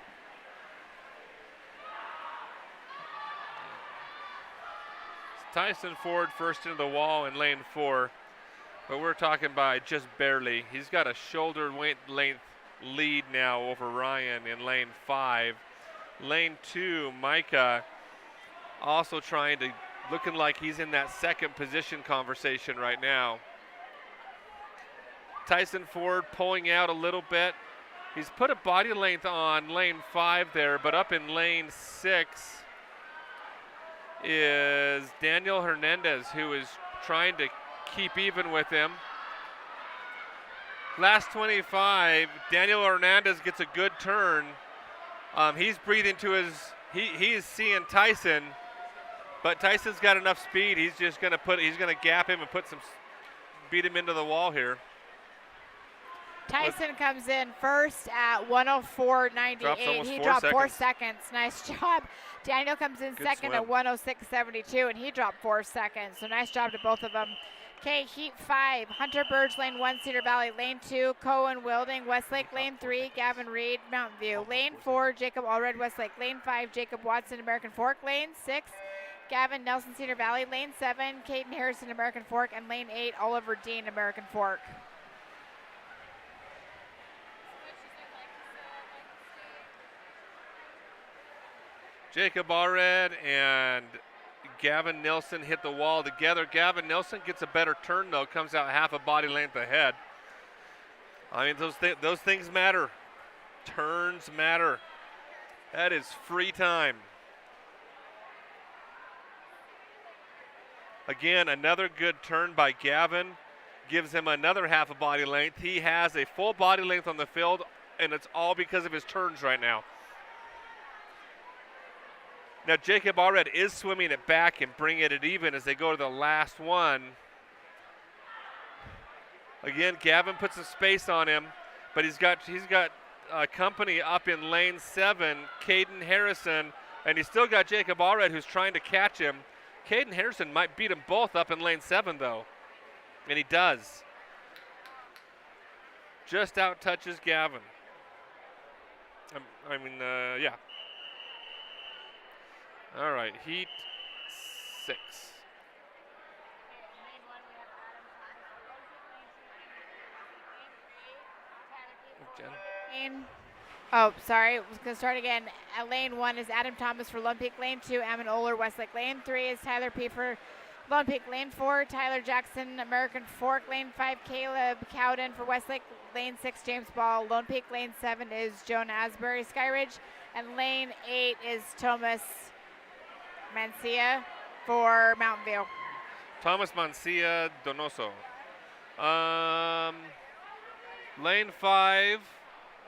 Tyson Ford first into the wall in lane 4, but we're talking by just barely. He's got a shoulder length lead now over Ryan in lane 5. Lane 2, Micah also looking like he's in that second position conversation right now. Tyson Ford pulling out a little bit. He's put a body length on lane 5 there, but up in lane 6 is Daniel Hernandez, who is trying to keep even with him. Last 25, Daniel Hernandez gets a good turn. He's breathing to his, he is seeing Tyson, but Tyson's got enough speed. He's just gonna gap him and beat him into the wall here. Tyson comes in first at 104.98. He dropped 4 seconds. Nice job. Daniel comes in Good second swim. at 106.72, and he dropped 4 seconds. So nice job to both of them. Okay, heat 5, Hunter Burge, lane 1, Cedar Valley, lane 2, Cohen Wilding, Westlake, lane 3, Gavin Reed, Mountain View, lane 4, Jacob Allred, Westlake, lane 5, Jacob Watson, American Fork, lane 6, Gavin Nelson, Cedar Valley, lane 7, Caden Harrison, American Fork, and lane 8, Oliver Dean, American Fork. Jacob Allred and Gavin Nelson hit the wall together. Gavin Nelson gets a better turn, though, comes out half a body length ahead. I mean, those things matter. Turns matter. That is free time. Again, another good turn by Gavin. Gives him another half a body length. He has a full body length on the field, and it's all because of his turns right now. Now, Jacob Allred is swimming it back and bringing it even as they go to the last one. Again, Gavin puts some space on him, but he's got company up in lane 7, Caden Harrison, and he's still got Jacob Allred who's trying to catch him. Caden Harrison might beat them both up in lane 7, though, and he does. Just out touches Gavin. Yeah. All right, heat 6. Oh, sorry. I was going to start again. At lane 1 is Adam Thomas for Lone Peak. Lane 2, Ammon Oler, Westlake. Lane 3 is Tyler P. for Lone Peak. Lane 4, Tyler Jackson, American Fork. Lane 5, Caleb Cowden for Westlake. Lane 6, James Ball. Lone Peak. Lane 7 is Joan Asbury, Skyridge. And lane 8 is Thomas Mancia for Mountain View. Thomas Mancia Donoso. Lane 5,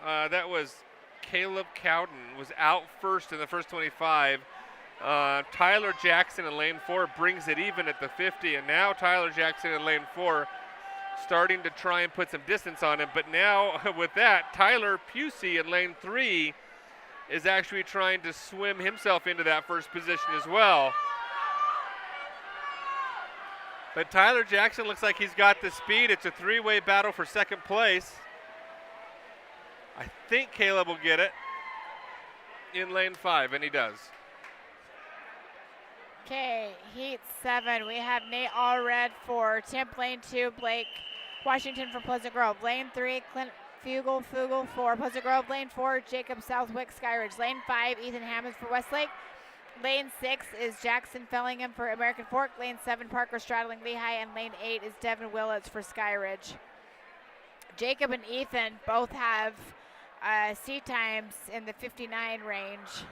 that was Caleb Cowden, was out first in the first 25. Tyler Jackson in lane 4 brings it even at the 50, and now Tyler Jackson in lane 4 starting to try and put some distance on him. But now with that, Tyler Pusey in lane 3 is actually trying to swim himself into that first position as well. But Tyler Jackson looks like he's got the speed. It's a 3-way battle for second place. I think Caleb will get it in lane 5, and he does. Okay, heat 7. We have Nate Allred for Temp. Lane 2, Blake Washington for Pleasant Grove. Lane 3, Clint Fugel for Pleasant Grove. Lane 4, Jacob Southwick, Skyridge. Lane 5, Ethan Hammonds for Westlake. Lane 6 is Jackson Fellingham for American Fork. Lane 7, Parker Straddling Lehigh. And lane 8 is Devin Willits for Skyridge. Jacob and Ethan both have seat times in the 59 range.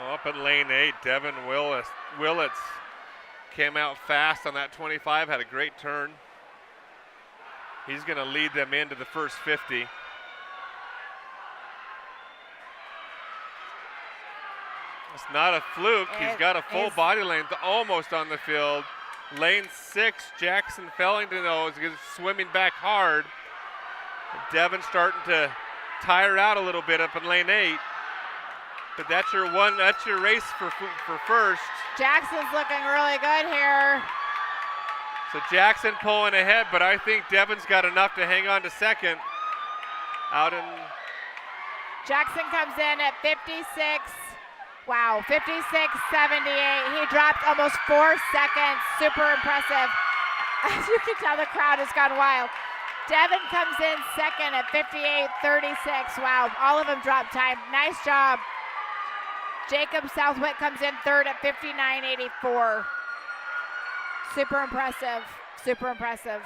Up in lane 8, Devin Willits came out fast on that 25, had a great turn. He's going to lead them into the first 50. It's not a fluke. He's got a full body length almost on the field. Lane 6, Jackson Fellington, though, is swimming back hard. Devin starting to tire out a little bit up in lane 8. But that's your race for first. Jackson's looking really good here. So Jackson pulling ahead, but I think Devin's got enough to hang on to second. Jackson comes in at 56. Wow, 56.78. He dropped almost 4 seconds. Super impressive. As you can tell, the crowd has gone wild. Devin comes in second at 58:36. Wow, all of them dropped time. Nice job. Jacob Southwick comes in third at 59:84. Super impressive. Super impressive.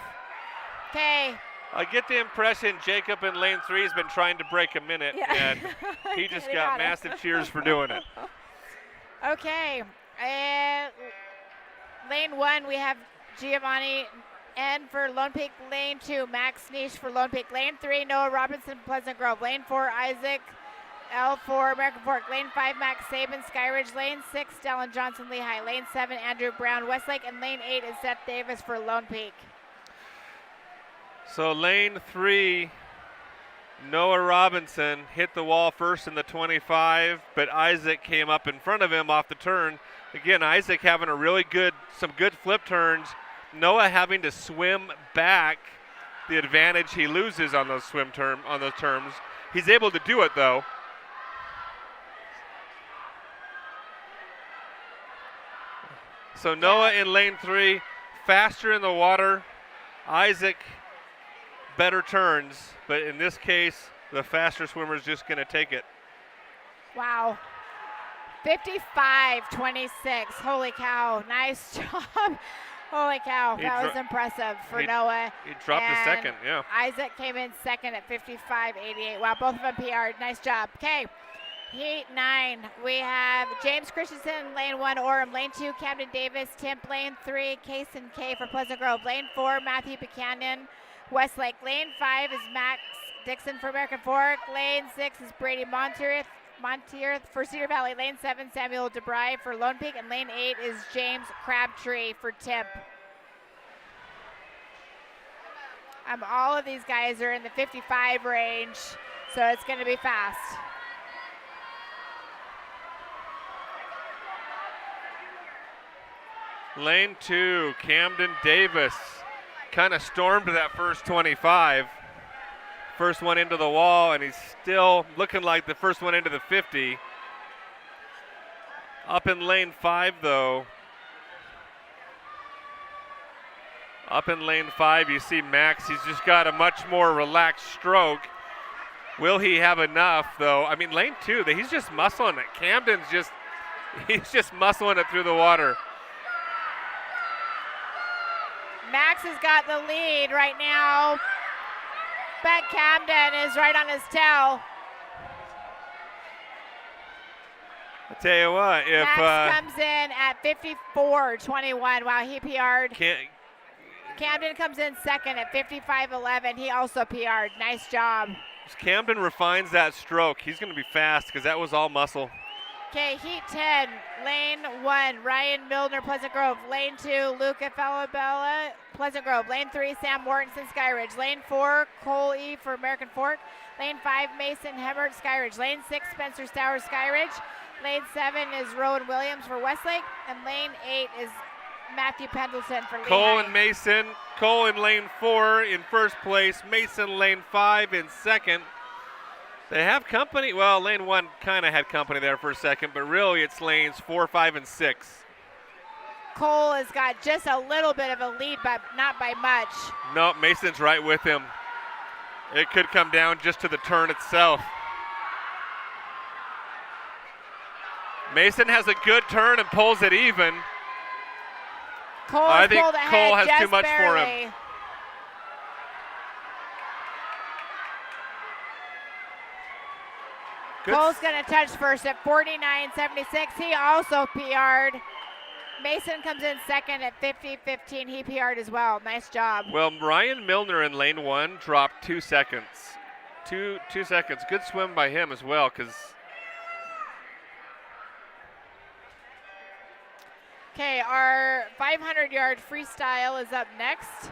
Okay. I get the impression Jacob in lane 3 has been trying to break a minute, and he just got massive cheers for doing it. Okay. Lane 1, we have Giovanni N for Lone Peak. Lane 2, Max Niche for Lone Peak. Lane 3, Noah Robinson, Pleasant Grove. Lane 4, Isaac L for American Fork. Lane 5, Max Saban, Skyridge. Lane 6, Dallin Johnson, Lehigh. Lane 7, Andrew Brown, Westlake. And lane 8 is Seth Davis for Lone Peak. So lane 3, Noah Robinson hit the wall first in the 25, but Isaac came up in front of him off the turn. Again, Isaac having some good flip turns. Noah having to swim back the advantage he loses on those terms. He's able to do it though. So Noah in lane 3, faster in the water. Isaac, better turns, but in this case, the faster swimmer is just going to take it. Wow. 55:26. Holy cow. Nice job. Holy cow. That was impressive for Noah. He dropped a second, yeah. Isaac came in second at 55:88. Wow, both of them PR'd. Nice job. Okay. Heat 9, we have James Christensen, lane 1, Orem. Lane 2, Camden Davis, Timp. Lane 3, Kaysen K for Pleasant Grove. Lane 4, Matthew Buchanan, Westlake. Lane 5 is Max Dixon for American Fork. Lane 6 is Brady Montier for Cedar Valley. Lane 7, Samuel DeBry for Lone Peak. And lane 8 is James Crabtree for Timp. All of these guys are in the 55 range, so it's going to be fast. Lane 2, Camden Davis kind of stormed that first 25. First one into the wall, and he's still looking like the first one into the 50. Up in lane 5, though. Up in lane 5, you see Max. He's just got a much more relaxed stroke. Will he have enough, though? I mean, lane 2, he's just muscling it. Camden's he's just muscling it through the water. Max has got the lead right now. Bet Camden is right on his tail. I'll tell you what, if Max comes in at 54:21. Wow, he PR'd. Camden comes in second at 55:11. He also PR'd. Nice job. As Camden refines that stroke, he's going to be fast because that was all muscle. Okay, Heat 10, lane 1, Ryan Milner, Pleasant Grove. Lane 2, Luca Falabella, Pleasant Grove. Lane 3, Sam Mortensen, Skyridge. Lane 4, Cole E. for American Fork. Lane 5, Mason Hemmert, Skyridge. Lane 6, Spencer Stowers, Skyridge. Lane 7 is Rowan Williams for Westlake. And lane 8 is Matthew Pendleton for Lehigh. Cole and Mason. Cole in lane 4 in first place. Mason lane 5 in second. They have company. Well, lane 1 kind of had company there for a second, but really it's lanes 4, 5, and 6. Cole has got just a little bit of a lead, but not by much. No, Mason's right with him. It could come down just to the turn itself. Mason has a good turn and pulls it even. I think Cole has just too much barely for him. Cole's going to touch first at 49.76. He also PR'd. Mason comes in second at 50.15. He PR'd as well. Nice job. Well, Ryan Milner in lane 1 dropped 2 seconds. Two seconds. Good swim by him as well, because. Okay, our 500-yard freestyle is up next.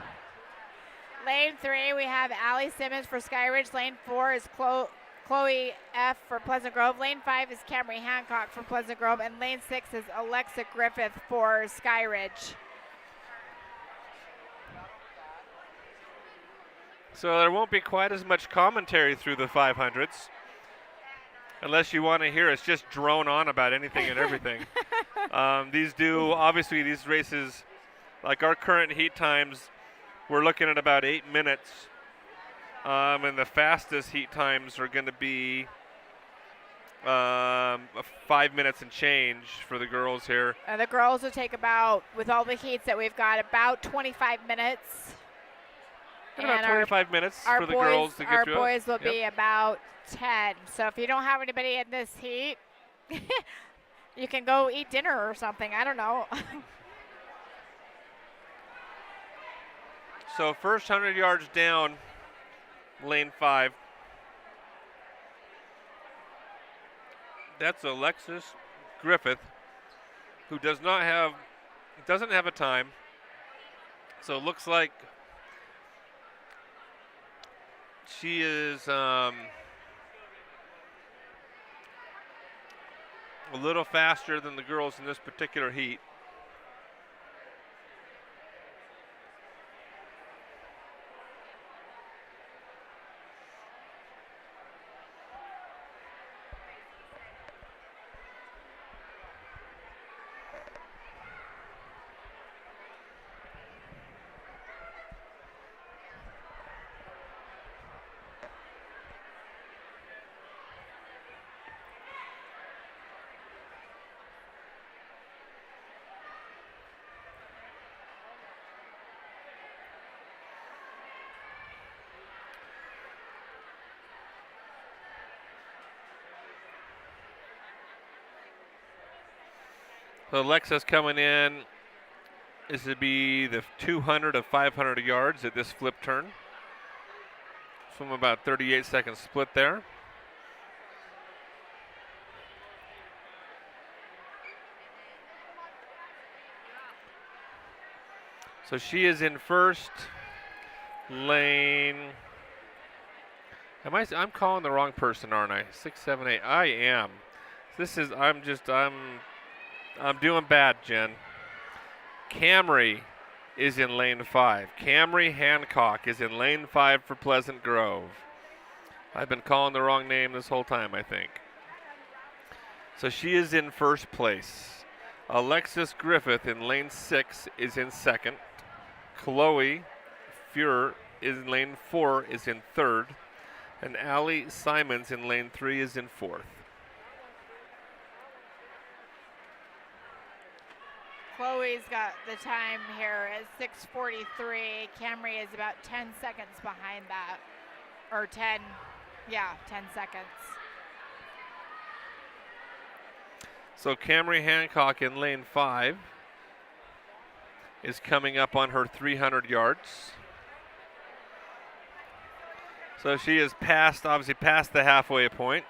Lane 3, we have Allie Simmons for Skyridge. Lane 4 is Chloe F. for Pleasant Grove. Lane 5 is Camry Hancock for Pleasant Grove. And lane 6 is Alexa Griffith for Skyridge. So there won't be quite as much commentary through the 500s. Unless you want to hear us just drone on about anything and everything. These races, like our current heat times, we're looking at about 8 minutes And the fastest heat times are going to be 5 minutes and change for the girls here. The girls will take about, with all the heats that we've got, about 25 minutes. About 25 minutes for the girls to get our through. Boys will be about 10. So if you don't have anybody in this heat, you can go eat dinner or something. I don't know. So first 100 yards down, lane 5. That's Alexis Griffith, who doesn't have a time. So it looks like she is a little faster than the girls in this particular heat. So Alexis coming in is to be the 200 of 500 yards at this flip turn. From about 38 second split there. So she is in first lane. I'm calling the wrong person, aren't I? 6, 7, 8. I am. I'm doing bad, Jen. Camry is in lane 5. Camry Hancock is in lane 5 for Pleasant Grove. I've been calling the wrong name this whole time, I think. So she is in first place. Alexis Griffith in lane 6 is in second. Chloe Fuhrer in lane 4 is in third. And Allie Simons in lane 3 is in fourth. Chloe's got the time here at 6:43. Camry is about 10 seconds behind that. Or 10 seconds. So Camry Hancock in lane 5 is coming up on her 300 yards. So she is obviously past the halfway point.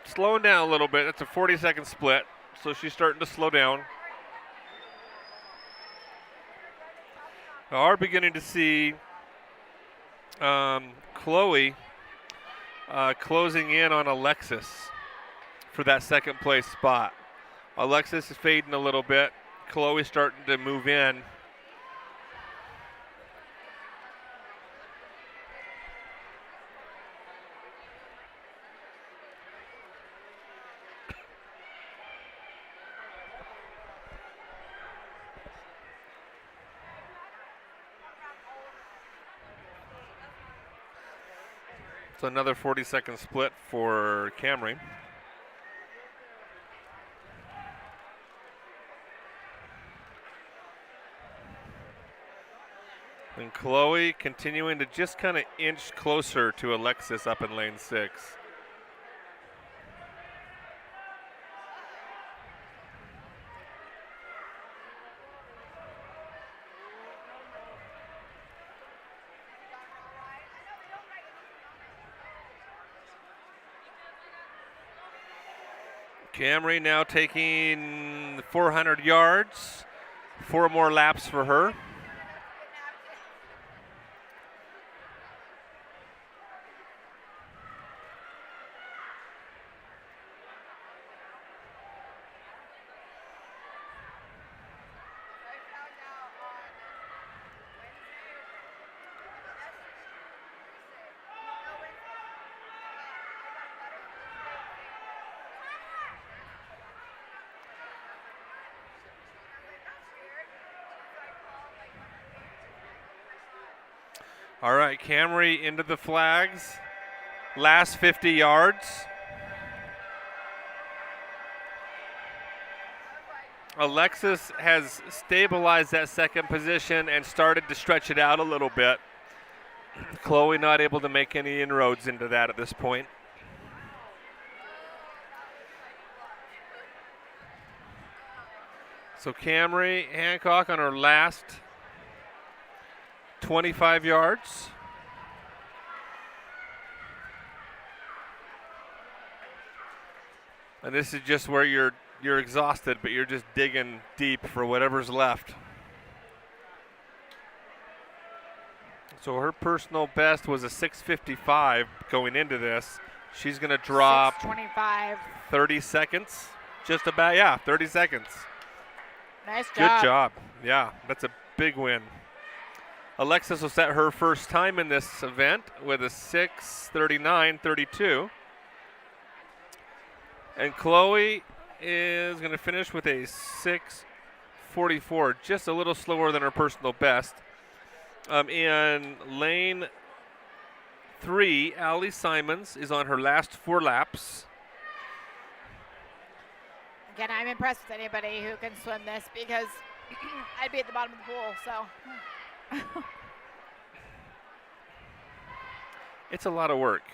Slowing down a little bit. It's a 40-second split, so she's starting to slow down. We are beginning to see Chloe closing in on Alexis for that second place spot. Alexis is fading a little bit. Chloe's starting to move in. So another 40-second split for Camry. And Chloe continuing to just kind of inch closer to Alexis up in lane 6. Camry now taking 400 yards. 4 more laps for her. All right, Camry into the flags. Last 50 yards. Alexis has stabilized that second position and started to stretch it out a little bit. Chloe not able to make any inroads into that at this point. So Camry Hancock on her last 25 yards. And this is just where you're exhausted, but you're just digging deep for whatever's left. So her personal best was a 6:55 going into this. She's going to drop 6:25. 30 seconds. Just about, yeah, 30 seconds. Nice job. Good job. Yeah, that's a big win. Alexis will set her first time in this event with a 6:39.32. And Chloe is going to finish with a 6:44, just a little slower than her personal best. In lane 3, Allie Simons is on her last 4 laps. Again, I'm impressed with anybody who can swim this because I'd be at the bottom of the pool, so. It's a lot of work.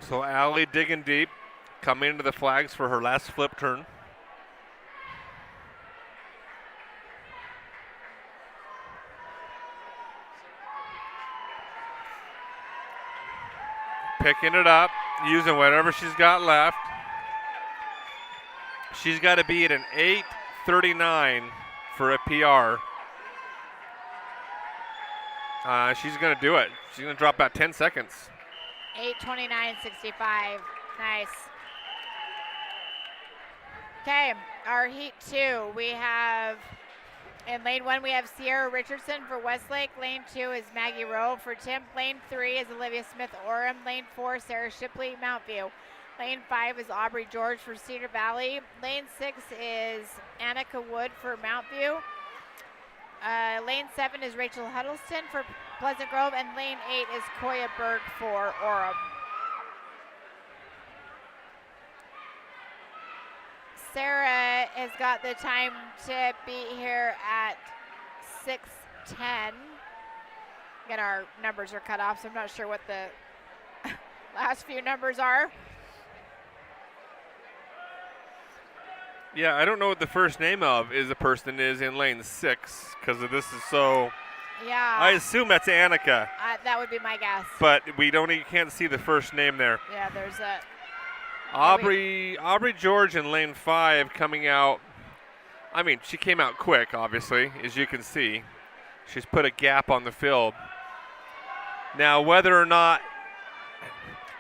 So Allie digging deep, coming into the flags for her last flip turn. Picking it up, using whatever she's got left. She's got to be at an 8:39 for a PR. She's going to do it. She's going to drop about 10 seconds. 8:29.65. Nice. Okay, our heat 2. We have, in lane 1, we have Sierra Richardson for Westlake. Lane 2 is Maggie Rowe for Tim. Lane 3 is Olivia Smith-Orem. Lane 4, Sarah Shipley, Mountview. Lane 5 is Aubrey George for Cedar Valley. Lane 6 is Annika Wood for Mountview. Lane 7 is Rachel Huddleston for Pleasant Grove, and lane 8 is Koya Berg for Orem. Sarah has got the time to be here at 6:10. Again, our numbers are cut off, so I'm not sure what the last few numbers are. Yeah, I don't know what the first name of is the person is in lane 6 because this is so. Yeah. I assume that's Annika, That would be my guess. but you can't see the first name there. Yeah, there's a. Aubrey George in lane 5 coming out. I mean, she came out quick, obviously, as you can see. She's put a gap on the field. Now, whether or not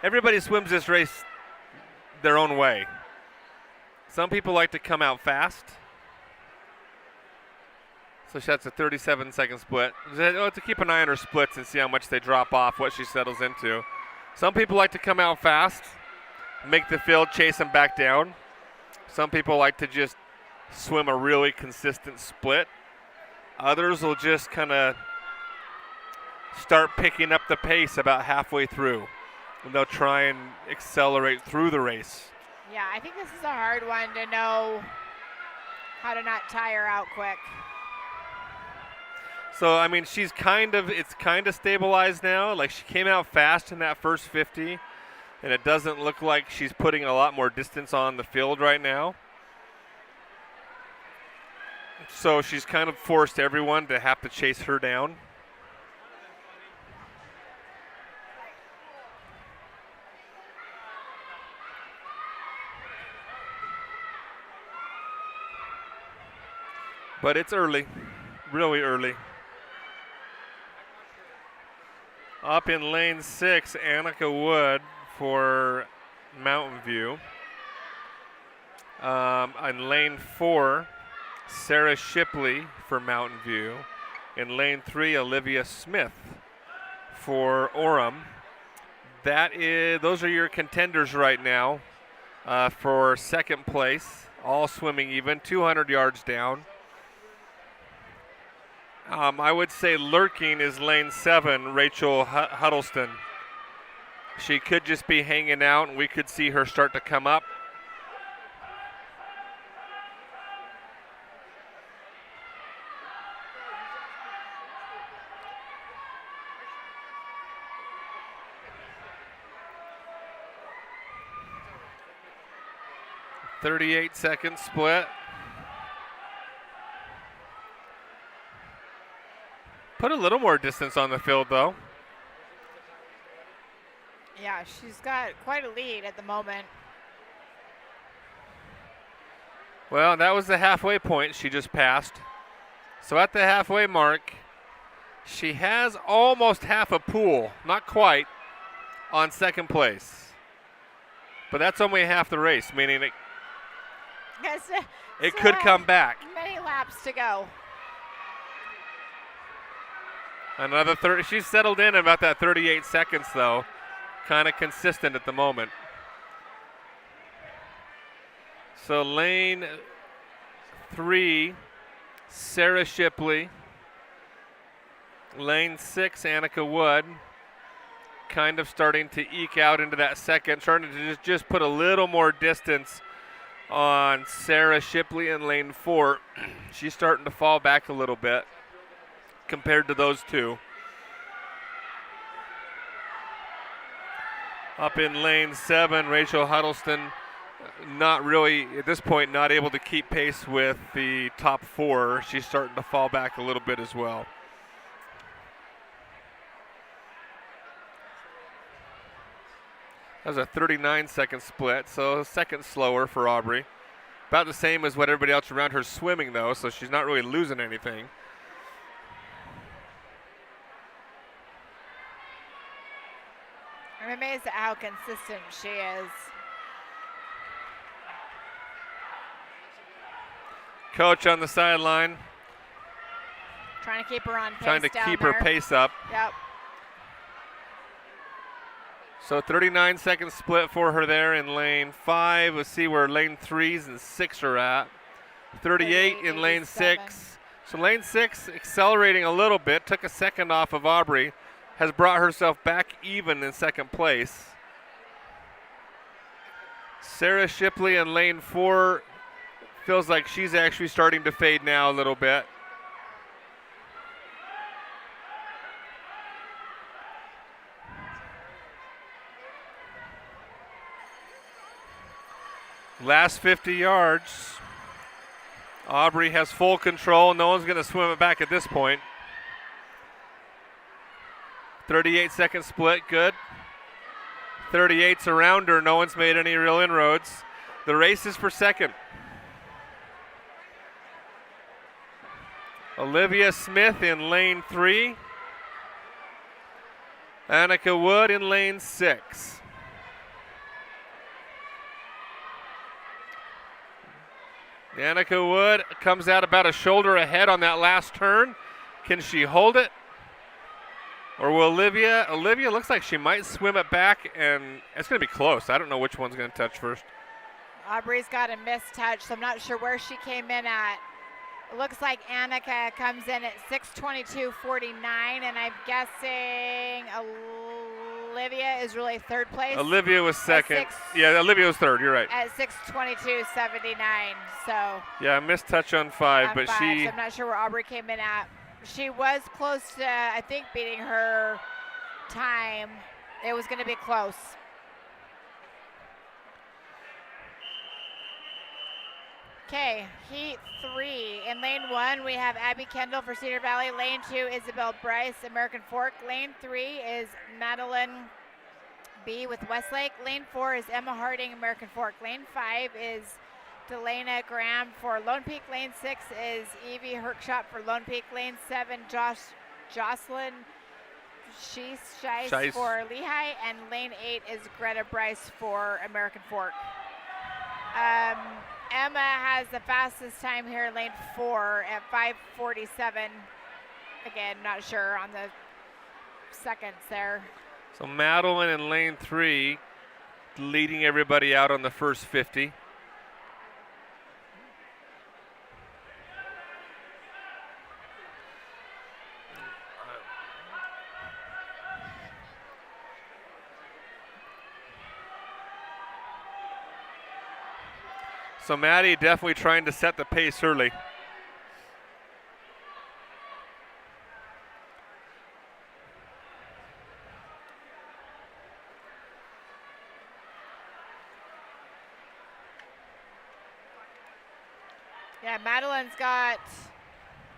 everybody swims this race their own way. Some people like to come out fast. So that's a 37-second split. To keep an eye on her splits and see how much they drop off, what she settles into. Some people like to come out fast, make the field, chase them back down. Some people like to just swim a really consistent split. Others will just kind of start picking up the pace about halfway through, and they'll try and accelerate through the race. Yeah, I think this is a hard one to know how to not tire out quick. So, I mean, it's kind of stabilized now. Like, she came out fast in that first 50, and it doesn't look like she's putting a lot more distance on the field right now. So she's kind of forced everyone to have to chase her down. But it's early, really early. Up in lane 6, Annika Wood for Mountain View. In lane 4, Sarah Shipley for Mountain View. In lane 3, Olivia Smith for Orem. Those are your contenders right now for second place, all swimming even, 200 yards down. I would say lurking is lane 7, Rachel Huddleston. She could just be hanging out, and we could see her start to come up. .38-second split. Put a little more distance on the field, though. Yeah, she's got quite a lead at the moment. Well, that was the halfway point she just passed. So at the halfway mark, she has almost half a pool, not quite, on second place. But that's only half the race, meaning it could come back. Many laps to go. Another 30. She's settled in about that 38 seconds, though. Kind of consistent at the moment. So lane 3, Sarah Shipley. Lane 6, Annika Wood. Kind of starting to eke out into that second, starting to just put a little more distance on Sarah Shipley in lane 4. She's starting to fall back a little bit compared to those two. Up in lane 7, Rachel Huddleston, not really, at this point, not able to keep pace with the top 4. She's starting to fall back a little bit as well. That was a 39-second split, so a second slower for Aubrey. About the same as what everybody else around her swimming, though, so she's not really losing anything. I'm amazed at how consistent she is. Coach on the sideline. Trying to keep her on pace. Trying to keep her pace up. Yep. So 39-second split for her there in lane 5. Let's see where lane 3s and 6 are at. 38 in lane 6. So lane 6 accelerating a little bit. Took a second off of Aubrey. Has brought herself back even in second place. Sarah Shipley in lane 4 feels like she's actually starting to fade now a little bit. Last 50 yards. Aubrey has full control. No one's going to swim it back at this point. 38-second split, good. 38's around her. No one's made any real inroads. The race is for second. Olivia Smith in lane 3. Annika Wood in lane 6. Annika Wood comes out about a shoulder ahead on that last turn. Can she hold it? Or will Olivia looks like she might swim it back, and it's going to be close. I don't know which one's going to touch first. Aubrey's got a missed touch, so I'm not sure where she came in at. It looks like Annika comes in at 6:22.49, and I'm guessing Olivia is really third place. Olivia was second. Yeah, Olivia was third. You're right. At 6:22.79. So. Yeah, missed touch on 5, but so I'm not sure where Aubrey came in at. She was close to, I think, beating her time. It was going to be close. Okay, heat 3. In lane 1, we have Abby Kendall for Cedar Valley. Lane 2, Isabel Bryce, American Fork. Lane 3 is Madeline B with Westlake. Lane 4 is Emma Harding, American Fork. Lane 5 is Delana Graham for Lone Peak. Lane 6 is Evie Herkshop for Lone Peak. Lane 7, Jocelyn Scheisse for Lehigh. And lane 8 is Greta Bryce for American Fork. Emma has the fastest time here in lane 4 at 5:47. Again, not sure on the seconds there. So Madeline in lane 3 leading everybody out on the first 50. So Maddie definitely trying to set the pace early. Yeah, Madeline's got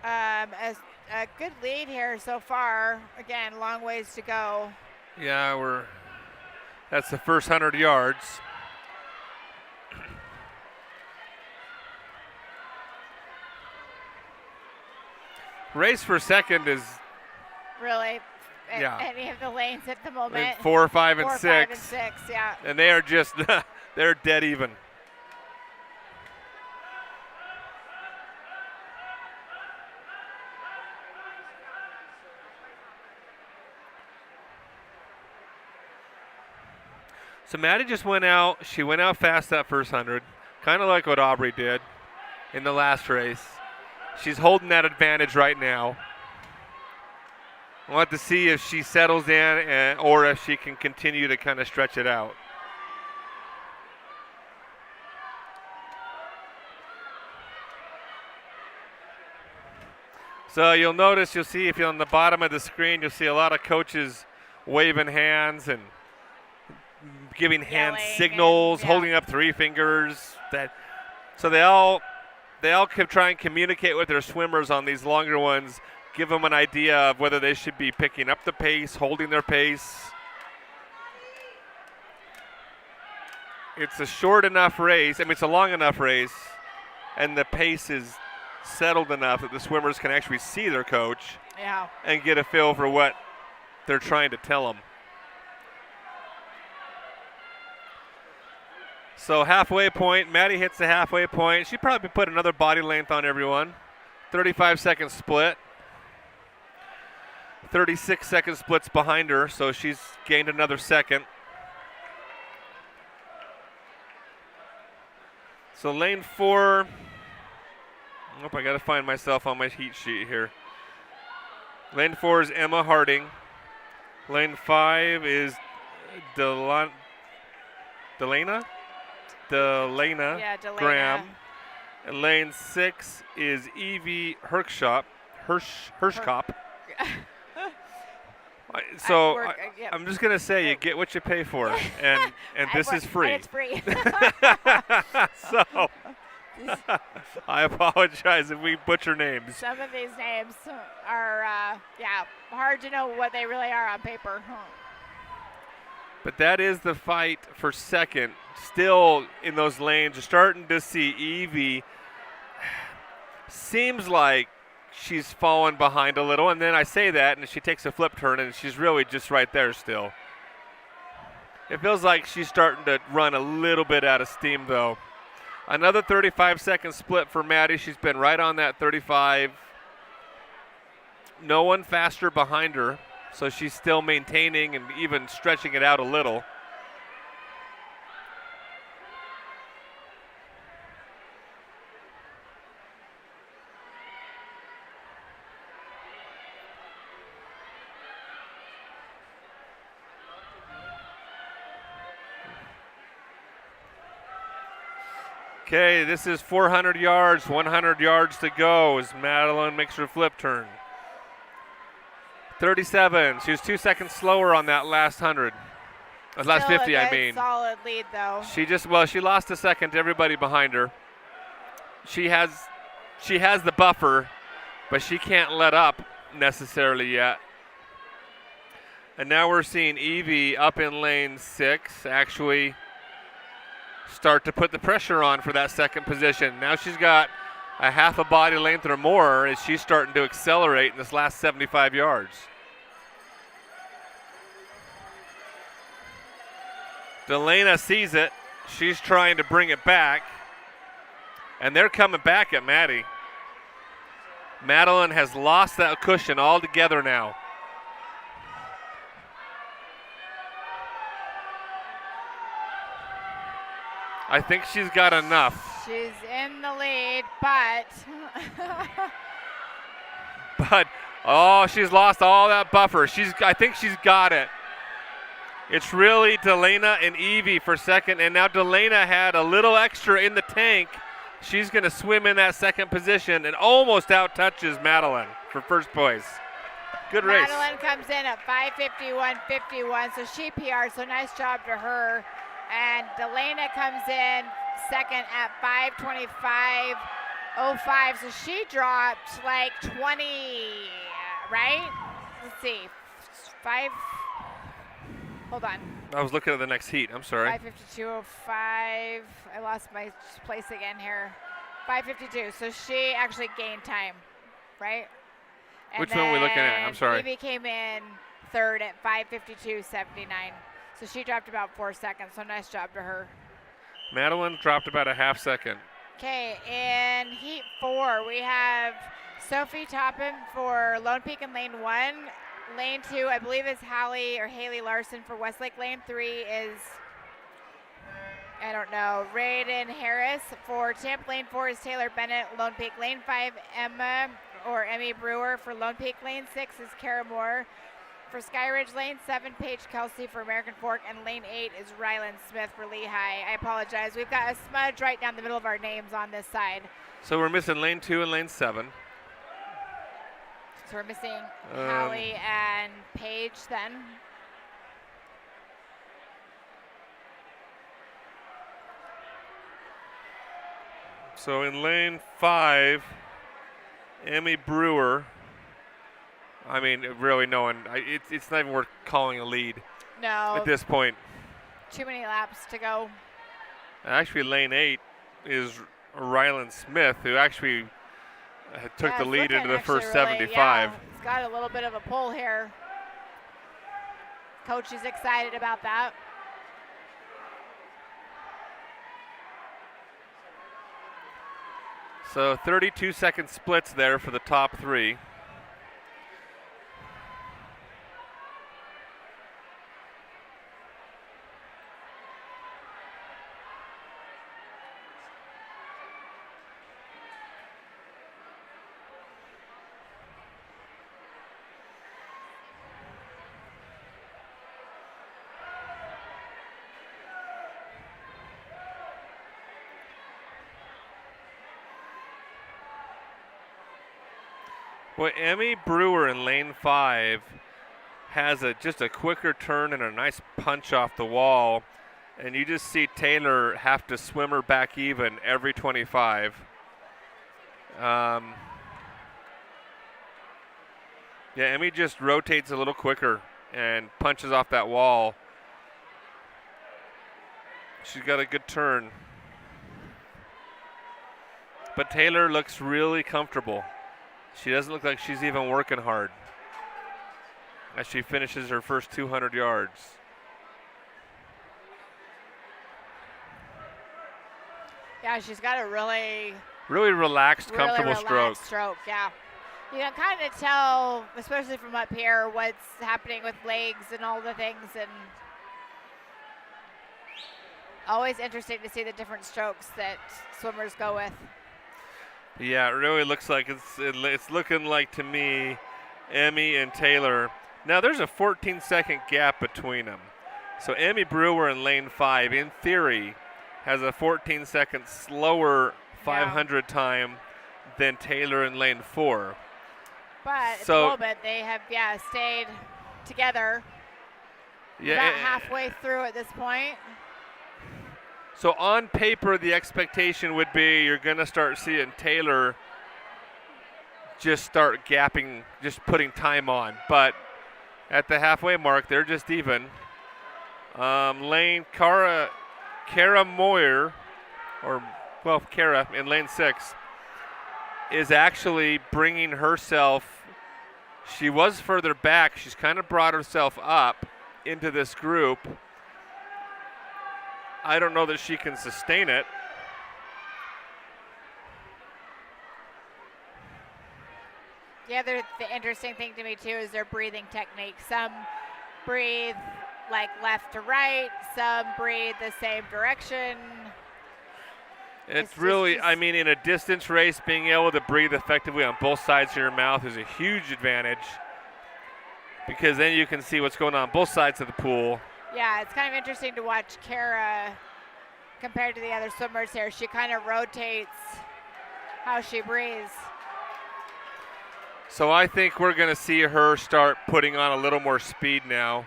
a good lead here so far. Again, long ways to go. Yeah, that's the first 100 yards. Race for second is really any of the lanes at the moment. 4, 5, and 4, 6. 5, and 6, yeah. And they are just they're dead even. So Maddie just went out. She went out fast that first 100, kind of like what Aubrey did in the last race. She's holding that advantage right now. We'll have to see if she settles in or if she can continue to kind of stretch it out. So you'll see if you're on the bottom of the screen, you'll see a lot of coaches waving hands and giving hand signals, holding up 3 fingers. So they all can try and communicate with their swimmers on these longer ones, give them an idea of whether they should be picking up the pace, holding their pace. It's a short enough race. I mean, it's a long enough race, and the pace is settled enough that the swimmers can actually see their coach and get a feel for what they're trying to tell them. So halfway point, Maddie hits the halfway point. She probably put another body length on everyone. 35-second split. 36-second splits behind her, so she's gained another second. So lane 4. I got to find myself on my heat sheet here. Lane 4 is Emma Harding. Lane 5 is Delana Graham. And lane 6 is Evie Herkshop. Hershkop. So I'm just gonna say you get what you pay for, and this is free. And it's free. So I apologize if we butcher names. Some of these names are hard to know what they really are on paper. But that is the fight for second. Still in those lanes, you're starting to see Evie. Seems like she's fallen behind a little, and then I say that, and she takes a flip turn, and she's really just right there still. It feels like she's starting to run a little bit out of steam, though. Another 35-second split for Maddie. She's been right on that 35. No one faster behind her, so she's still maintaining and even stretching it out a little. Okay, this is 400 yards, 100 yards to go as Madeline makes her flip turn. 37. She was 2 seconds slower on that last 100. Last 50, I mean. Solid lead, though. She lost a second to everybody behind her. she has the buffer, but she can't let up necessarily yet. And now we're seeing Evie up in lane 6 actually start to put the pressure on for that second position. Now she's got a half a body length or more as she's starting to accelerate in this last 75 yards. Delana sees it. She's trying to bring it back. And they're coming back at Maddie. Madeline has lost that cushion altogether now. I think she's got enough. She's in the lead, but she's lost all that buffer. I think she's got it. It's really Delana and Evie for second, and now Delana had a little extra in the tank. She's going to swim in that second position and almost out-touches Madeline for first place. Good race. Madeline comes in at 5:51.51, so she PR'd, so nice job to her. And Delana comes in second at 5:25.05, so she dropped like 20, right? Let's see, hold on. I was looking at the next heat. I'm sorry. 5:52.05. I lost my place again here. 5:52. So she actually gained time, right? And which one are we looking at? I'm sorry. Evie came in third at 5:52.79. So she dropped about 4 seconds. So nice job to her. Madeline dropped about a half second. Okay, in heat 4, we have Sophie Topham for Lone Peak in lane 1. Lane 2, I believe, is Haley Larson. For Westlake. Lane 3 is, I don't know, Raiden Harris. For Tampa, lane 4 is Taylor Bennett. Lone Peak. Lane 5, Emmy Brewer. For Lone Peak. Lane 6 is Kara Moore. For Skyridge, lane 7, Paige Kelsey for American Fork. And lane 8 is Ryland Smith for Lehigh. I apologize. We've got a smudge right down the middle of our names on this side. So we're missing lane 2 and lane 7. So we're missing Hallie and Paige then. So in lane 5, Emmy Brewer. I mean, really no one. It's not even worth calling a lead. No. At this point. Too many laps to go. Actually, lane 8 is Ryland Smith, who actually took the lead into the first really, 75. Yeah, it's got a little bit of a pull here. Coach is excited about that. So 32-second splits there for the top 3. Boy, Emmy Brewer in lane 5 has just a quicker turn and a nice punch off the wall. And you just see Taylor have to swim her back even every 25. Yeah, Emmy just rotates a little quicker and punches off that wall. She's got a good turn. But Taylor looks really comfortable. She doesn't look like she's even working hard as she finishes her first 200 yards. Yeah, she's got a really relaxed, comfortable relaxed stroke. Yeah. You can kind of tell, especially from up here, what's happening with legs and all the things, and always interesting to see the different strokes that swimmers go with. Yeah, it really looks like it's looking like to me, Emmy and Taylor. Now there's a 14-second gap between them. So Emmy Brewer in lane 5, in theory, has a 14-second slower 500 time than Taylor in lane 4. But it's a little bit. They have, stayed together. Yeah, about halfway through at this point. So on paper, the expectation would be you're going to start seeing Taylor just start gapping, just putting time on. But at the halfway mark, they're just even. Kara Moyer, Kara in lane 6, is actually bringing herself. She was further back. She's kind of brought herself up into this group. I don't know that she can sustain it. The interesting thing to me too is their breathing technique. Some breathe like left to right, some breathe the same direction. It's really, in a distance race, being able to breathe effectively on both sides of your mouth is a huge advantage, because then you can see what's going on both sides of the pool. Yeah, it's kind of interesting to watch Kara compared to the other swimmers here. She kind of rotates how she breathes. So I think we're going to see her start putting on a little more speed now.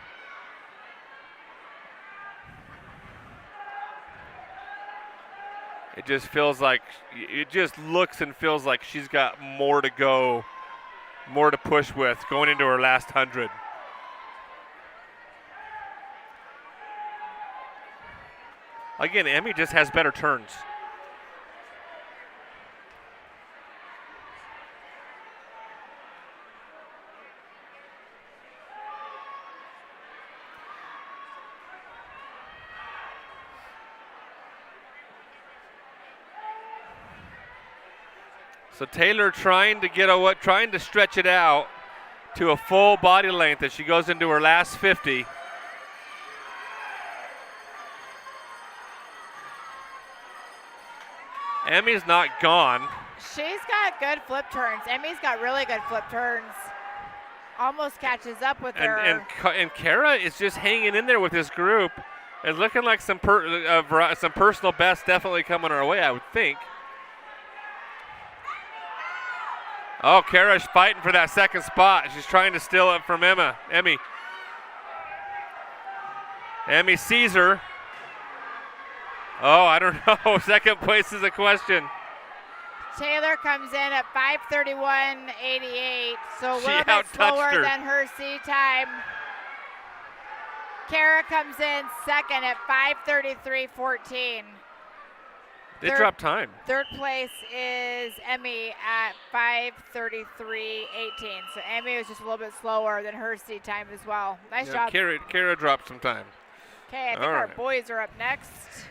It just looks and feels like she's got more to go, more to push with going into her last 100. Again, Emmy just has better turns. So Taylor trying to stretch it out to a full body length as she goes into her last 50. Emmy's not gone. She's got good flip turns. Emmy's got really good flip turns. Almost catches up with her. And Kara is just hanging in there with this group. It's looking like some personal best definitely coming our way, I would think. Oh, Kara's fighting for that second spot. She's trying to steal it from Emmy. Emmy sees her. Oh, I don't know. Second place is a question. Taylor comes in at 5:31.88, so a little bit slower than her C time. Kara comes in second at 5:33.14. They dropped time. Third place is Emmy at 5:33.18. So Emmy was just a little bit slower than her C time as well. Nice job. Kara dropped some time. Okay, I think our boys are up next.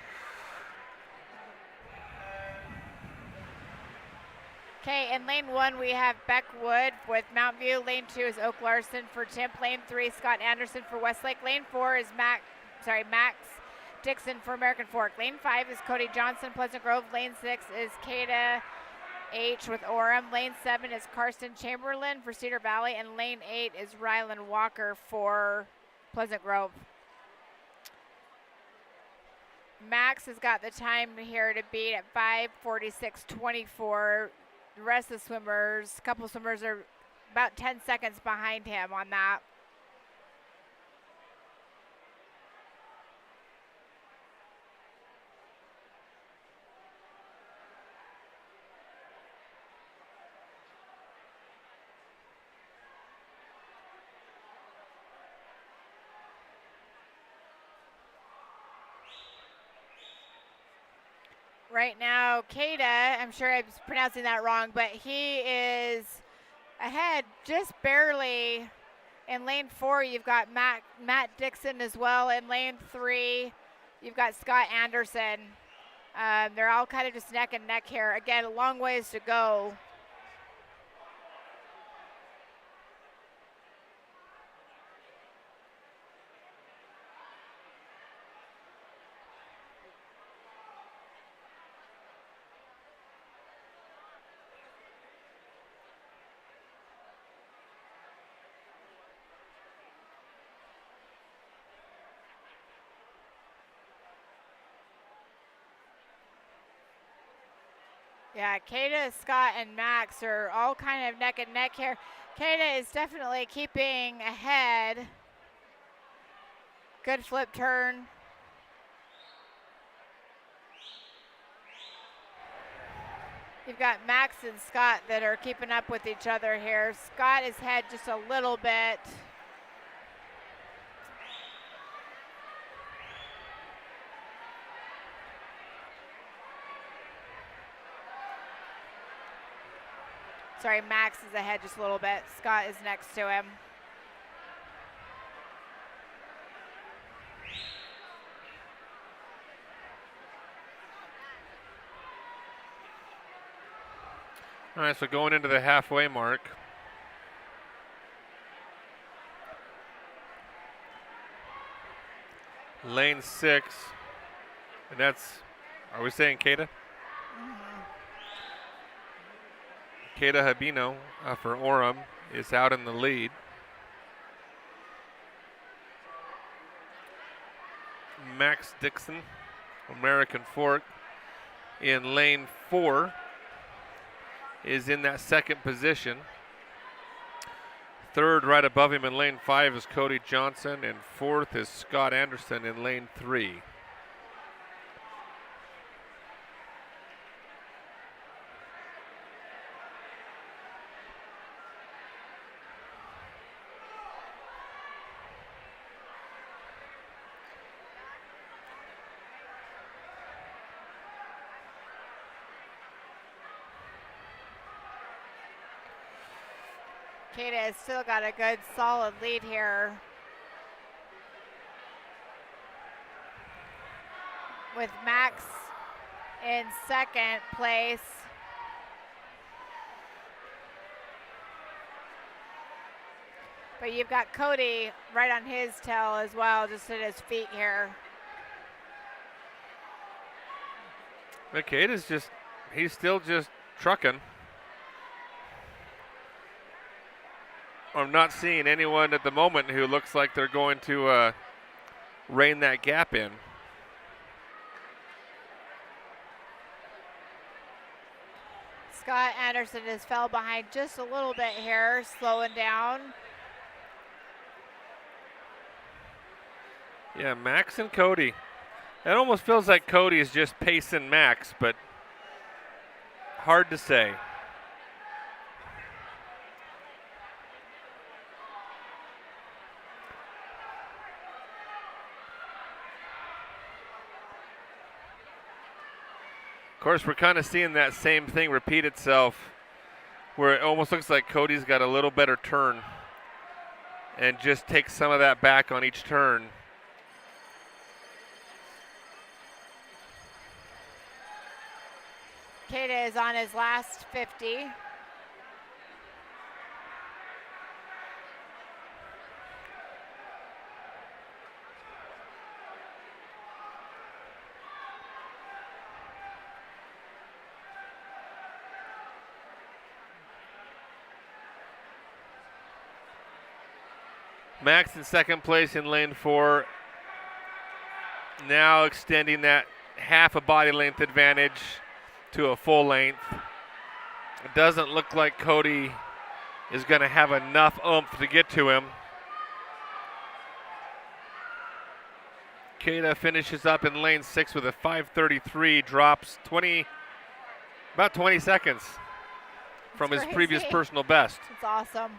Okay, in lane 1 we have Beck Wood with Mount View. Lane 2 is Oak Larson for Timp. Lane 3, Scott Anderson for Westlake. Lane 4 is Max Dixon for American Fork. Lane 5 is Cody Johnson, Pleasant Grove. Lane 6 is Kada H with Orem. Lane 7 is Karsten Chamberlain for Cedar Valley. And lane 8 is Rylan Walker for Pleasant Grove. Max has got the time here to beat at 5:46.24. The rest of the swimmers, a couple swimmers are about 10 seconds behind him on that. Right now, Kada, I'm sure I'm pronouncing that wrong, but he is ahead just barely. In lane 4, you've got Matt Dixon as well. In lane 3, you've got Scott Anderson. They're all kind of just neck and neck here. Again, a long ways to go. Yeah, Kada, Scott, and Max are all kind of neck and neck here. Kada is definitely keeping ahead. Good flip turn. You've got Max and Scott that are keeping up with each other here. Scott is ahead just a little bit. Sorry, Max is ahead just a little bit. Scott is next to him. All right, so going into the halfway mark. Lane 6, and that's, are we saying Keita? Keita Habino for Orem is out in the lead. Max Dixon, American Fork, in lane 4 is in that second position. Third, right above him in lane 5, is Cody Johnson, and fourth is Scott Anderson in lane 3. Keita has still got a good solid lead here with Max in second place. But you've got Cody right on his tail as well, just at his feet here. Keita's just, he's still just trucking. I'm not seeing anyone at the moment who looks like they're going to rein that gap in. Scott Anderson has fell behind just a little bit here, slowing down. Yeah, Max and Cody. It almost feels like Cody is just pacing Max, but hard to say. Of course, we're kind of seeing that same thing repeat itself, where it almost looks like Cody's got a little better turn and just takes some of that back on each turn. Keita is on his last 50. Max in second place in lane 4. Now extending that half a body length advantage to a full length. It doesn't look like Cody is going to have enough oomph to get to him. Keita finishes up in lane 6 with a 5:33, drops about 20 seconds from his previous personal best. It's awesome.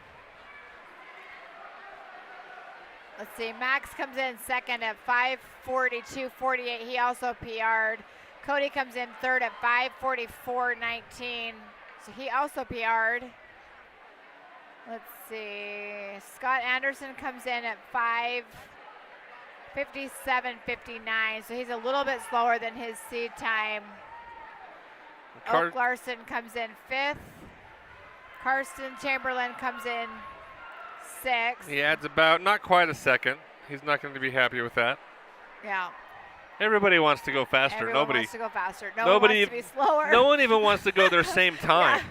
Let's see, Max comes in second at 5:42.48. He also PR'd. Cody comes in third at 5:44.19. So he also PR'd. Let's see, Scott Anderson comes in at 5:57.59. So he's a little bit slower than his seed time. Oak Larson comes in 5th. Karsten Chamberlain comes in 6th. He adds about not quite a second. He's not going to be happy with that. Yeah. Everybody wants to go faster. Everyone wants to go faster. Nobody wants to be slower. No one even wants to go their same time.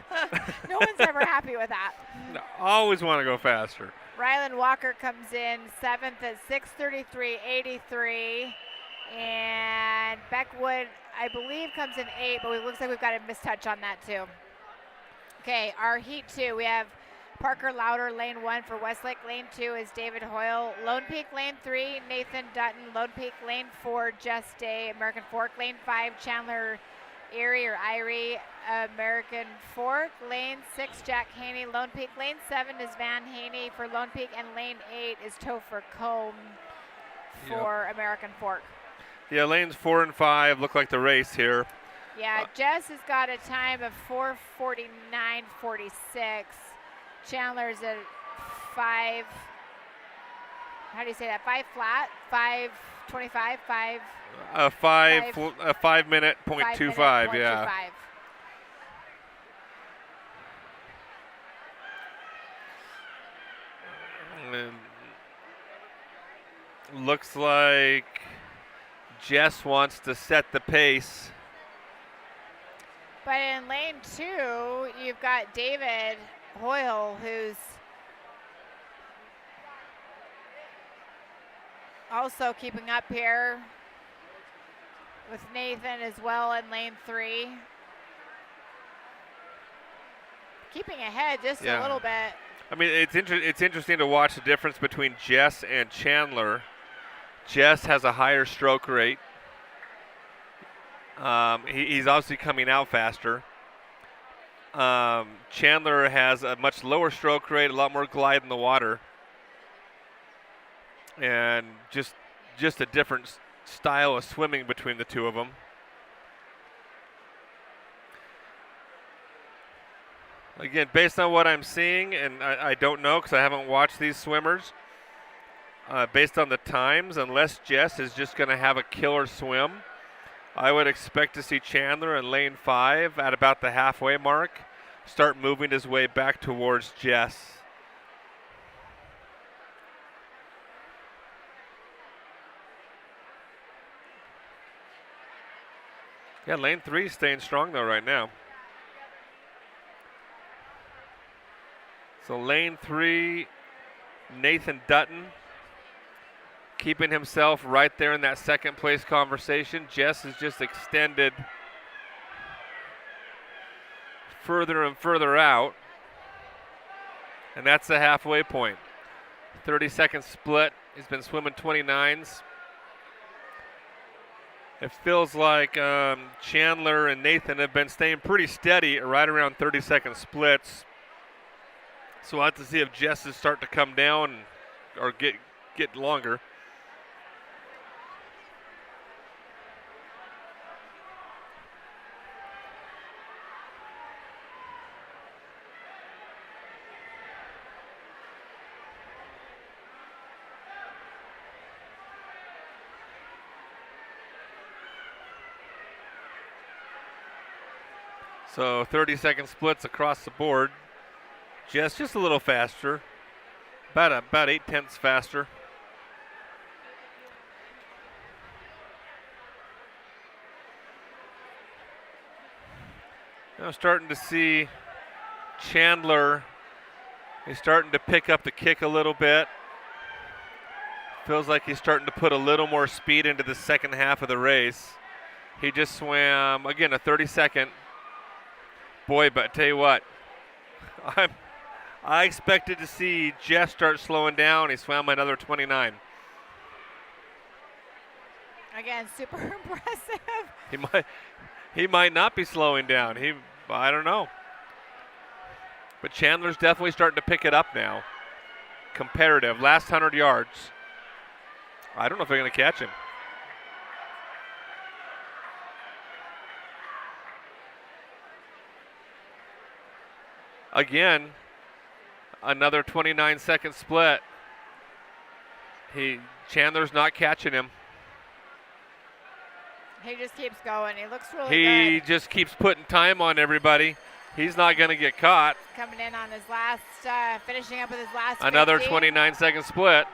No one's ever happy with that. No, always want to go faster. Rylan Walker comes in 7th at 6:33.83. And Beckwood, I believe, comes in 8th, but it looks like we've got a mistouch on that too. Okay, our heat 2, we have Parker Louder, lane 1 for Westlake. Lane 2 is David Hoyle. Lone Peak, lane 3, Nathan Dutton. Lone Peak, lane 4, Jess Day, American Fork. Lane 5, Chandler Erie or Irie, American Fork. Lane 6, Jack Haney, Lone Peak. Lane 7 is Van Haney for Lone Peak, and lane 8 is Topher Combe for American Fork. Yeah, lanes 4 and 5 look like the race here. Yeah, Jess has got a time of 4:49.46. Chandler's at 5. How do you say that? 5 flat, 5:25, 5. A 5 minute .25, yeah. And looks like Jess wants to set the pace. But in lane 2, you've got David Hoyle, who's also keeping up here with Nathan as well in lane 3. Keeping ahead just a little bit. I mean, it's interesting to watch the difference between Jess and Chandler. Jess has a higher stroke rate. He's obviously coming out faster. Chandler has a much lower stroke rate, a lot more glide in the water, and just a different style of swimming between the two of them. Again, based on what I'm seeing, and I don't know because I haven't watched these swimmers, based on the times, unless Jess is just going to have a killer swim, I would expect to see Chandler in lane 5 at about the halfway mark start moving his way back towards Jess. Yeah, lane 3 staying strong though right now. So lane 3, Nathan Dutton keeping himself right there in that second place conversation. Jess is just extended further and further out. And that's the halfway point. 30-second split. He's been swimming 29s. It feels like Chandler and Nathan have been staying pretty steady right around 30-second splits. So we'll have to see if Jess is starting to come down or get longer. So 30-second splits across the board. Jess just a little faster, about 8/10 faster. Now starting to see Chandler. He's starting to pick up the kick a little bit. Feels like he's starting to put a little more speed into the second half of the race. He just swam, again, a 30-second. Boy, but I tell you what, I expected to see Jess start slowing down. He swam another 29. Again, super impressive. He might not be slowing down. I don't know. But Chandler's definitely starting to pick it up now. Comparative, last 100 yards. I don't know if they're going to catch him. Again, another 29-second split. Chandler's not catching him. He just keeps going. He looks really good. He just keeps putting time on everybody. He's not going to get caught. Coming in on his last, finishing up with his last Another 50. 29-second split.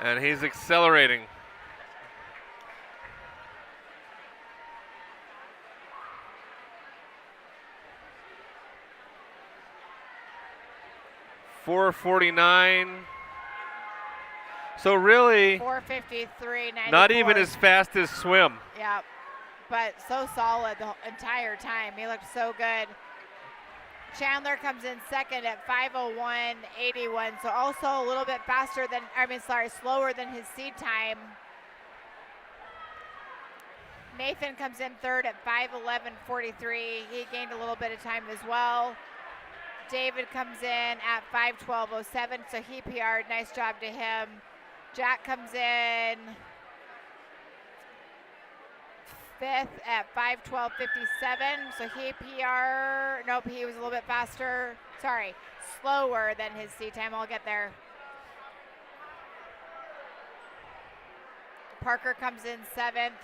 And he's accelerating. .449. So really, 4:53.94. not even as fast as swim. Yeah, but so solid the entire time. He looked so good. Chandler comes in second at 5:01.81, so also a little bit slower than his seed time. Nathan comes in third at 5:11.43. He gained a little bit of time as well. David comes in at 5:12.07, so he PR'd. Nice job to him. Jack comes in fifth at 5:12.57, so he PR. Nope, he was a little bit faster. Sorry, slower than his seed time. I'll get there. Parker comes in seventh,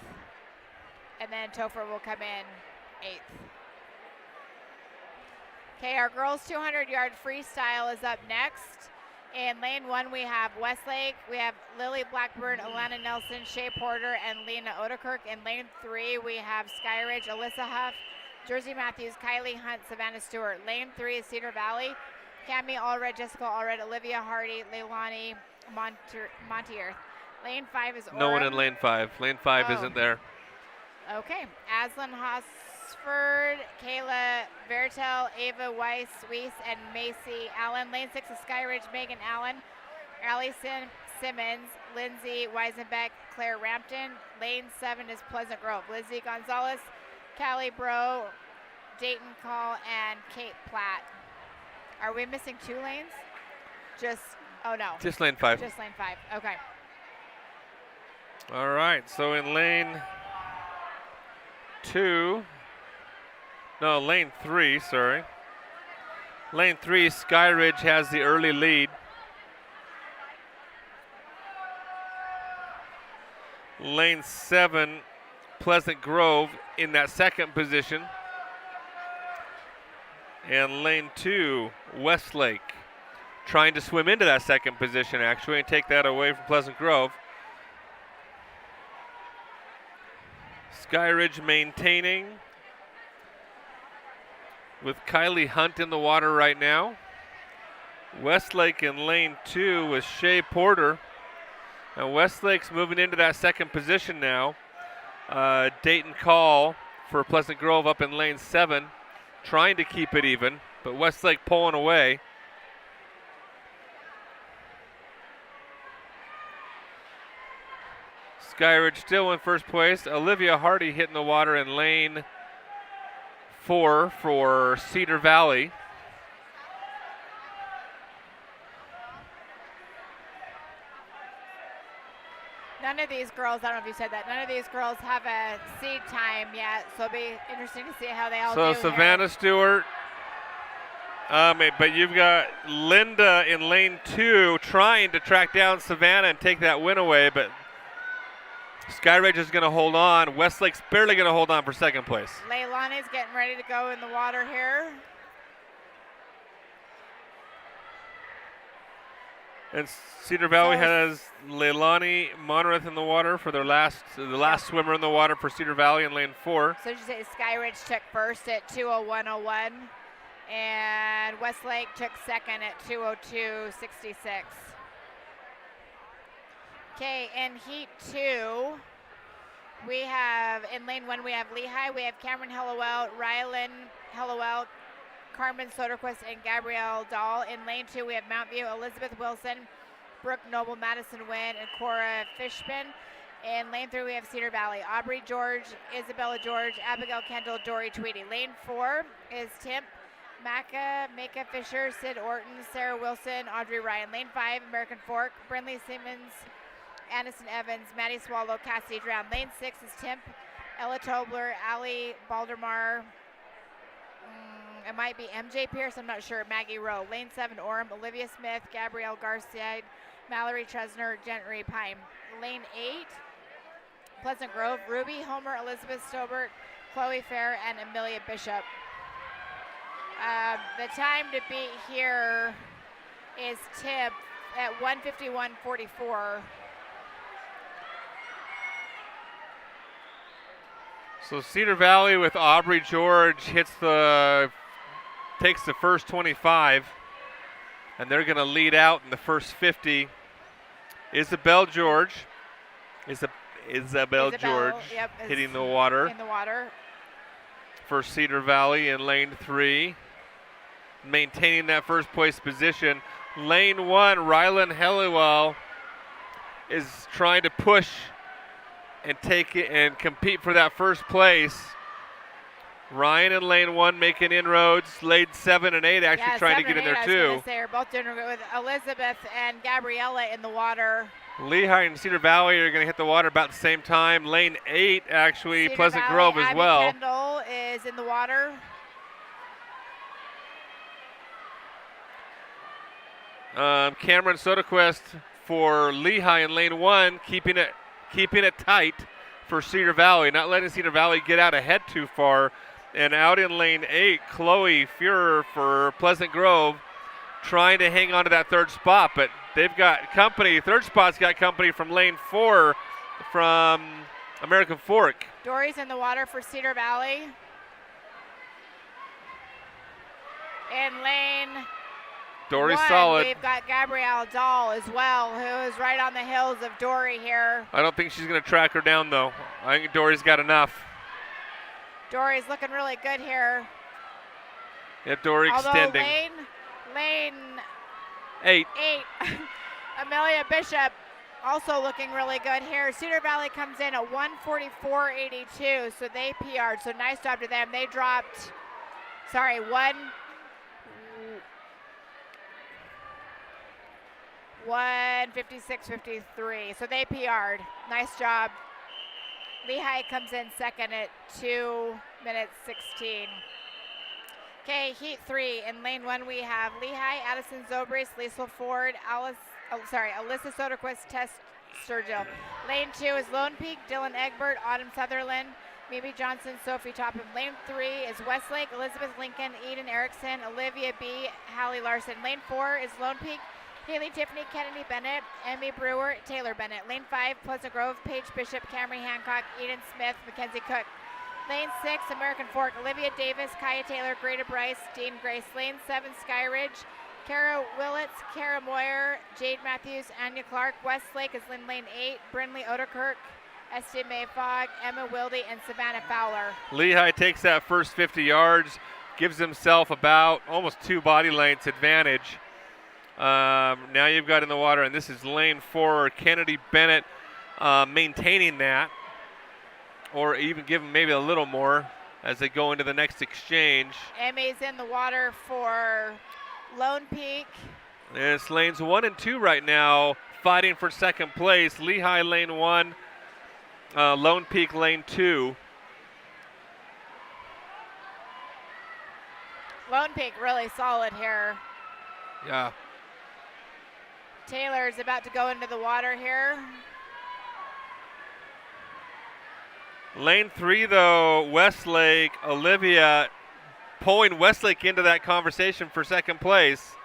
and then Topher will come in eighth. Okay, our girls 200-yard freestyle is up next. In lane 1, we have Westlake, we have Lily Blackburn, Alana Nelson, Shea Porter, and Lena Odekirk. In lane 3, we have Skyridge, Alyssa Huff, Jersey Matthews, Kylie Hunt, Savannah Stewart. Lane 3 is Cedar Valley, Cami Allred, Jessica Allred, Olivia Hardy, Leilani Montier. Lane 5 is Orem. No one in lane 5. Lane 5 isn't there. Okay, Aslan Hosford, Kayla Vertel, Ava Weiss, and Macy Allen. Lane 6 is Skyridge, Megan Allen, Allison Simmons, Lindsay Weisenbeck, Claire Rampton. Lane 7 is Pleasant Grove, Lizzie Gonzalez, Callie Bro, Dayton Call, and Kate Platt. Are we missing 2 lanes? Oh no. Just lane 5. Just lane 5, okay. All right, so in lane 3, sorry. Lane 3, Skyridge has the early lead. Lane 7, Pleasant Grove in that second position. And lane 2, Westlake, trying to swim into that second position actually and take that away from Pleasant Grove. Skyridge maintaining with Kylie Hunt in the water right now. Westlake in lane 2 with Shea Porter. And Westlake's moving into that second position now. Dayton Call for Pleasant Grove up in lane 7, trying to keep it even, but Westlake pulling away. Skyridge still in first place. Olivia Hardy hitting the water in lane 4 for Cedar Valley. None of these girls, I don't know if you said that, none of these girls have a seed time yet, so it'll be interesting to see how they all do. So Savannah Stewart, but you've got Linda in lane 2 trying to track down Savannah and take that win away, but Skyridge is going to hold on. Westlake's barely going to hold on for second place. Leilani's getting ready to go in the water here. And Cedar Valley has Leilani Monrath in the water for the last swimmer in the water for Cedar Valley in lane 4. So you say Skyridge took first at 2:01:01, and Westlake took second at 2:02:66. Okay, in heat 2, we have in lane 1 we have Lehigh, we have Cameron Hellowell, Rylan Hellowell, Carmen Soderquist, and Gabrielle Dahl. In lane 2, we have Mountview, Elizabeth Wilson, Brooke Noble, Madison Wynn, and Cora Fishman. In lane 3, we have Cedar Valley, Aubrey George, Isabella George, Abigail Kendall, Dory Tweedy. Lane 4 is Timp, Maka Fisher, Sid Orton, Sarah Wilson, Audrey Ryan. Lane 5, American Fork, Brinley Simmons, Addison Evans, Maddie Swallow, Cassidy Drown. Lane 6 is Timp, Ella Tobler, Allie Baldemar, it might be MJ Pierce, I'm not sure, Maggie Rowe. Lane 7, Orem, Olivia Smith, Gabrielle Garcia, Mallory Tresner, Gentry Pine. Lane 8, Pleasant Grove, Ruby Homer, Elizabeth Stobert, Chloe Fair, and Amelia Bishop. The time to beat here is Timp at 1:51:44. So Cedar Valley with Aubrey George takes the first 25, and they're going to lead out in the first 50. Isabel George Yep, hitting the water. In the water. For Cedar Valley in lane 3. maintaining that first place position. Lane 1, Rylan Helliwell is trying to push and take it and compete for that first place. Ryan in lane 1 making inroads. Lane 7 and 8 actually trying to get in there too. I was say, are both doing good with Elizabeth and Gabriella in the water. Lehigh and Cedar Valley are going to hit the water about the same time. Lane 8 actually, Cedar Pleasant Valley, Grove as Abby well. Kendall is in the water. Cameron Soderquist for Lehigh in lane 1, keeping it tight for Cedar Valley, not letting Cedar Valley get out ahead too far. And out in lane 8, Chloe Fuhrer for Pleasant Grove, trying to hang on to that third spot, but they've got company. Third spot's got company from lane 4 from American Fork. Dory's in the water for Cedar Valley. In lane Dory's 1, solid. we've got Gabrielle Dahl as well, who is right on the heels of Dory here. I don't think she's going to track her down, though. I think Dory's got enough. Dory's looking really good here. Yep, Dory extending. Lane 8. Amelia Bishop also looking really good here. Cedar Valley comes in at 1:44.82, so they PR'd. So nice job to them. They dropped, 1:56.53. So they PR'd. Nice job. Lehigh comes in second at 2:16. Okay, heat 3. In lane 1, we have Lehigh, Addison Zobrist, Lisa Ford, Alyssa Soderquist, Tess Sturgill. Lane 2 is Lone Peak, Dylan Egbert, Autumn Sutherland, Mimi Johnson, Sophie Topham. Lane 3 is Westlake, Elizabeth Lincoln, Eden Erickson, Olivia B., Hallie Larson. Lane 4 is Lone Peak, Haley Tiffany, Kennedy Bennett, Emmy Brewer, Taylor Bennett. Lane 5, Pleasant Grove, Paige Bishop, Camry Hancock, Eden Smith, Mackenzie Cook. Lane 6, American Fork, Olivia Davis, Kaya Taylor, Greta Bryce, Dean Grace. Lane 7, Skyridge, Kara Willits, Kara Moyer, Jade Matthews, Anya Clark. Westlake is in lane 8, Brinley Oderkirk, Esty May Fogg, Emma Wilde, and Savannah Fowler. Lehigh takes that first 50 yards, gives himself about almost 2 body lengths advantage. Now you've got in the water, and this is lane 4, Kennedy Bennett maintaining that, or even give him maybe a little more as they go into the next exchange. Emmy's in the water for Lone Peak. And it's lanes 1 and 2 right now, fighting for second place. Lehigh lane 1, Lone Peak lane 2. Lone Peak really solid here. Yeah. Taylor's about to go into the water here. Lane 3, though, Westlake, Olivia pulling Westlake into that conversation for second place.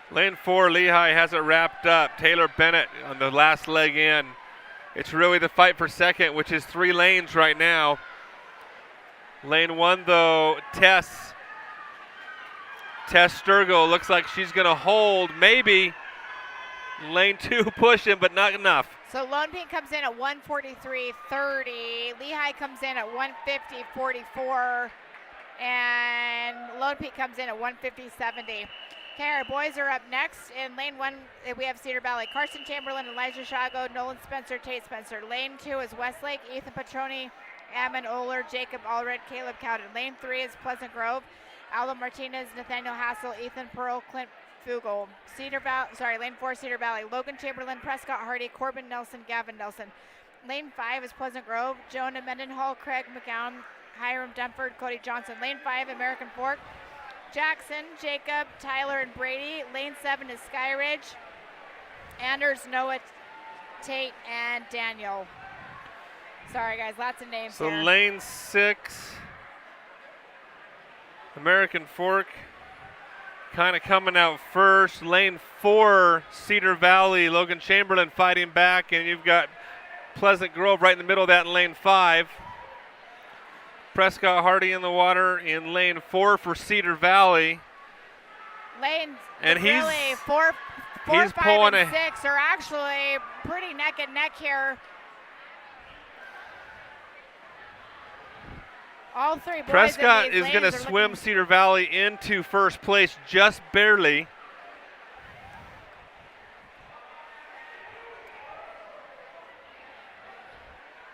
Lane 4, Lehigh has it wrapped up. Taylor Bennett on the last leg in. It's really the fight for second, which is 3 lanes right now. Lane 1, though, Tess Sturgill looks like she's going to hold, maybe. Lane 2 pushing, but not enough. So Lone Peak comes in at 1:43.30. Lehigh comes in at 1:50.44. And Lone Peak comes in at 1:50.70. Okay, our boys are up next. In lane 1, we have Cedar Valley. Carson Chamberlain, Elijah Shago, Nolan Spencer, Tate Spencer. Lane 2 is Westlake, Ethan Petroni, Ammon Oler, Jacob Allred, Caleb Cowden. Lane 3 is Pleasant Grove, Aldo Martinez, Nathaniel Hassel, Ethan Pearl, Clint Fugel. Lane 4, Cedar Valley. Logan Chamberlain, Prescott Hardy, Corbin Nelson, Gavin Nelson. Lane 5 is Pleasant Grove, Jonah Mendenhall, Craig McGowan, Hiram Dunford, Cody Johnson. Lane 5, American Fork, Jackson, Jacob, Tyler, and Brady. Lane 7 is Skyridge, Anders, Noah, Tate, and Daniel. Sorry, guys, lots of names so here. Lane 6, American Fork, kind of coming out first. Lane 4, Cedar Valley, Logan Chamberlain fighting back, and you've got Pleasant Grove right in the middle of that in lane 5. Prescott Hardy in the water in lane 4 for Cedar Valley. Lanes, and really, four, he's 5, pulling and 6 are actually pretty neck and neck here. All three boys Prescott in these is going to lanes are swim looking- Cedar Valley into first place just barely.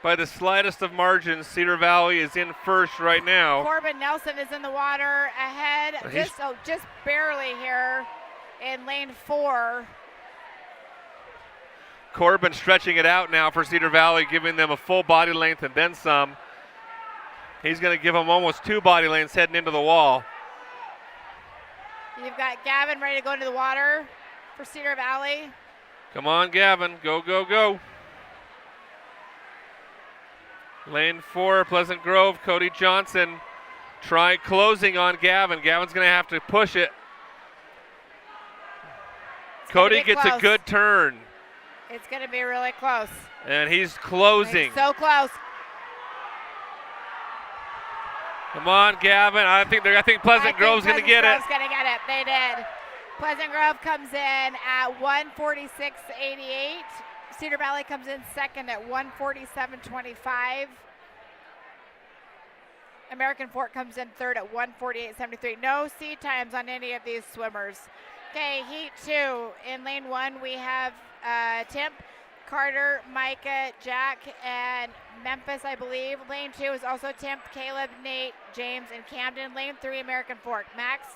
By the slightest of margins, Cedar Valley is in first right now. Corbin Nelson is in the water ahead, He's- just barely here in lane 4. Corbin stretching it out now for Cedar Valley, giving them a full body length and then some. He's going to give them almost 2 body lengths heading into the wall. You've got Gavin ready to go into the water for Cedar Valley. Come on, Gavin. Go, go, go. Lane 4, Pleasant Grove, Cody Johnson. Try closing on Gavin. Gavin's going to have to push it. Cody gets close. a good turn, It's going to be really close. and he's closing. So close. Come on, Gavin. I think Pleasant Grove's going to get it. Pleasant Grove's going to get it. They did. Pleasant Grove comes in at 146.88. Cedar Valley comes in second at 147.25. American Fork comes in third at 148.73. No seat times on any of these swimmers. Okay, heat 2. In lane 1, we have Timp, Carter, Micah, Jack, and Memphis, I believe. Lane 2 is also Timp, Caleb, Nate, James, and Camden. Lane 3, American Fork, Max,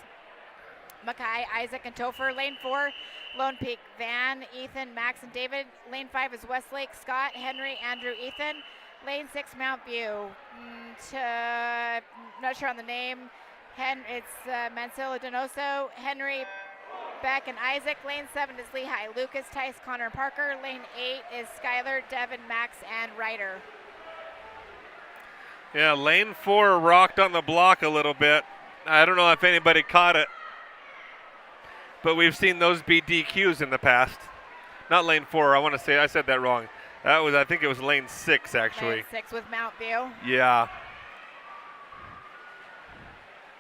Mackay, Isaac, and Topher. Lane 4, Lone Peak, Van, Ethan, Max, and David. Lane 5 is Westlake, Scott, Henry, Andrew, Ethan. Lane 6, Mount View. Not sure on the name. It's Mansilla Donoso, Henry, Beck, and Isaac. Lane 7 is Lehigh, Lucas, Tice, Connor, and Parker. Lane 8 is Skylar, Devin, Max, and Ryder. Yeah, lane 4 rocked on the block a little bit. I don't know if anybody caught it, but we've seen those be DQs in the past. Not lane 4, I said that wrong. I think it was lane 6 actually. Lane 6 with Mount View. Yeah.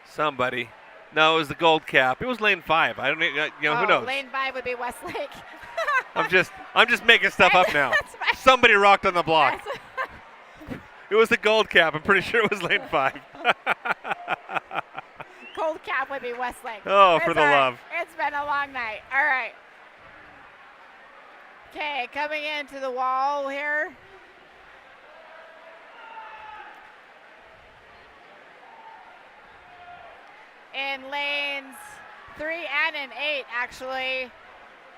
Somebody. No, it was the gold cap. It was lane 5. I don't who knows? Lane 5 would be Westlake. I'm just making stuff up now. That's fine. Somebody rocked on the block. That's- It was the gold cap. I'm pretty sure it was lane 5. Gold cap would be Westlake. Oh, for It's the all right. love. It's been a long night. All right. Okay, coming into the wall here. In lanes 3 and in 8, actually,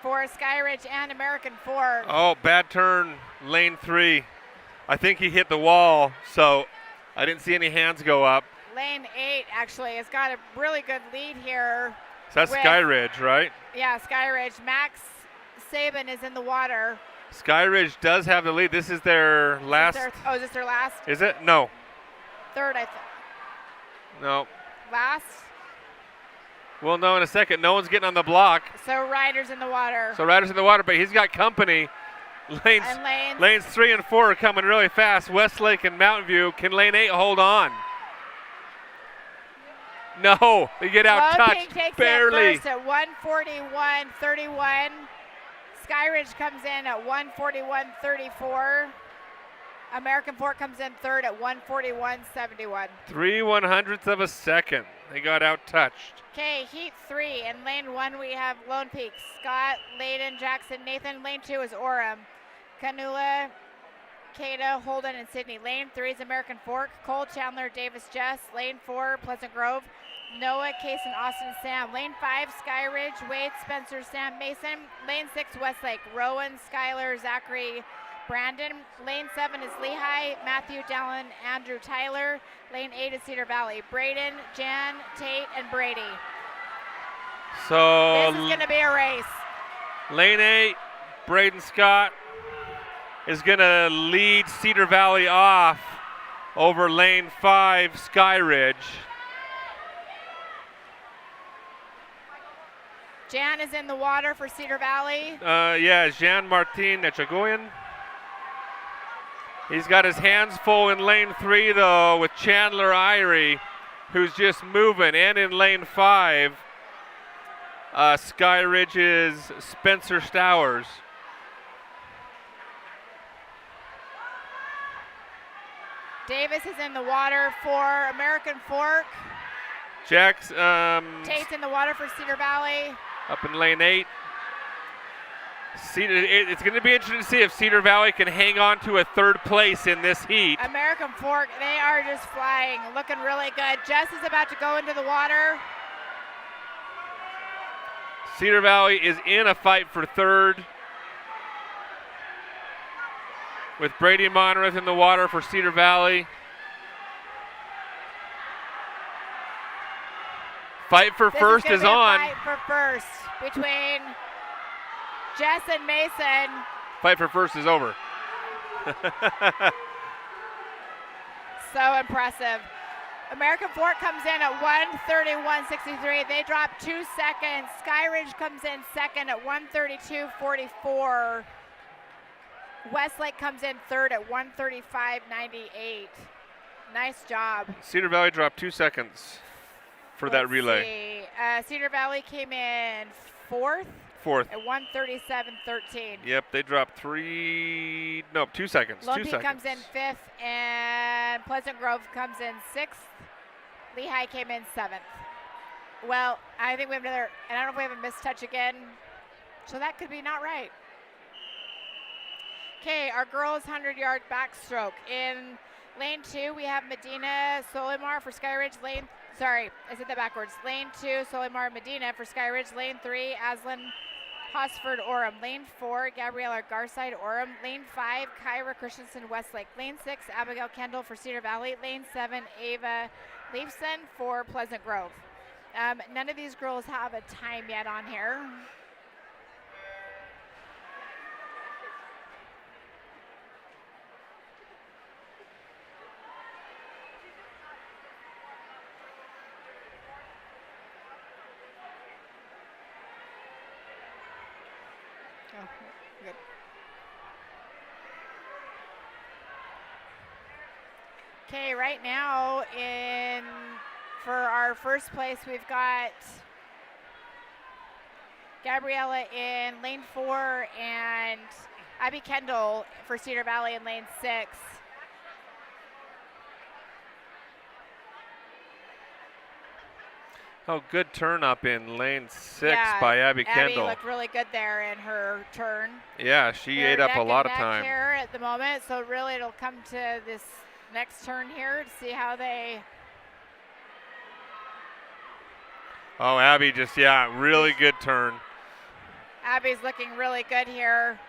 for Skyridge and American Fork. Oh, bad turn, lane 3. I think he hit the wall, so I didn't see any hands go up. Lane 8, actually, has got a really good lead here. So that's with- Skyridge, right? Yeah, Skyridge. Max Saban is in the water. Skyridge does have the lead. This is their last. Is this their last? Is it? No. Third, I think. No. Last? We'll know in a second. No one's getting on the block. So Ryder's in the water. So Ryder's in the water, but he's got company. Lanes 3 and 4 are coming really fast. Westlake and Mountain View. Can lane 8 hold on? No, they get out Lone touched Peak takes barely. that first at 141.31. Skyridge comes in at 141.34. American Fork comes in third at 141.71. 3/100ths of a second. They got out touched. Okay, heat 3. In lane 1, we have Lone Peak, Scott, Layden, Jackson, Nathan. Lane 2 is Orem, Canula, Kada, Holden, and Sydney. Lane 3 is American Fork, Cole, Chandler, Davis, Jess. Lane 4, Pleasant Grove, Noah, Kaysen, Austin, Sam. Lane 5, Skyridge, Wade, Spencer, Sam, Mason. Lane 6, Westlake, Rowan, Skylar, Zachary, Brandon. Lane 7 is Lehigh, Matthew, Dallin, Andrew, Tyler. Lane 8 is Cedar Valley, Braden, Jan, Tate, and Brady. So This is going to be a race. lane 8, Braden Scott is going to lead Cedar Valley off over lane 5, Skyridge. Jan is in the water for Cedar Valley. Jean Martin Echagoyen. He's got his hands full in lane 3, though, with Chandler Irie, who's just moving. And in lane 5, Skyridge's Spencer Davis is in the water for American Fork. Tate's in the water for Cedar Valley. Up in lane 8. It's going to be interesting to see if Cedar Valley can hang on to a 3rd place in this heat. American Fork, they are just flying, looking really good. Jess is about to go into the water. Cedar Valley is in a fight for 3rd, with Brady Monrath in the water for Cedar Valley. Fight for first is on. Fight for first between Jess and Mason. Fight for first is over. So impressive. American Fork comes in at 1:31.63. They drop 2 seconds. Skyridge comes in second at 1:32.44. Westlake comes in third at 1:35.98. Nice job. Cedar Valley dropped 2 seconds for that relay. Cedar Valley came in fourth. Fourth. At 1:37.13. Yep, they dropped 2 seconds. Lone 2 Peak seconds. comes in fifth, and Pleasant Grove comes in sixth. Lehigh came in seventh. Well, I think we have another, and I don't know if we have a missed touch again, so that could be not right. Okay, our girls 100-yard backstroke. In lane 2, we have Medina Solimar for Skyridge. I said that backwards. Lane 2, Solimar Medina for Skyridge. Lane 3, Aslan Hosford Orem. Lane 4, Gabriella Garside Orem. Lane 5, Kyra Christensen Westlake. Lane 6, Abigail Kendall for Cedar Valley. Lane 7, Ava Leifson for Pleasant Grove. None of these girls have a time yet on here. Oh, good. Okay, right now for our first place, we've got Gabriella in lane 4 and Abby Kendall for Cedar Valley in lane 6. Oh, good turn up in lane 6 by Abby Kendall. Abby looked really good there in her turn. Yeah, she ate up a lot of time here at the moment, so really it'll come to this next turn here to see how they. Oh, Abby just, really good turn. Abby's looking really good here.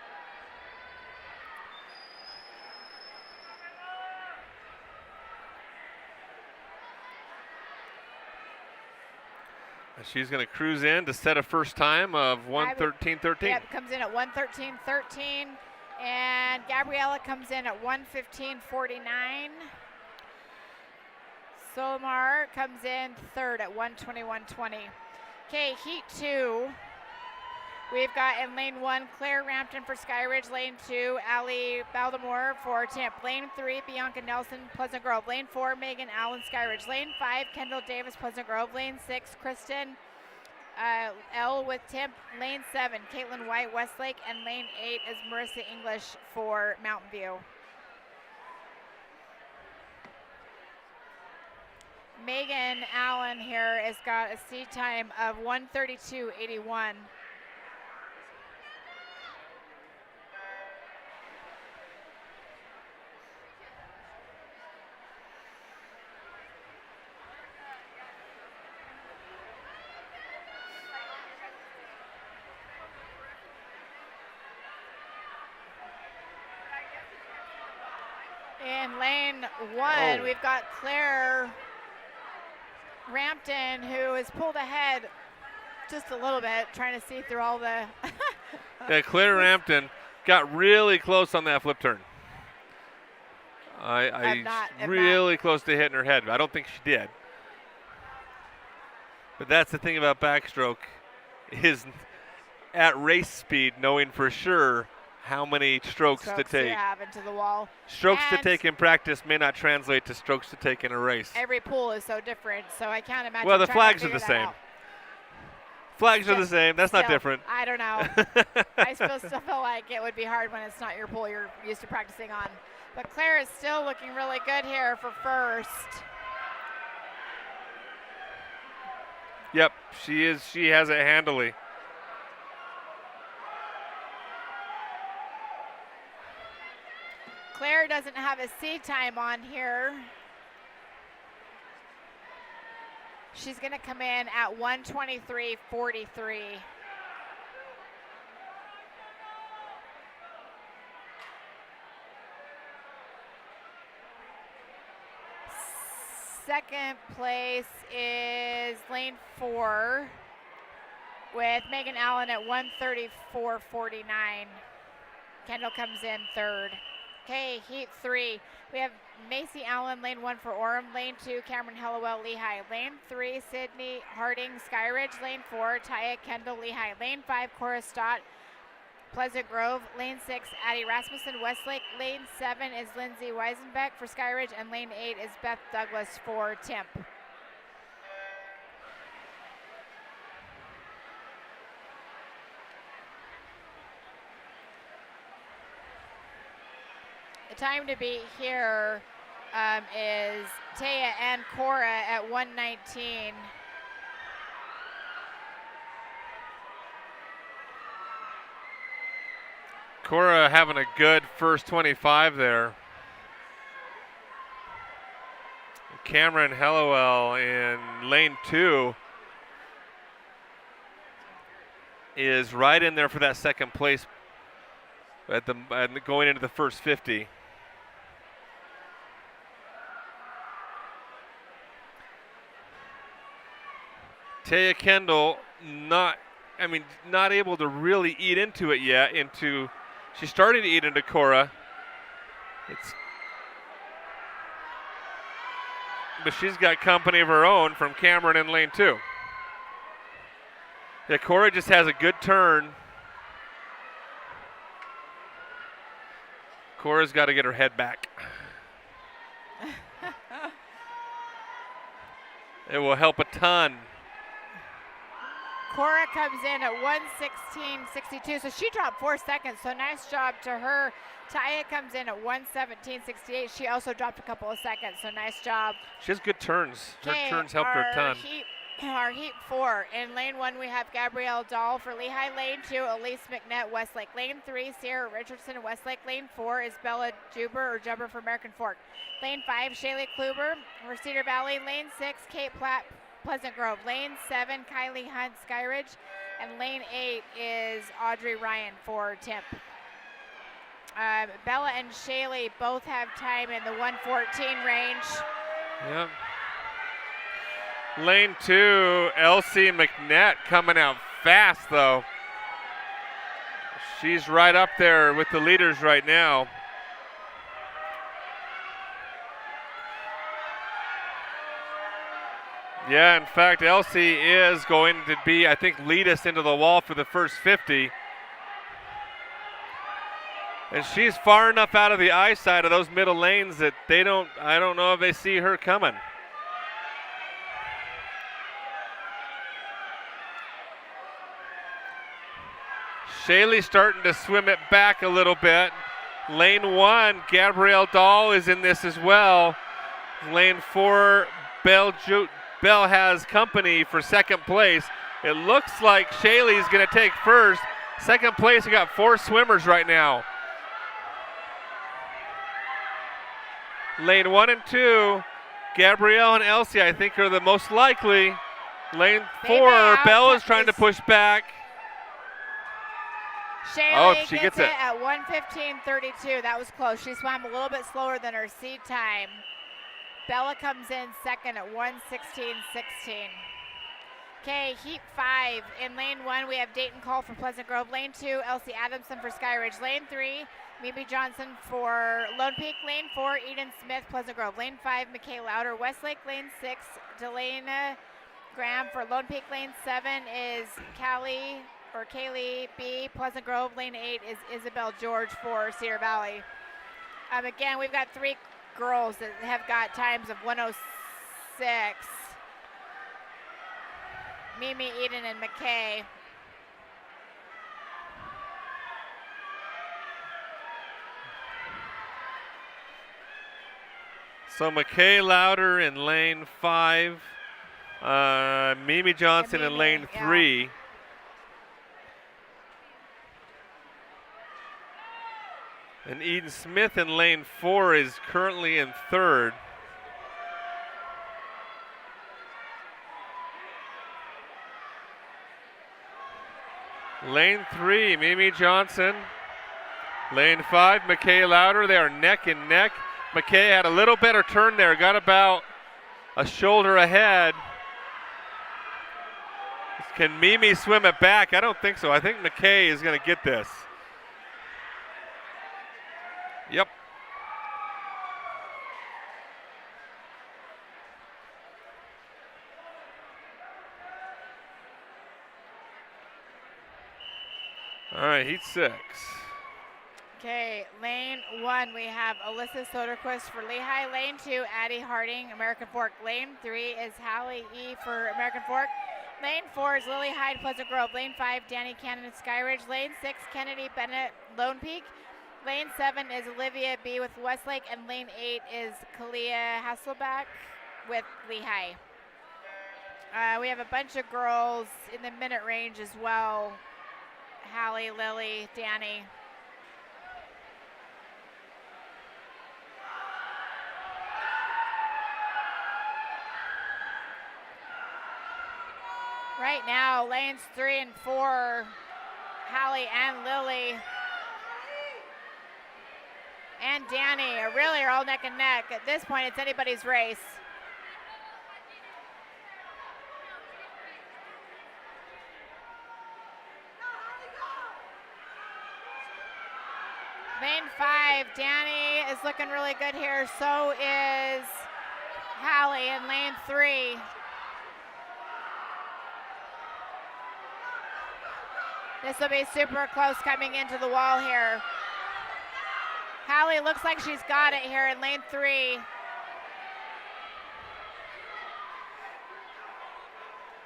She's going to cruise in to set a first time of 1:13.13. Yep, comes in at 1:13.13. And Gabriella comes in at 1:15.49. Solomar comes in third at 1:21.20. Okay, heat 2. We've got in lane 1, Claire Rampton for Skyridge. Lane 2, Allie Baldamore for Temp. Lane 3, Bianca Nelson, Pleasant Grove. Lane 4, Megan Allen, Skyridge. Lane 5, Kendall Davis, Pleasant Grove. Lane 6, Kristen L with Temp. Lane 7, Caitlin White, Westlake. And lane 8 is Marissa English for Mountain View. Megan Allen here has got a seat time of 1:32.81. In lane 1, we've got Claire Rampton, who is pulled ahead just a little bit, trying to see through all the. Yeah, Claire Rampton got really close on that flip turn. Really close to hitting her head. I don't think she did. But that's the thing about backstroke, is at race speed, knowing for sure how many strokes to take. You have into the wall. Strokes to take in practice may not translate to strokes to take in a race. Every pool is so different, so I can't imagine. Well, the flags are the same. Flags are the same. That's not Still, different. I don't know. I still feel like it would be hard when it's not your pool you're used to practicing on. But Claire is still looking really good here for first. Yep, she is. She has it handily. Claire doesn't have a seat time on here. She's going to come in at 1:23.43. Second place is lane 4 with Megan Allen at 1:34.49. Kendall comes in third. Okay, heat 3. We have Macy Allen, lane 1 for Orem. Lane 2, Cameron Hellowell, Lehigh. Lane 3, Sydney Harding, Skyridge. Lane 4, Taya Kendall, Lehigh. Lane 5, Cora Stott, Pleasant Grove. Lane 6, Addie Rasmussen, Westlake. Lane 7 is Lindsay Weisenbeck for Skyridge. And lane 8 is Beth Douglas for Temp. The time to beat here is Taya and Cora at 1:19. Cora having a good first 25 there. Cameron Hellowell in lane 2 is right in there for that second place at going into the first 50. Taya Kendall not able to really eat into it yet. She's starting to eat into Cora. But she's got company of her own from Cameron in lane 2. Yeah, Cora just has a good turn. Cora's got to get her head back. It will help a ton. Cora comes in at 1:16.62, so she dropped 4 seconds, so nice job to her. Taya comes in at 1:17.68. She also dropped a couple of seconds, so nice job. She has good turns. Her turns helped her a ton. Our heat 4. In lane 1, we have Gabrielle Dahl for Lehigh. Lane 2, Elise McNett, Westlake. Lane 3, Sierra Richardson, Westlake. Lane 4 is Bella Jubber for American Fork. Lane 5, Shaylee Kluber for Cedar Valley. Lane 6, Kate Platt, Pleasant Grove. Lane 7, Kylie Hunt, Skyridge. And lane 8 is Audrey Ryan for Temp. Bella and Shaylee both have time in the 1:14 range. Yep. Lane 2, Elsie McNett coming out fast, though. She's right up there with the leaders right now. Yeah, in fact, Elsie is going to be, I think, lead us into the wall for the first 50. And she's far enough out of the eyesight of those middle lanes that I don't know if they see her coming. Shaylee starting to swim it back a little bit. Lane 1, Gabrielle Dahl is in this as well. Lane 4, Bell has company for second place. It looks like Shaylee's going to take first. Second place, we got 4 swimmers right now. Lane 1 and 2, Gabrielle and Elsie, I think, are the most likely. Lane 4, Bell is trying to push back. Shaylee gets it at 1:15.32. That was close. She swam a little bit slower than her seed time. Bella comes in second at 1:16.16. Okay, heat 5. In lane 1, we have Dayton Cole for Pleasant Grove. Lane 2, Elsie Adamson for Skyridge. Lane 3, Mimi Johnson for Lone Peak. Lane 4, Eden Smith, Pleasant Grove. Lane 5, McKay Louder, Westlake. Lane 6, Delana Graham for Lone Peak. Lane 7 is Kaylee B, Pleasant Grove. Lane 8 is Isabel George for Cedar Valley. Again, we've got 3 girls that have got times of 1:06. Mimi, Eden, and McKay. So McKay Louder in lane 5, Mimi Johnson in lane 3. And Eden Smith in lane 4 is currently in 3rd. Lane 3, Mimi Johnson. Lane 5, McKay Louder. They are neck and neck. McKay had a little better turn there, got about a shoulder ahead. Can Mimi swim it back? I don't think so. I think McKay is going to get this. Yep. All right, heat 6. Okay, lane 1, we have Alyssa Soderquist for Lehigh. Lane 2, Addie Harding, American Fork. Lane 3 is Hallie E for American Fork. Lane 4 is Lily Hyde, Pleasant Grove. Lane 5, Danny Cannon, Skyridge. Lane 6, Kennedy Bennett, Lone Peak. Lane 7 is Olivia B with Westlake, and lane 8 is Kalia Hasselback with Lehigh. We have a bunch of girls in the minute range as well. Hallie, Lily, Danny. Right now, lanes 3 and 4, Hallie and Lily and Danny really are all neck and neck. At this point, it's anybody's race. Lane 5, Danny is looking really good here. So is Hallie in lane 3. This will be super close coming into the wall here. Hallie looks like she's got it here in lane 3.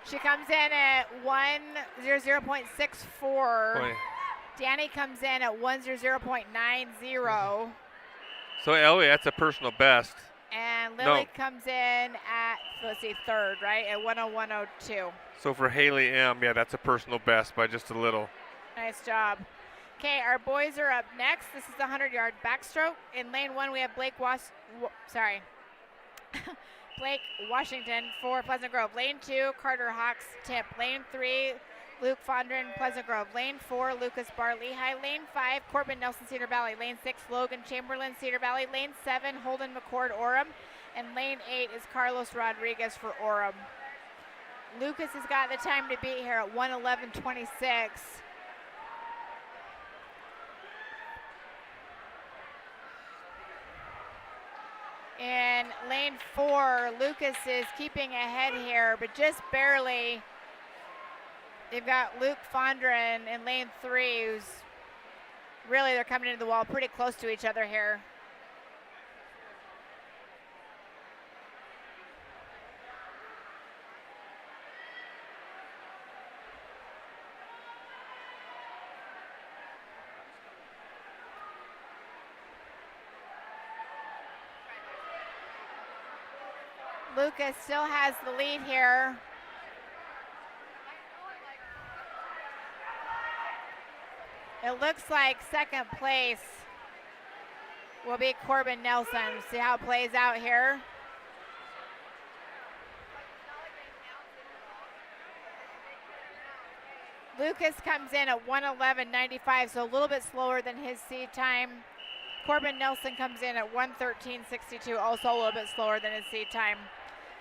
She comes in at 1:00.64. Danny comes in at 1:00.90. So Ellie, that's a personal best. And Lily comes in at, let's see, 3rd, right? At 1:01:02. So for Haley M, yeah, that's a personal best by just a little. Nice job. Okay, our boys are up next. This is the 100-yard backstroke. In lane 1, we have Blake Washington for Pleasant Grove. Lane 2, Carter Hawks, Tip. Lane 3, Luke Fondren, Pleasant Grove. Lane 4, Lucas Barr, Lehigh. Lane 5, Corbin Nelson, Cedar Valley. Lane 6, Logan Chamberlain, Cedar Valley. Lane 7, Holden McCord, Orem. And lane 8 is Carlos Rodriguez for Orem. Lucas has got the time to beat here at 1:11:26. In lane 4, Lucas is keeping ahead here, but just barely. They've got Luke Fondren in lane 3, who's really, they're coming into the wall pretty close to each other here. Lucas still has the lead here. It looks like second place will be Corbin Nelson. See how it plays out here. Lucas comes in at 1:11:95, so a little bit slower than his seed time. Corbin Nelson comes in at 1:13:62, also a little bit slower than his seed time.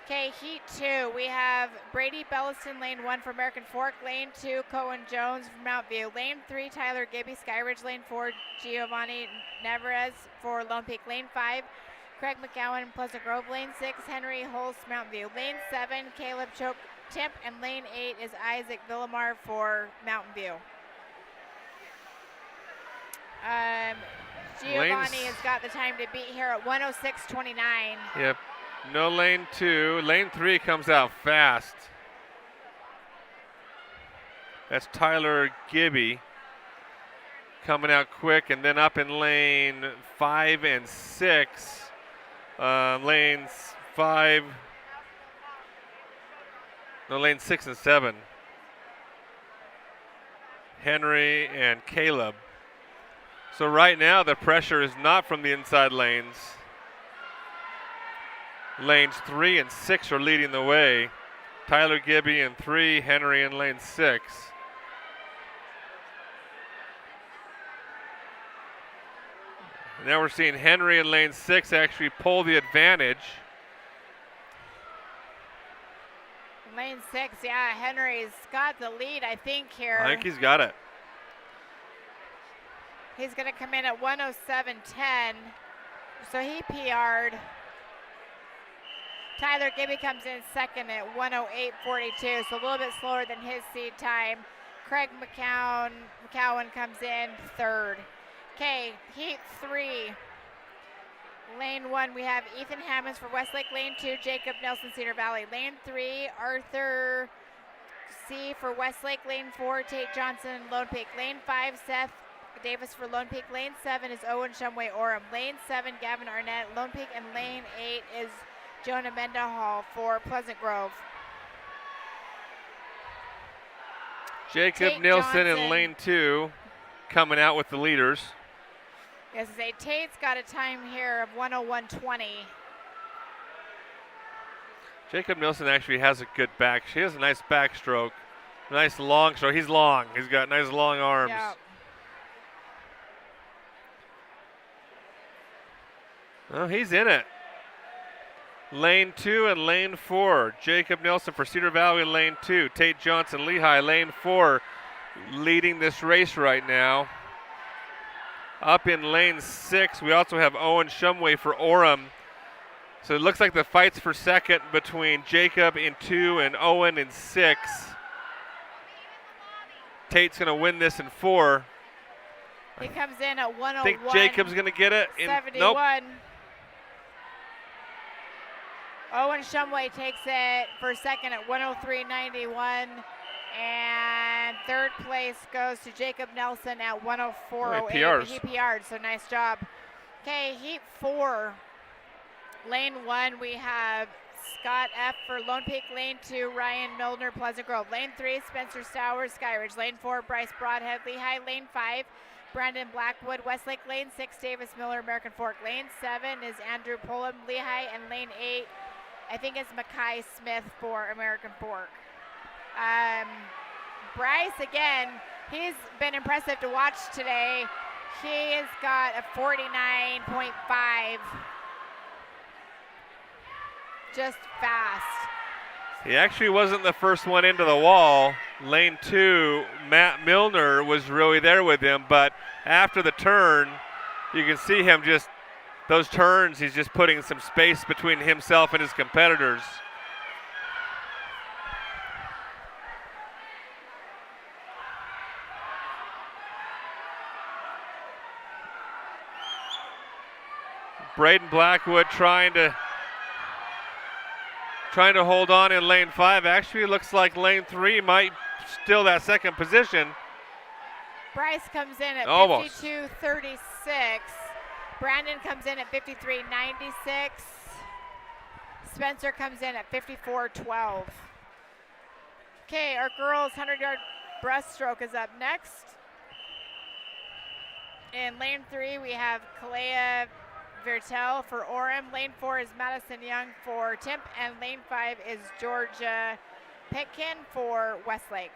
Okay, heat 2, we have Brady Belliston, lane 1 for American Fork. Lane 2, Cohen Jones from Mount View. Lane 3, Tyler Gibby, Skyridge. Lane 4, Giovanni Navarez for Lone Peak. Lane 5, Craig McGowan, Pleasant Grove. Lane 6, Henry Holst, Mountain View. Lane 7, Caleb Choke, Tip. And lane 8 is Isaac Villamar for Mountain View. Giovanni has got the time to beat here at 1:06:29. Yep. No lane 2. Lane 3 comes out fast. That's Tyler Gibby coming out quick, and then up in lane 5 and 6. Lanes 5, no, lane 6 and 7. Henry and Caleb. So right now the pressure is not from the inside lanes. Lanes 3 and 6 are leading the way. Tyler Gibby in 3, Henry in lane 6. Now we're seeing Henry in lane 6 actually pull the advantage. Lane 6, yeah, Henry's got the lead, I think, here. I think he's got it. He's going to come in at 107.10, so he PR'd. Tyler Gibby comes in second at 108.42, so a little bit slower than his seed time. Craig McCowan comes in third. Okay, heat 3. Lane 1, we have Ethan Hammonds for Westlake. Lane 2, Jacob Nelson, Cedar Valley. Lane 3, Arthur C. for Westlake. Lane 4, Tate Johnson, Lone Peak. Lane 5, Seth Davis for Lone Peak. Lane 7 is Owen Shumway Orem. Lane 7, Gavin Arnett, Lone Peak. And lane 8 is Jonah Mendenhall for Pleasant Grove. Jacob Tate Nielsen Johnson in lane 2 coming out with the leaders. As I say, Tate's got a time here of 101.20. Jacob Nielsen actually has a good back. He has a nice backstroke. Nice long stroke. He's long. He's got nice long arms. Yeah. Well, he's in it. Lane 2 and lane 4. Jacob Nielsen for Cedar Valley in lane 2. Tate Johnson, Lehigh, lane 4, leading this race right now. Up in lane 6, we also have Owen Shumway for Orem. So it looks like the fight's for second between Jacob in 2 and Owen in 6. Tate's going to win this in 4. He comes in at 101. I think Jacob's going to get it. 71. Nope. Owen Shumway takes it for second at 103.91. And third place goes to Jacob Nelson at 104.08. PRs. He PR'd, so nice job. Okay, heat 4. Lane 1, we have Scott F. for Lone Peak. Lane 2, Ryan Milner, Pleasant Grove. Lane 3, Spencer Stowers, Skyridge. Lane 4, Bryce Broadhead, Lehigh. Lane 5, Brandon Blackwood, Westlake. Lane 6, Davis Miller, American Fork. Lane 7 is Andrew Pullum, Lehigh. And lane 8, I think it's Mackay Smith for American Fork. Bryce, again, he's been impressive to watch today. He has got a 49.5. Just fast. He actually wasn't the first one into the wall. Lane 2, Matt Milner was really there with him, but after the turn, you can see him just, those turns, he's just putting some space between himself and his competitors. Braden Blackwood trying to hold on in lane 5. Actually, it looks like lane 3 might still that second position. Bryce comes in at Almost. 52.36. Brandon comes in at 53.96. Spencer comes in at 54.12. Okay, our girls' 100-yard breaststroke is up next. In lane 3, we have Kalea Vertel for Orem. Lane 4 is Madison Young for Timp, and lane 5 is Georgia Pitkin for Westlake.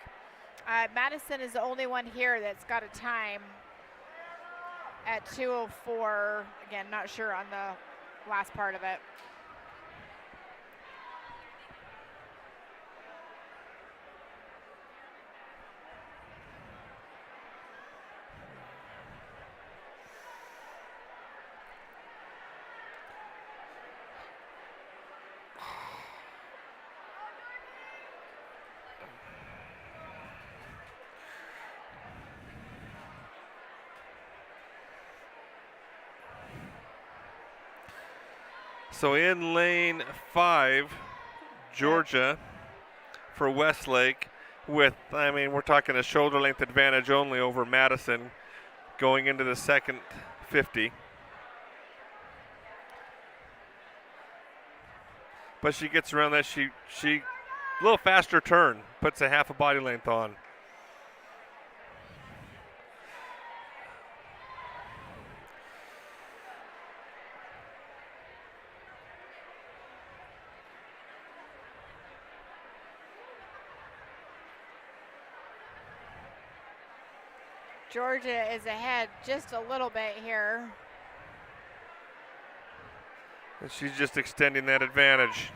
Madison is the only one here that's got a time at 2:04. Again, not sure on the last part of it. So in lane 5, Georgia for Westlake. with, I mean, we're talking a shoulder length advantage only over Madison going into the second 50. But she gets around that. She a little faster turn, puts a half a body length on. Georgia is ahead just a little bit here. And she's just extending that advantage.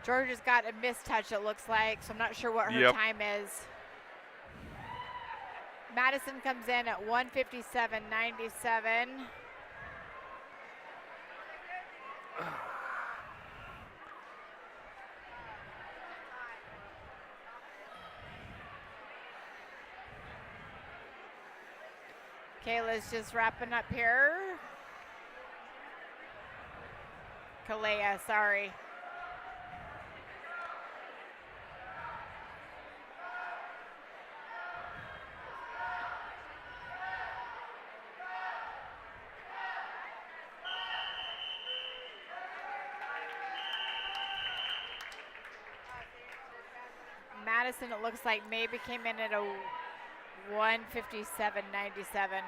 Georgia's got a mistouch, it looks like, so I'm not sure what her time is. Madison comes in at 1:57.97. Kayla's just wrapping up here. Kalea, sorry. Madison, it looks like maybe came in at a 1:57.97.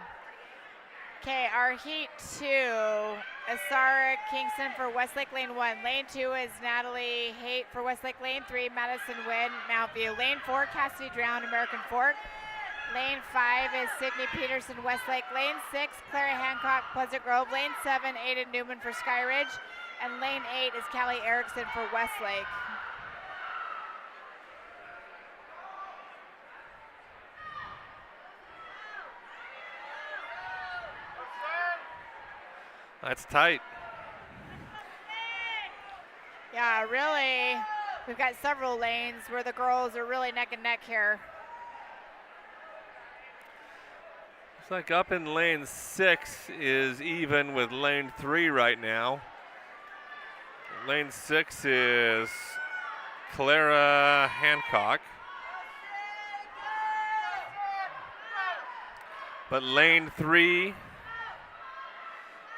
Okay, our heat 2, Asara Kingston for Westlake Lane 1. Lane 2 is Natalie Haight for Westlake. Lane 3, Madison Wynn, Mount View. Lane 4, Cassidy Drown, American Fork. Lane 5 is Sydney Peterson, Westlake. Lane 6, Clara Hancock, Pleasant Grove. Lane 7, Aiden Newman for Sky Ridge. And lane 8 is Callie Erickson for Westlake. That's tight. Yeah, really, we've got several lanes where the girls are really neck and neck here. Looks like up in lane 6 is even with lane 3 right now. Lane 6 is Clara Hancock. But lane 3,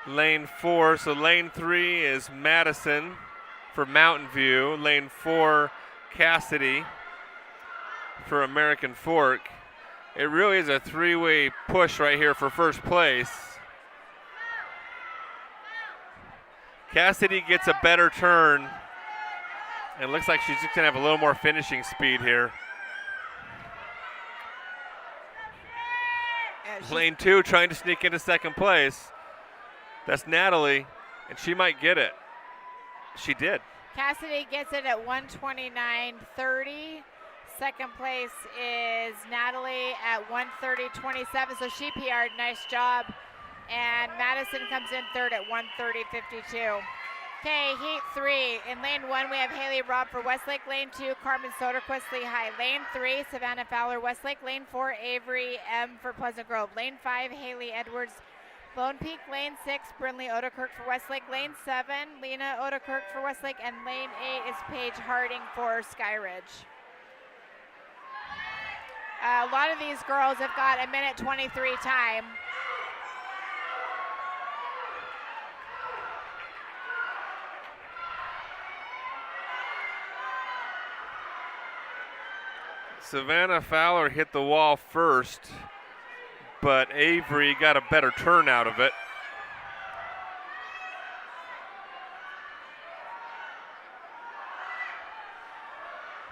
lane 4, so lane 3 is Madison for Mountain View. Lane 4, Cassidy for American Fork. It really is a three-way push right here for first place. Cassidy gets a better turn, and it looks like she's just gonna have a little more finishing speed here. Lane 2 trying to sneak into second place. That's Natalie, and she might get it. She did. Cassidy gets it at 1:29.30. Second place is Natalie at 1:30.27, so she PR'd, nice job. And Madison comes in third at 1:30.52. Okay, heat 3. In lane 1, we have Haley Robb for Westlake. Lane 2, Carmen Soderquist, Lehigh. Lane 3, Savannah Fowler, Westlake. Lane 4, Avery M for Pleasant Grove. Lane 5, Haley Edwards, Lone Peak. Lane 6, Brinley Odekirk for Westlake. Lane 7, Lena Odekirk for Westlake. And lane 8 is Paige Harding for Sky Ridge. A lot of these girls have got a minute 23 time. Savannah Fowler hit the wall first, but Avery got a better turn out of it.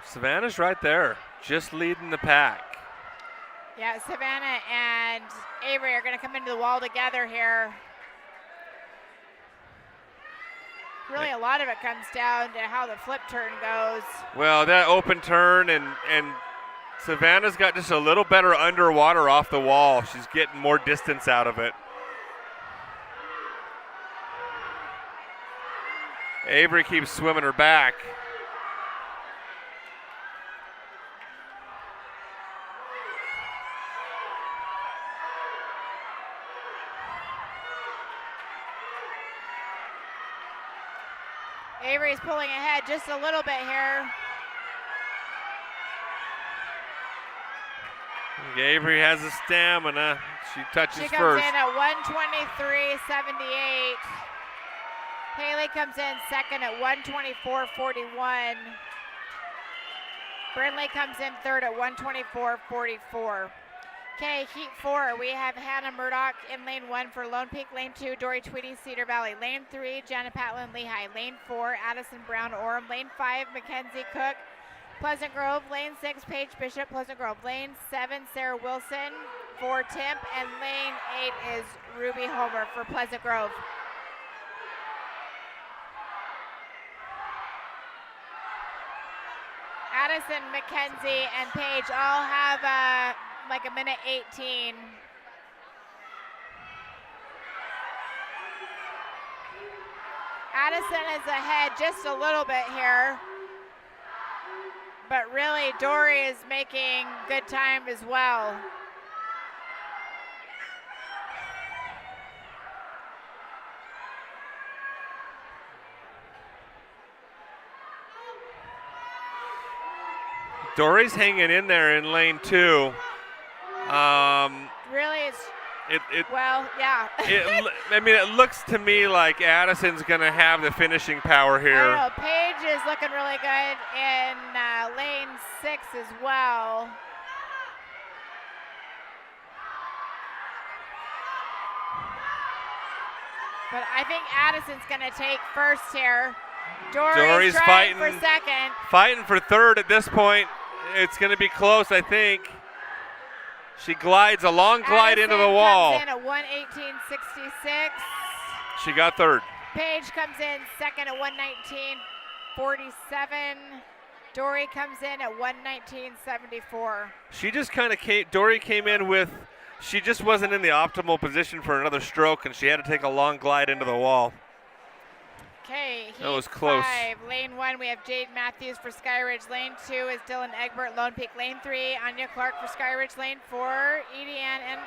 Savannah's right there, just leading the pack. Yeah, Savannah and Avery are going to come into the wall together here. Really, a lot of it comes down to how the flip turn goes. Well, that open turn and Savannah's got just a little better underwater off the wall. She's getting more distance out of it. Avery keeps swimming her back. Avery's pulling ahead just a little bit here. Avery has the stamina. She touches She comes first. in at 123.78. Haley comes in second at 124.41. Brindley comes in third at 124.44. Okay, heat 4, we have Hannah Murdoch in lane 1 for Lone Peak. Lane 2, Dory Tweedy, Cedar Valley. Lane 3, Janet Patlin, Lehigh. Lane 4, Addison Brown, Orem. Lane 5, Mackenzie Cook, Pleasant Grove. Lane 6, Paige Bishop, Pleasant Grove. Lane 7, Sarah Wilson for Temp. And lane 8 is Ruby Homer for Pleasant Grove. Addison, Mackenzie, and Paige all have like a minute 18. Addison is ahead just a little bit here, but really Dory is making good time as well. Dory's hanging in there in lane 2. Really, it's well, yeah. It looks to me like Addison's going to have the finishing power here. I don't know, Paige is looking really good in lane 6 as well. But I think Addison's going to take first here. Dory's trying for second. Fighting for third at this point. It's going to be close, I think. She glides a long glide Addison into the wall. Comes in at 118.66. She got third. Paige comes in second at 119.47. Dory comes in at 119.74. She just kind of Dory came in with, she just wasn't in the optimal position for another stroke, and she had to take a long glide into the wall. Okay, that was close. 5. Lane 1, we have Jade Matthews for Skyridge. Lane 2 is Dylan Egbert, Lone Peak. Lane 3, Anya Clark for Skyridge. Lane 4, Edie Ann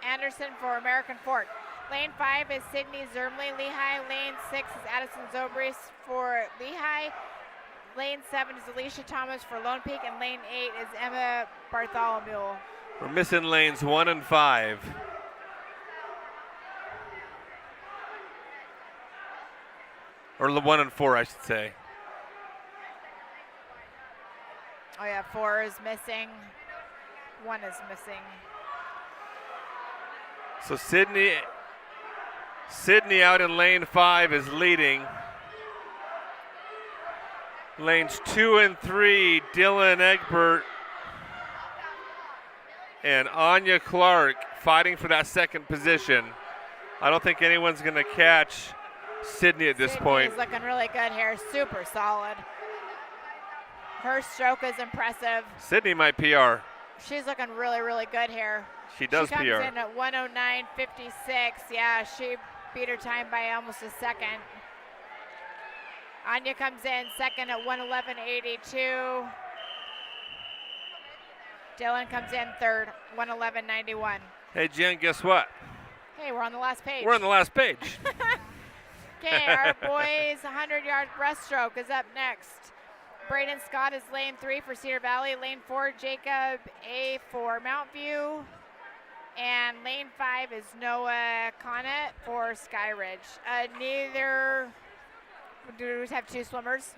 Anderson for American Fork. Lane 5 is Sydney Zermley, Lehigh. Lane 6 is Addison Zobrist for Lehigh. Lane 7 is Alicia Thomas for Lone Peak. And lane 8 is Emma Bartholomew. We're missing lanes 1 and 5. Or 1 and 4, I should say. Oh yeah, 4 is missing. 1 is missing. So Sydney out in lane 5 is leading. Lanes 2 and 3, Dylan Egbert and Anya Clark fighting for that second position. I don't think anyone's going to catch Sydney at this point. Sydney's looking really good here, super solid. Her stroke is impressive. Sydney might PR. She's looking really, really good here. She does PR. She comes in at 109.56. Yeah, she beat her time by almost a second. Anya comes in second at 111.82. Dylan comes in third, 111.91. Hey, Jen, guess what? Hey, we're on the last page. We're on the last page. Okay, our boys 100-yard breaststroke is up next. Braden Scott is lane 3 for Cedar Valley. Lane 4, Jacob A for Mount View. And lane 5 is Noah Connett for Skyridge. Do we have 2 swimmers?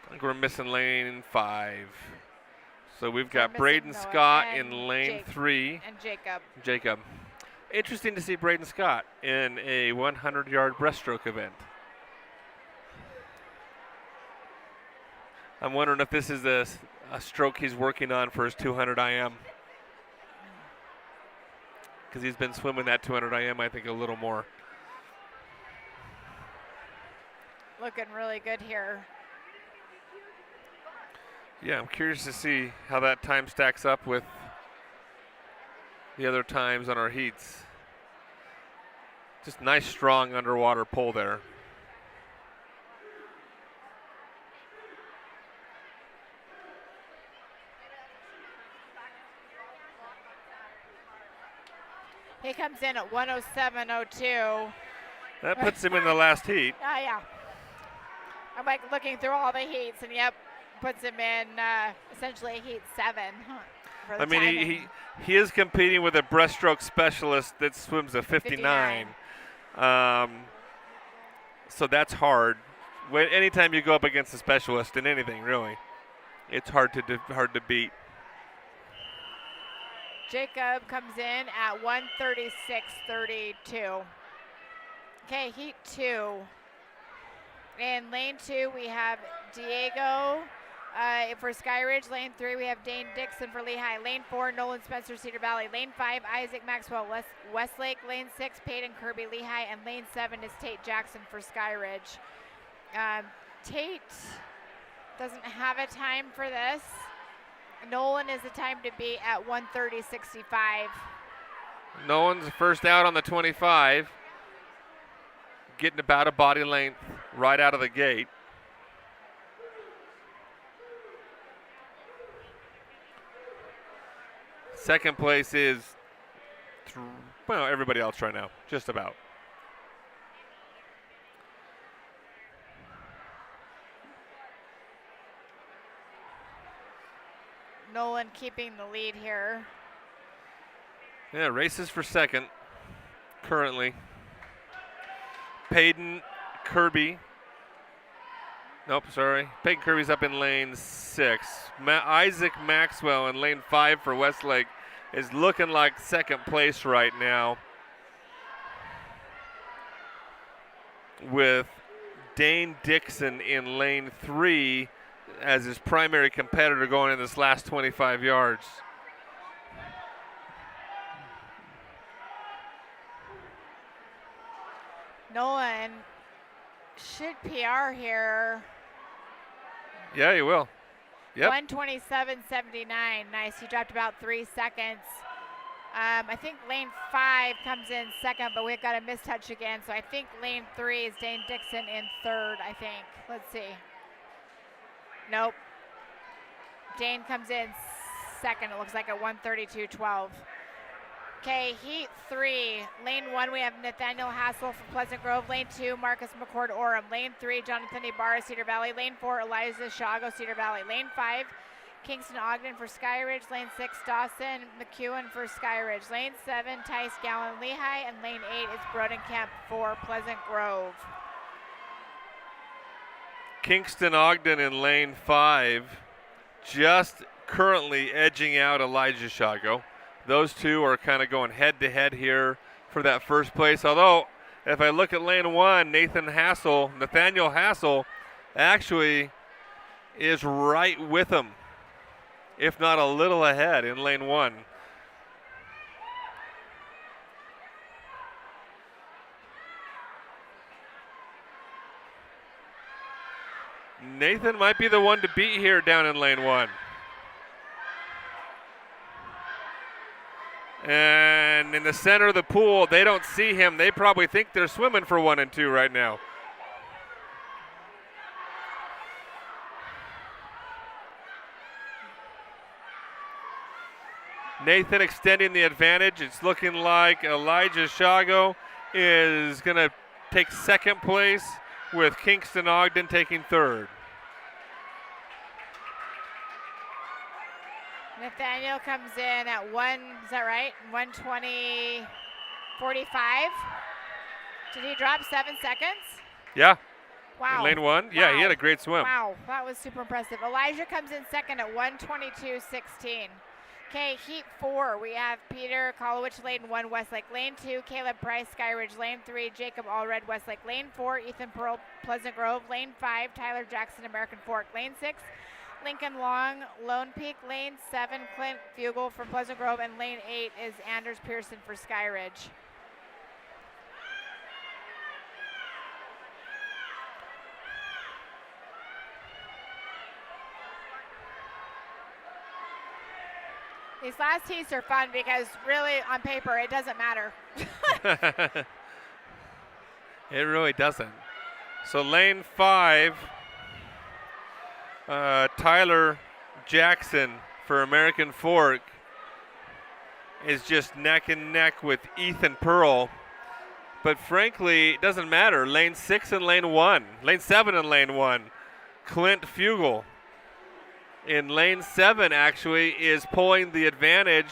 I think we're missing lane 5. So we've got Braden Scott in lane 3. And Jacob. Jacob. Interesting to see Braden Scott in a 100-yard breaststroke event. I'm wondering if this is a stroke he's working on for his 200 IM. Because he's been swimming that 200 IM, I think, a little more. Looking really good here. Yeah, I'm curious to see how that time stacks up with the other times on our heats. Just nice, strong underwater pull there. He comes in at 107.02. That puts him in the last heat. Yeah. I'm like looking through all the heats, and yep, puts him in essentially heat 7. For the I mean, timing. he is competing with a breaststroke specialist that swims a 59. So that's hard. Anytime you go up against a specialist in anything, really, it's hard to beat. Jacob comes in at 136.32. Okay, heat 2. In lane 2, we have Diego for Skyridge. Lane 3, we have Dane Dixon for Lehigh. Lane 4, Nolan Spencer, Cedar Valley. Lane 5, Isaac Maxwell, Westlake. Lane 6, Peyton Kirby, Lehigh. And lane 7 is Tate Jackson for Skyridge. Tate doesn't have a time for this. Nolan is the time to beat at 130.65. Nolan's first out on the 25. Getting about a body length right out of the gate. Second place is, everybody else right now, just about. Nolan keeping the lead here. Yeah, races for second currently. Peyton Kirby. Nope, sorry. Peyton Kirby's up in lane 6. Isaac Maxwell in lane 5 for Westlake is looking like second place right now, with Dane Dixon in lane 3 as his primary competitor going in this last 25 yards. Nolan should PR here. Yeah, he will. Yep. 127.79. Nice. He dropped about 3 seconds. I think lane 5 comes in second, but we've got a mistouch again. So I think lane 3 is Dane Dixon in third, I think. Let's see. Nope. Dane comes in second, it looks like, at 132.12. Okay, heat 3. Lane 1, we have Nathaniel Hassel from Pleasant Grove. Lane 2, Marcus McCord Orem. Lane 3, Jonathan Ibarra, Cedar Valley. Lane 4, Eliza Shago, Cedar Valley. Lane 5, Kingston Ogden for Skyridge. Lane 6, Dawson McEwen for Skyridge. Lane 7, Tice Gowan, Lehigh. And lane 8 is Brodenkemp for Pleasant Grove. Kingston Ogden in lane 5, just currently edging out Elijah Shago. Those two are kind of going head-to-head here for that first place. Although, if I look at lane 1, Nathaniel Hassel actually is right with him, if not a little ahead in lane 1. Nathan might be the one to beat here down in lane 1. And in the center of the pool, they don't see him. They probably think they're swimming for 1 and 2 right now. Nathan extending the advantage. It's looking like Elijah Shago is going to take second place, with Kingston Ogden taking third. Nathaniel comes in at is that right? 120.45. Did he drop 7 seconds? Yeah. Wow. In lane 1? Yeah, he had a great swim. Wow, that was super impressive. Elijah comes in second at 122.16. Okay, heat 4, we have Peter Kolowich, lane 1, Westlake. Lane 2, Caleb Price, Skyridge. Lane 3, Jacob Allred, Westlake. Lane 4, Ethan Pearl, Pleasant Grove. Lane 5, Tyler Jackson, American Fork. Lane 6, Lincoln Long, Lone Peak. Lane 7, Clint Fugel for Pleasant Grove. And lane 8 is Anders Pearson for Skyridge. These last heats are fun because really on paper it doesn't matter. It really doesn't. So lane 5, Tyler Jackson for American Fork is just neck and neck with Ethan Pearl. But frankly, it doesn't matter. Lane 6 and lane 1. Lane 7 and lane 1. Clint Fugel in lane 7 actually is pulling the advantage.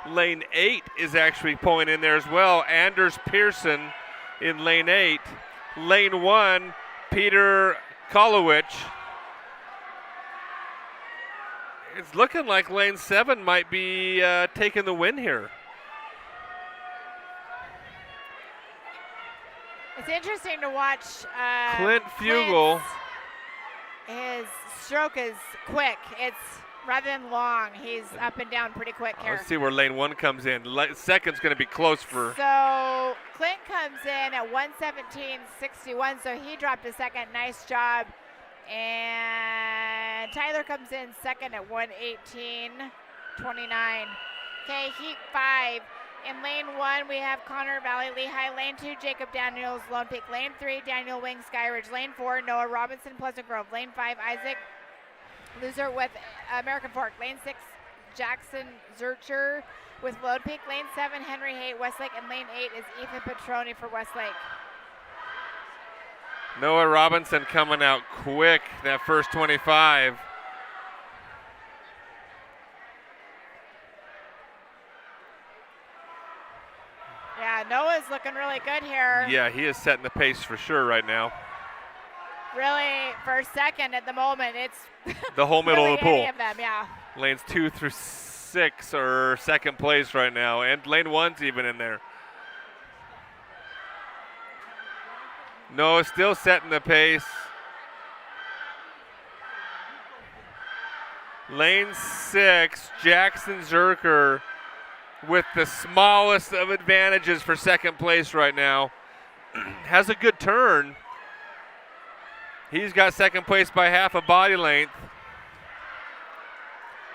Lane 8 is actually pulling in there as well. Anders Pearson in lane 8. Lane 1, Peter Kolowicz. It's looking like lane 7 might be taking the win here. It's interesting to watch Clint Fugel. His stroke is quick. It's rather than long. He's up and down pretty quick here. Let's see where lane 1 comes in. Second's going to be close for. So Clint comes in at 1:17.61, so he dropped a second. Nice job. And Tyler comes in second at 1:18.29. Okay, heat 5. In lane 1, we have Connor Valley Lehigh. Lane 2, Jacob Daniels, Lone Peak. Lane 3, Daniel Wing, Skyridge. Lane 4, Noah Robinson, Pleasant Grove. Lane 5, Isaac Loser with American Fork. Lane 6, Jackson Zurcher with Lone Peak. Lane 7, Henry Haight, Westlake. And lane 8 is Ethan Petroni for Westlake. Noah Robinson coming out quick that first 25. Yeah, Noah's looking really good here. Yeah, he is setting the pace for sure right now. Really, for second at the moment, it's the whole middle really of the pool. any of them, yeah. Lanes 2 through 6 are second place right now, and lane 1's even in there. Noah still setting the pace. Lane 6, Jackson Zerker with the smallest of advantages for second place right now. Has a good turn. He's got second place by half a body length.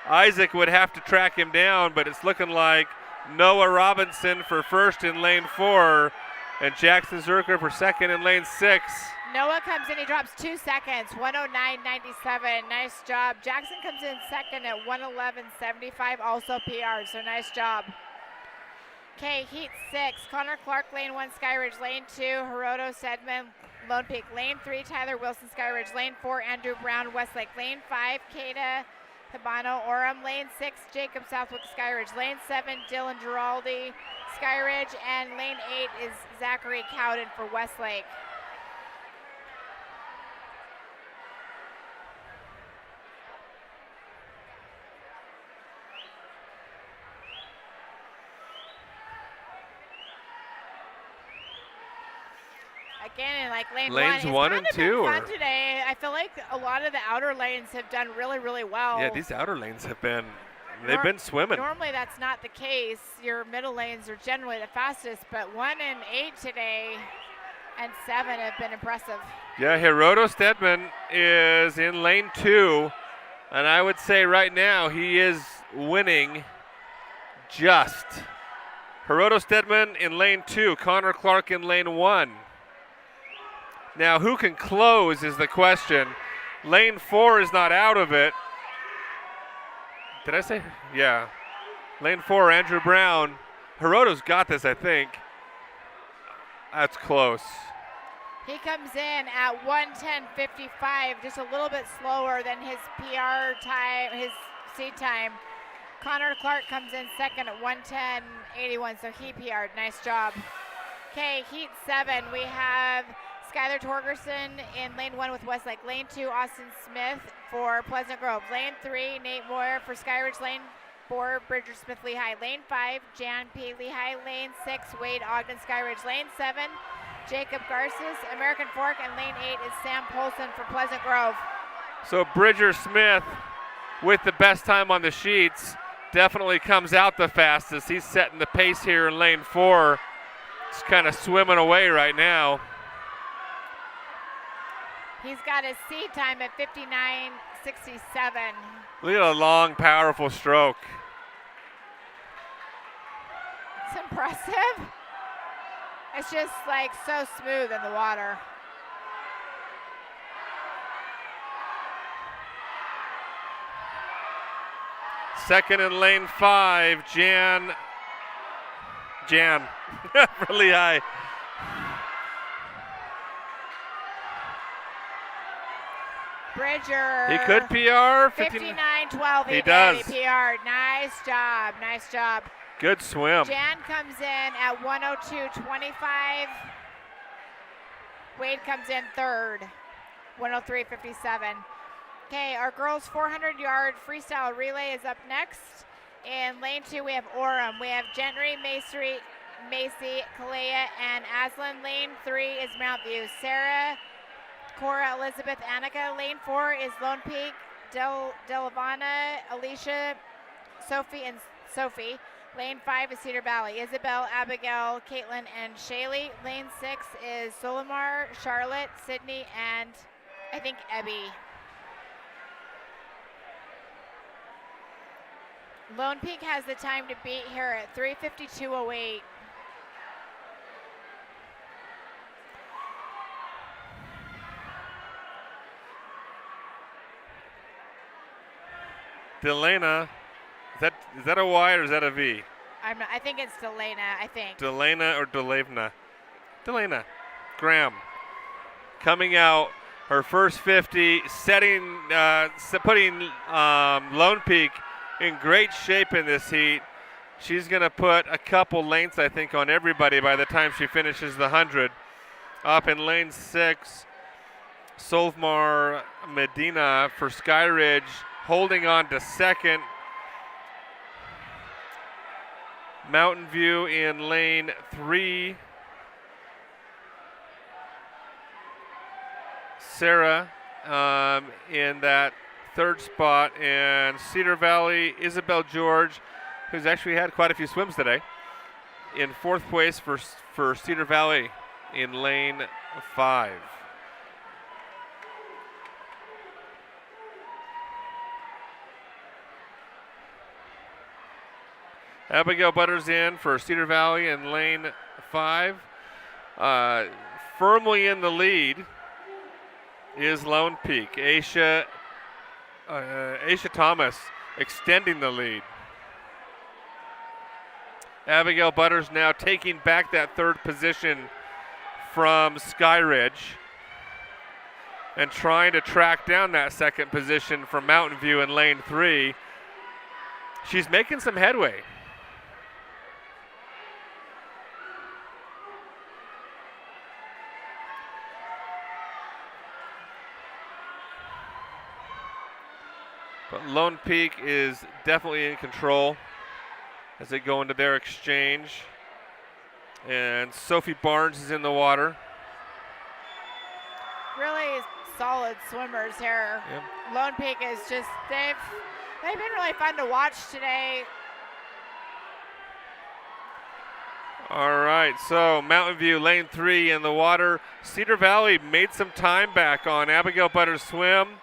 Isaac would have to track him down, but it's looking like Noah Robinson for first in lane 4 and Jackson Zerker for second in lane 6. Noah comes in, he drops 2 seconds, 1:09.97. Nice job. Jackson comes in second at 1:11.75, also PR, so nice job. Okay, heat 6, Connor Clark, lane 1, Skyridge. Lane 2, Herodo Sedman, Lone Peak. Lane 3, Tyler Wilson, Skyridge. Lane 4, Andrew Brown, Westlake. Lane 5, Kada Habano, Orem. Lane 6, Jacob Southwick, Skyridge. Lane 7, Dylan Giraldi, Skyridge. And lane 8 is Zachary Cowden for Westlake. Again, in like lane Lanes 1, one it's and kind of 2 been are- fun today. I feel like a lot of the outer lanes have done really, really well. Yeah, these outer lanes have been, they've been swimming. Normally that's not the case. Your middle lanes are generally the fastest, but 1 and 8 today and 7 have been impressive. Yeah, Herodo Stedman is in lane 2, and I would say right now he is winning just. Herodo Stedman in lane 2, Connor Clark in lane 1. Now, who can close is the question. Lane 4 is not out of it. Did I say? Yeah. Lane 4, Andrew Brown. Herodo's got this, I think. That's close. He comes in at 1:10.55, just a little bit slower than his PR time, his seat time. Connor Clark comes in second at 1:10.81, so he PR'd. Nice job. Okay, heat 7, we have Skylar Torgerson in lane 1 with Westlake. Lane 2, Austin Smith for Pleasant Grove. Lane 3, Nate Moyer for Skyridge. Lane 4, Bridger Smith Lehigh. Lane 5, Jan P. Lehigh. Lane 6, Wade Ogden Skyridge. Lane 7, Jacob Garces, American Fork. And lane 8 is Sam Polson for Pleasant Grove. So Bridger Smith with the best time on the sheets definitely comes out the fastest. He's setting the pace here in lane 4. It's kind of swimming away right now. He's got his seat time at 59.67. Look at a long, powerful stroke. It's impressive. It's just like so smooth in the water. Second in lane 5, Jan Jan for Lehigh. Bridger. He could PR. 59-12. He does. He PR'd. Nice job. Nice job. Good swim. Jan comes in at 102.25. Wade comes in third, 103.57. Okay, our girls' 400-yard freestyle relay is up next. In lane 2, we have Orem. We have Gentry, Macy, Kalea, and Aslan. Lane 3 is Mount View. Sarah, Cora, Elizabeth, Annika. Lane 4 is Lone Peak, Delavana, Alicia, Sophie, and Sophie. Lane 5 is Cedar Valley. Isabel, Abigail, Caitlin, and Shaylee. Lane 6 is Solomar, Charlotte, Sydney, and I think Ebby. Lone Peak has the time to beat here at 3:52:08. Delana, is that a Y or is that a V? I think it's Delana, I think. Delana or Delavna? Delana. Graham coming out, her first 50, putting Lone Peak in great shape in this heat. She's going to put a couple lengths, I think, on everybody by the time she finishes the 100. Up in lane 6, Solmar Medina for Skyridge, holding on to second. Mountain View in lane 3. Sarah in that third spot, and Cedar Valley, Isabel George, who's actually had quite a few swims today, in fourth place for Cedar Valley in lane 5. Abigail Butters in for Cedar Valley in lane 5. Firmly in the lead is Lone Peak. Aisha Thomas extending the lead. Abigail Butters now taking back that third position from Skyridge and trying to track down that second position from Mountain View in lane 3. She's making some headway. But Lone Peak is definitely in control as they go into their exchange. And Sophie Barnes is in the water. Really solid swimmers here. Yep. Lone Peak is just, they've been really fun to watch today. All right, so Mountain View, lane 3 in the water. Cedar Valley made some time back on Abigail Butters' swim.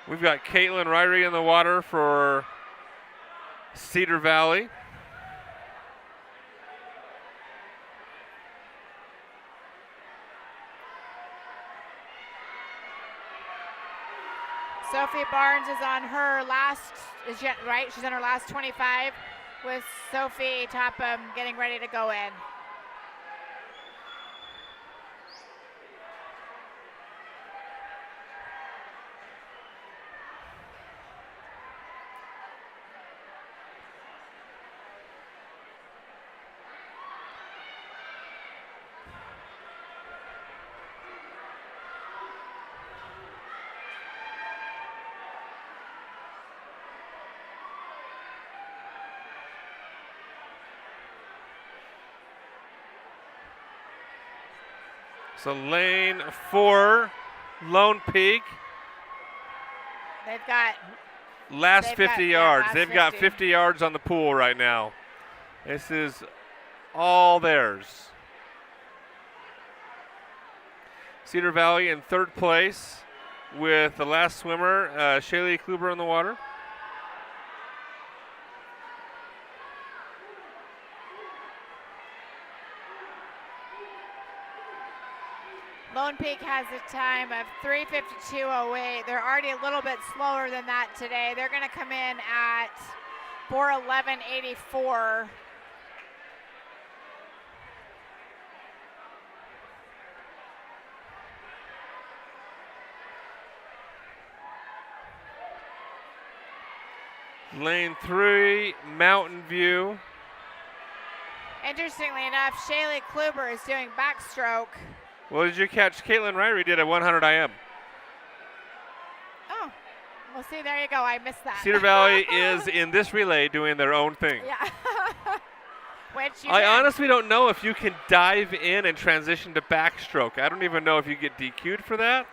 We've got Caitlin Ryrie in the water for Cedar Valley. Sophie Barnes is on her last, right? She's on her last 25 with Sophie Topham getting ready to go in. So lane 4, Lone Peak. They've got Last 50 yards. They've got 50. 50 yards on the pool right now. This is all theirs. Cedar Valley in third place with the last swimmer, Shaylee Kluber, in the water. Lone Peak has a time of 3:52.08. They're already a little bit slower than that today. They're going to come in at 4:11.84. Lane 3, Mountain View. Interestingly enough, Shaylee Kluber is doing backstroke. Well, did you catch Caitlin Ryrie did a 100 IM? Oh, well, see, there you go. I missed that. Cedar Valley is in this relay doing their own thing. Yeah. Which you I can. honestly don't know if you can dive in and transition to backstroke. I don't even know if you get DQ'd for that.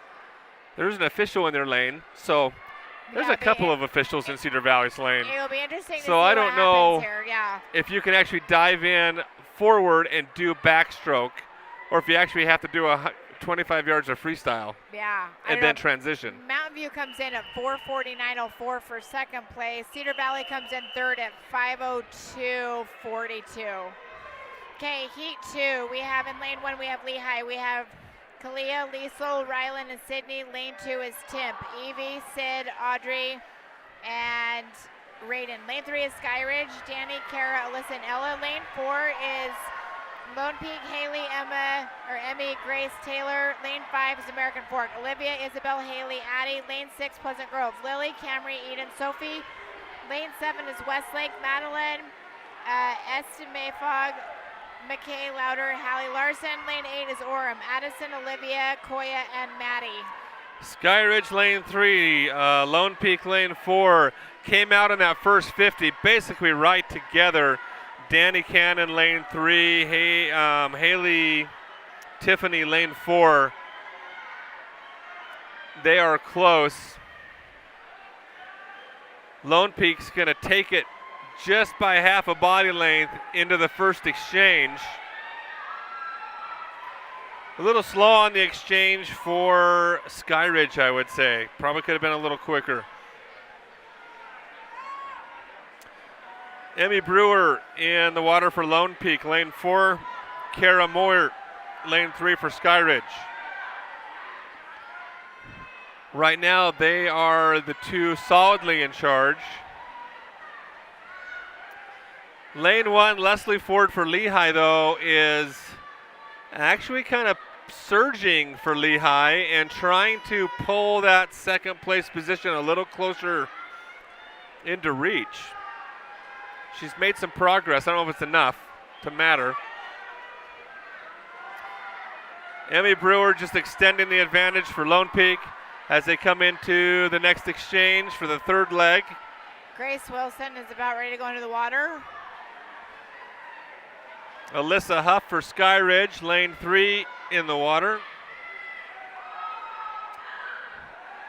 There's an official in their lane, so there's a couple of officials in Cedar Valley's lane. It'll be interesting to see So I don't what know happens here. Yeah. if you can actually dive in forward and do backstroke, or if you actually have to do a 25 yards of freestyle Yeah. and then transition. Mountain View comes in at 4:49.04 for second place. Cedar Valley comes in third at 5:02.42. Okay, heat 2. We have in lane 1, we have Lehigh. We have Kalia, Liesel, Ryland, and Sydney. Lane 2 is Timp, Evie, Sid, Audrey, and Raiden. Lane 3 is Skyridge, Danny, Kara, Alyssa, and Ella. Lane 4 is Lone Peak, Haley, Emmy, Grace, Taylor. Lane 5 is American Fork, Olivia, Isabel, Haley, Addie. Lane 6, Pleasant Grove, Lily, Camry, Eden, Sophie. Lane 7 is Westlake, Madeline, Eston Mayfog, McKay, Louder, Hallie Larson. Lane 8 is Orem, Addison, Olivia, Koya, and Maddie. Skyridge lane 3, Lone Peak lane 4 came out in that first 50 basically right together. Danny Cannon lane 3, Haley Tiffany lane 4. They are close. Lone Peak's going to take it just by half a body length into the first exchange. A little slow on the exchange for Skyridge, I would say. Probably could have been a little quicker. Emmy Brewer in the water for Lone Peak, lane 4. Kara Moyer, lane 3 for Skyridge. Right now, they are the two solidly in charge. Lane 1, Leslie Ford for Lehigh, though, is actually kind of surging for Lehigh and trying to pull that second place position a little closer into reach. She's made some progress. I don't know if it's enough to matter. Emmy Brewer just extending the advantage for Lone Peak as they come into the next exchange for the third leg. Grace Wilson is about ready to go into the water. Alyssa Huff for Skyridge, lane 3 in the water.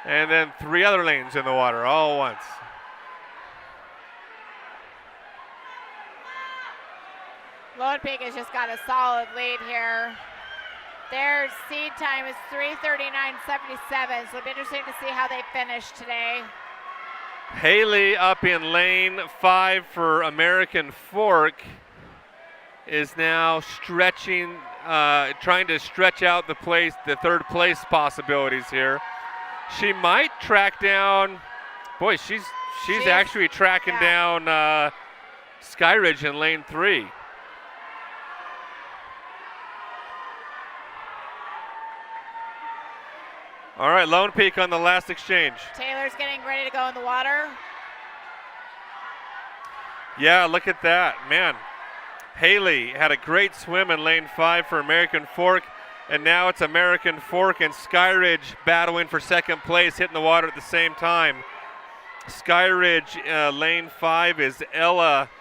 And then 3 other lanes in the water all at once. Lone Peak has just got a solid lead here. Their seed time is 3:39.77, so it'll be interesting to see how they finish today. Haley up in lane 5 for American Fork is now stretching, trying to stretch out the third place possibilities here. She might track down, boy, she's actually tracking down Skyridge in lane 3. All right, Lone Peak on the last exchange. Taylor's getting ready to go in the water. Yeah, look at that, man. Haley had a great swim in lane 5 for American Fork, and now it's American Fork and Skyridge battling for second place, hitting the water at the same time. Skyridge, lane 5 is Ella.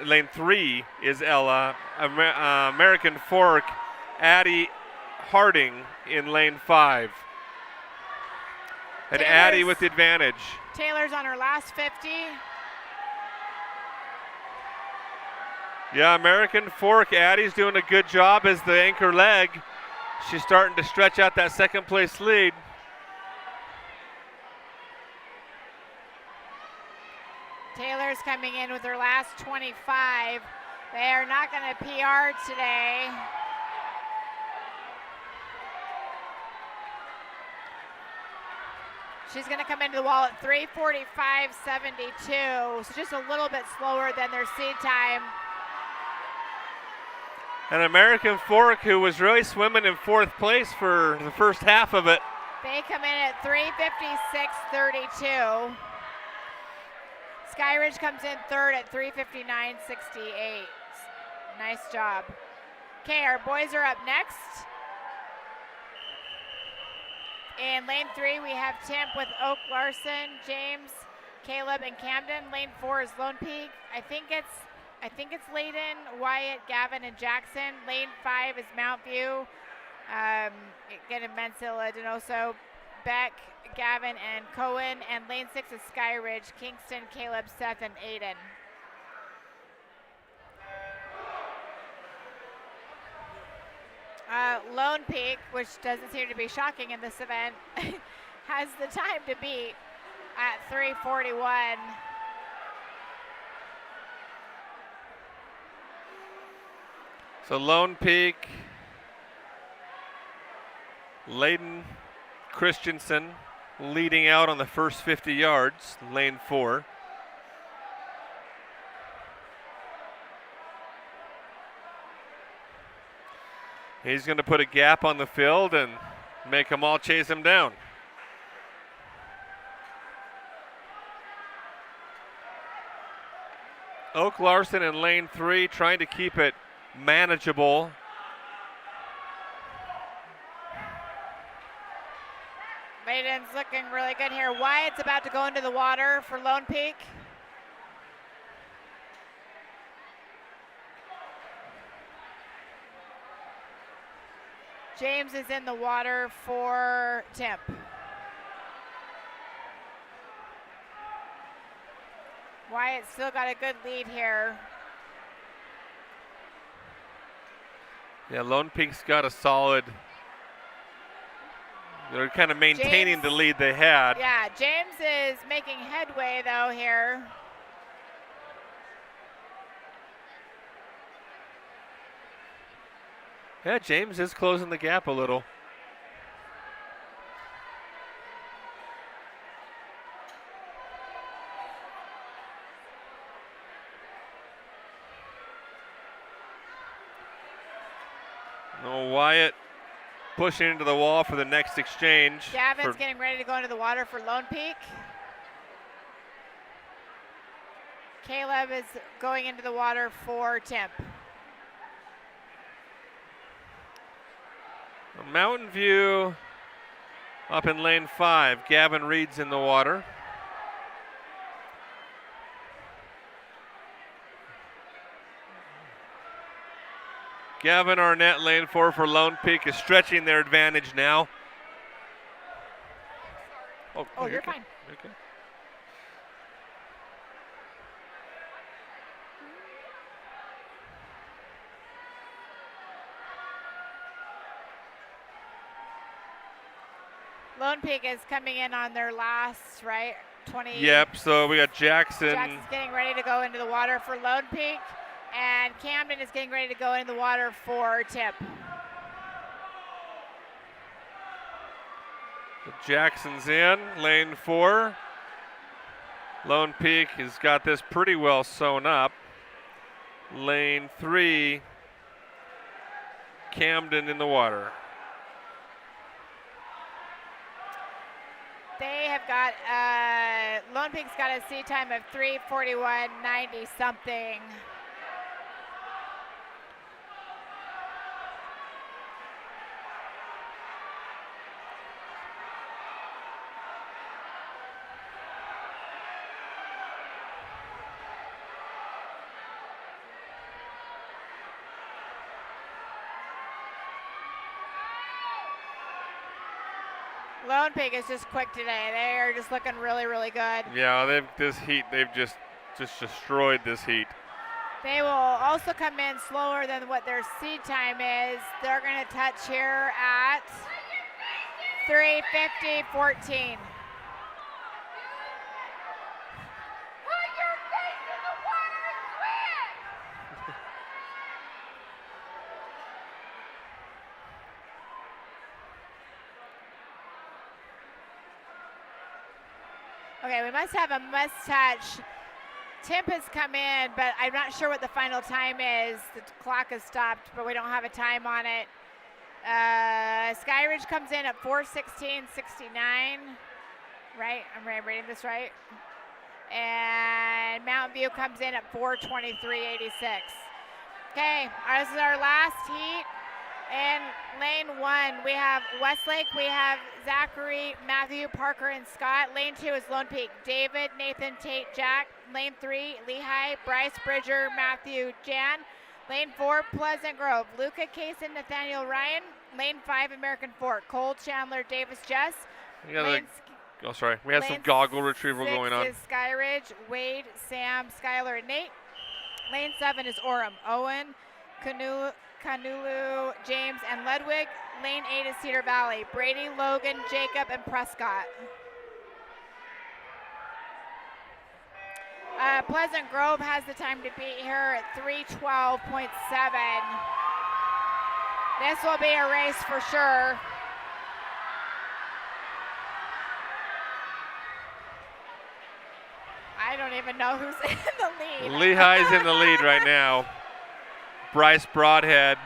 Lane 3 is Ella. American Fork, Addie Harding in lane 5. And Addie with the advantage. Taylor's on her last 50. Yeah, American Fork, Addie's doing a good job as the anchor leg. She's starting to stretch out that second place lead. Taylor's coming in with her last 25. They are not going to PR today. She's going to come into the wall at 3:45.72, so just a little bit slower than their seed time. An American Fork who was really swimming in fourth place for the first half of it. They come in at 3:56.32. Skyridge comes in third at 3:59.68. Nice job. Okay, our boys are up next. In lane 3, we have Temp with Oak Larson, James, Caleb, and Camden. Lane 4 is Lone Peak. I think it's Layden, Wyatt, Gavin, and Jackson. Lane 5 is Mount View. Again, Mensilla, Denoso, Beck, Gavin, and Cohen. And lane 6 is Skyridge, Kingston, Caleb, Seth, and Aiden. Lone Peak, which doesn't seem to be shocking in this event, has the time to beat at 3:41. So Lone Peak, Layden Christensen leading out on the first 50 yards, lane 4. He's going to put a gap on the field and make them all chase him down. Oak Larson in lane 3 trying to keep it manageable. Layden's looking really good here. Wyatt's about to go into the water for Lone Peak. James is in the water for Temp. Wyatt still got a good lead here. Yeah, Lone Peak's got a solid. They're kind of maintaining the lead they had. Yeah, James is making headway though here. Yeah, James is closing the gap a little. No, Wyatt pushing into the wall for the next exchange. Gavin's getting ready to go into the water for Lone Peak. Caleb is going into the water for Temp. Mountain View up in lane 5. Gavin Reed's in the water. Gavin Arnett, lane 4 for Lone Peak, is stretching their advantage now. Oh, you're fine. Okay. Lone Peak is coming in on their last, right? 20. Yep, so we got Jackson. Jackson's getting ready to go into the water for Lone Peak. And Camden is getting ready to go into the water for Tip. Jackson's in, lane 4. Lone Peak has got this pretty well sewn up. Lane 3, Camden in the water. They have got, Lone Peak's got a seat time of 3:41.90 something. Lone Peak is just quick today. They are just looking really, really good. Yeah, they've just destroyed this heat. They will also come in slower than what their seed time is. They're going to touch here at 3:50.14. Okay, we must have a must-touch. Timp has come in, but I'm not sure what the final time is. The clock has stopped, but we don't have a time on it. Skyridge comes in at 4:16.69. Right? I'm reading this right. And Mountain View comes in at 4:23.86. Okay, this is our last heat. In lane 1, we have Westlake, we have Zachary, Matthew, Parker, and Scott. Lane 2 is Lone Peak, David, Nathan, Tate, Jack. Lane 3, Lehigh, Bryce, Bridger, Matthew, Jan. Lane 4, Pleasant Grove, Luca, Kaysen, Nathaniel, Ryan. Lane 5, American Fork, Cole, Chandler, Davis, Jess. We have some goggle retrieval going on. Lane 6 is Skyridge, Wade, Sam, Skylar, and Nate. Lane 7 is Orem, Owen, Canulu, James, and Ledwig. Lane 8 is Cedar Valley, Brady, Logan, Jacob, and Prescott. Pleasant Grove has the time to beat here at 3:12.7. This will be a race for sure. I don't even know who's in the lead. Lehigh's in the lead right now. Bryce Broadhead,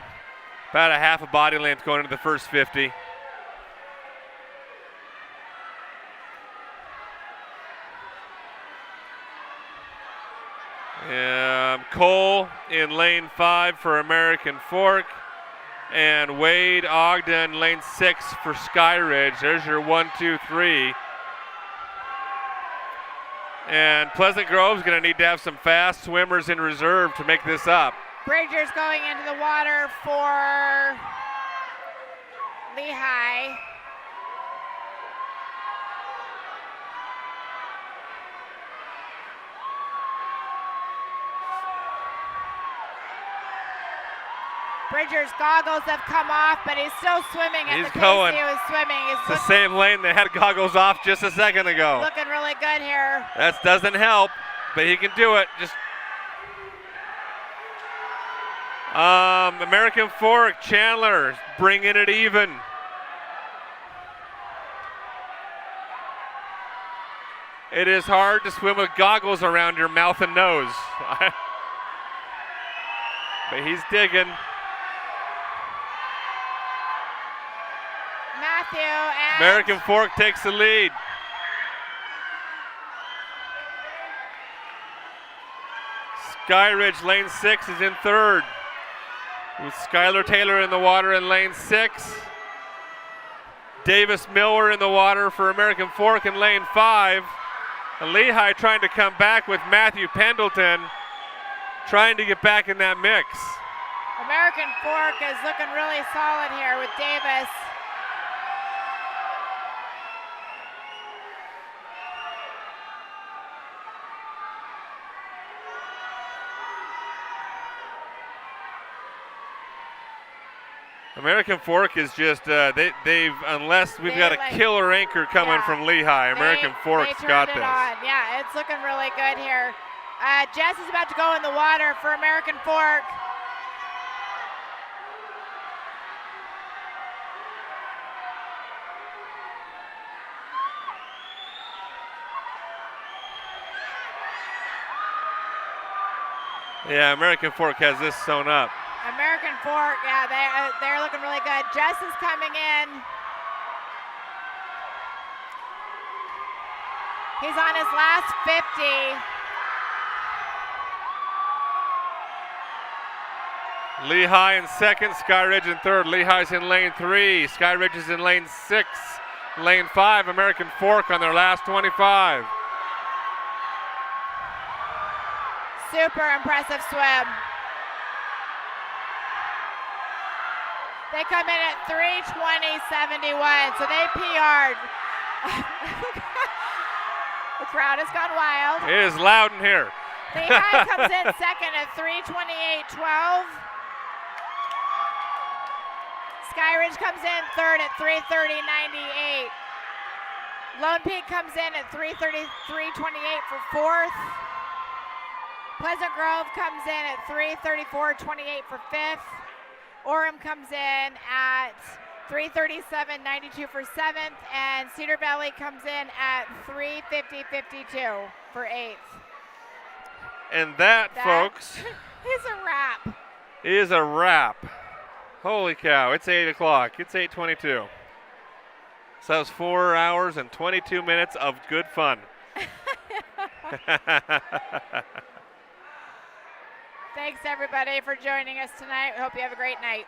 about a half a body length going into the first 50. Cole in lane 5 for American Fork, and Wade Ogden lane 6 for Skyridge. There's your 1, 2, 3. And Pleasant Grove's going to need to have some fast swimmers in reserve to make this up. Bridger's going into the water for Lehigh. Bridger's goggles have come off, but he's still swimming at the pace he was swimming. It's the same lane that had goggles off just a second ago. Looking really good here. That doesn't help, but he can do it. Just American Fork, Chandler bringing it even. It is hard to swim with goggles around your mouth and nose. But he's digging. Matthew and American Fork takes the lead. Skyridge, lane 6, is in third, with Skylar Taylor in the water in lane 6. Davis Miller in the water for American Fork in lane 5. And Lehigh trying to come back with Matthew Pendleton, trying to get back in that mix. American Fork is looking really solid here with Davis. American Fork is just, they've unless we've got a killer anchor coming from Lehigh, American Fork's got this. Yeah, it's looking really good here. Jess is about to go in the water for American Fork. Yeah, American Fork has this sewn up. American Fork, yeah, they're looking really good. Jess is coming in. He's on his last 50. Lehigh in second, Skyridge in third. Lehigh's in lane 3. Skyridge is in lane 6. Lane 5, American Fork on their last 25. Super impressive swim. They come in at 3:20.71, so they PR'd. The crowd has gone wild. It is loud in here. Lehigh comes in second at 3:28.12. Skyridge comes in third at 3:30.98. Lone Peak comes in at 3:33.28 for fourth. Pleasant Grove comes in at 3:34.28 for fifth. Orem comes in at 3:37.92 for 7th, and Cedar Valley comes in at 3:50.52 for 8th. And that, folks, is a wrap. is a wrap. Holy cow, it's 8 o'clock. It's 8:22. So that was 4 hours and 22 minutes of good fun. Thanks, everybody, for joining us tonight. We hope you have a great night.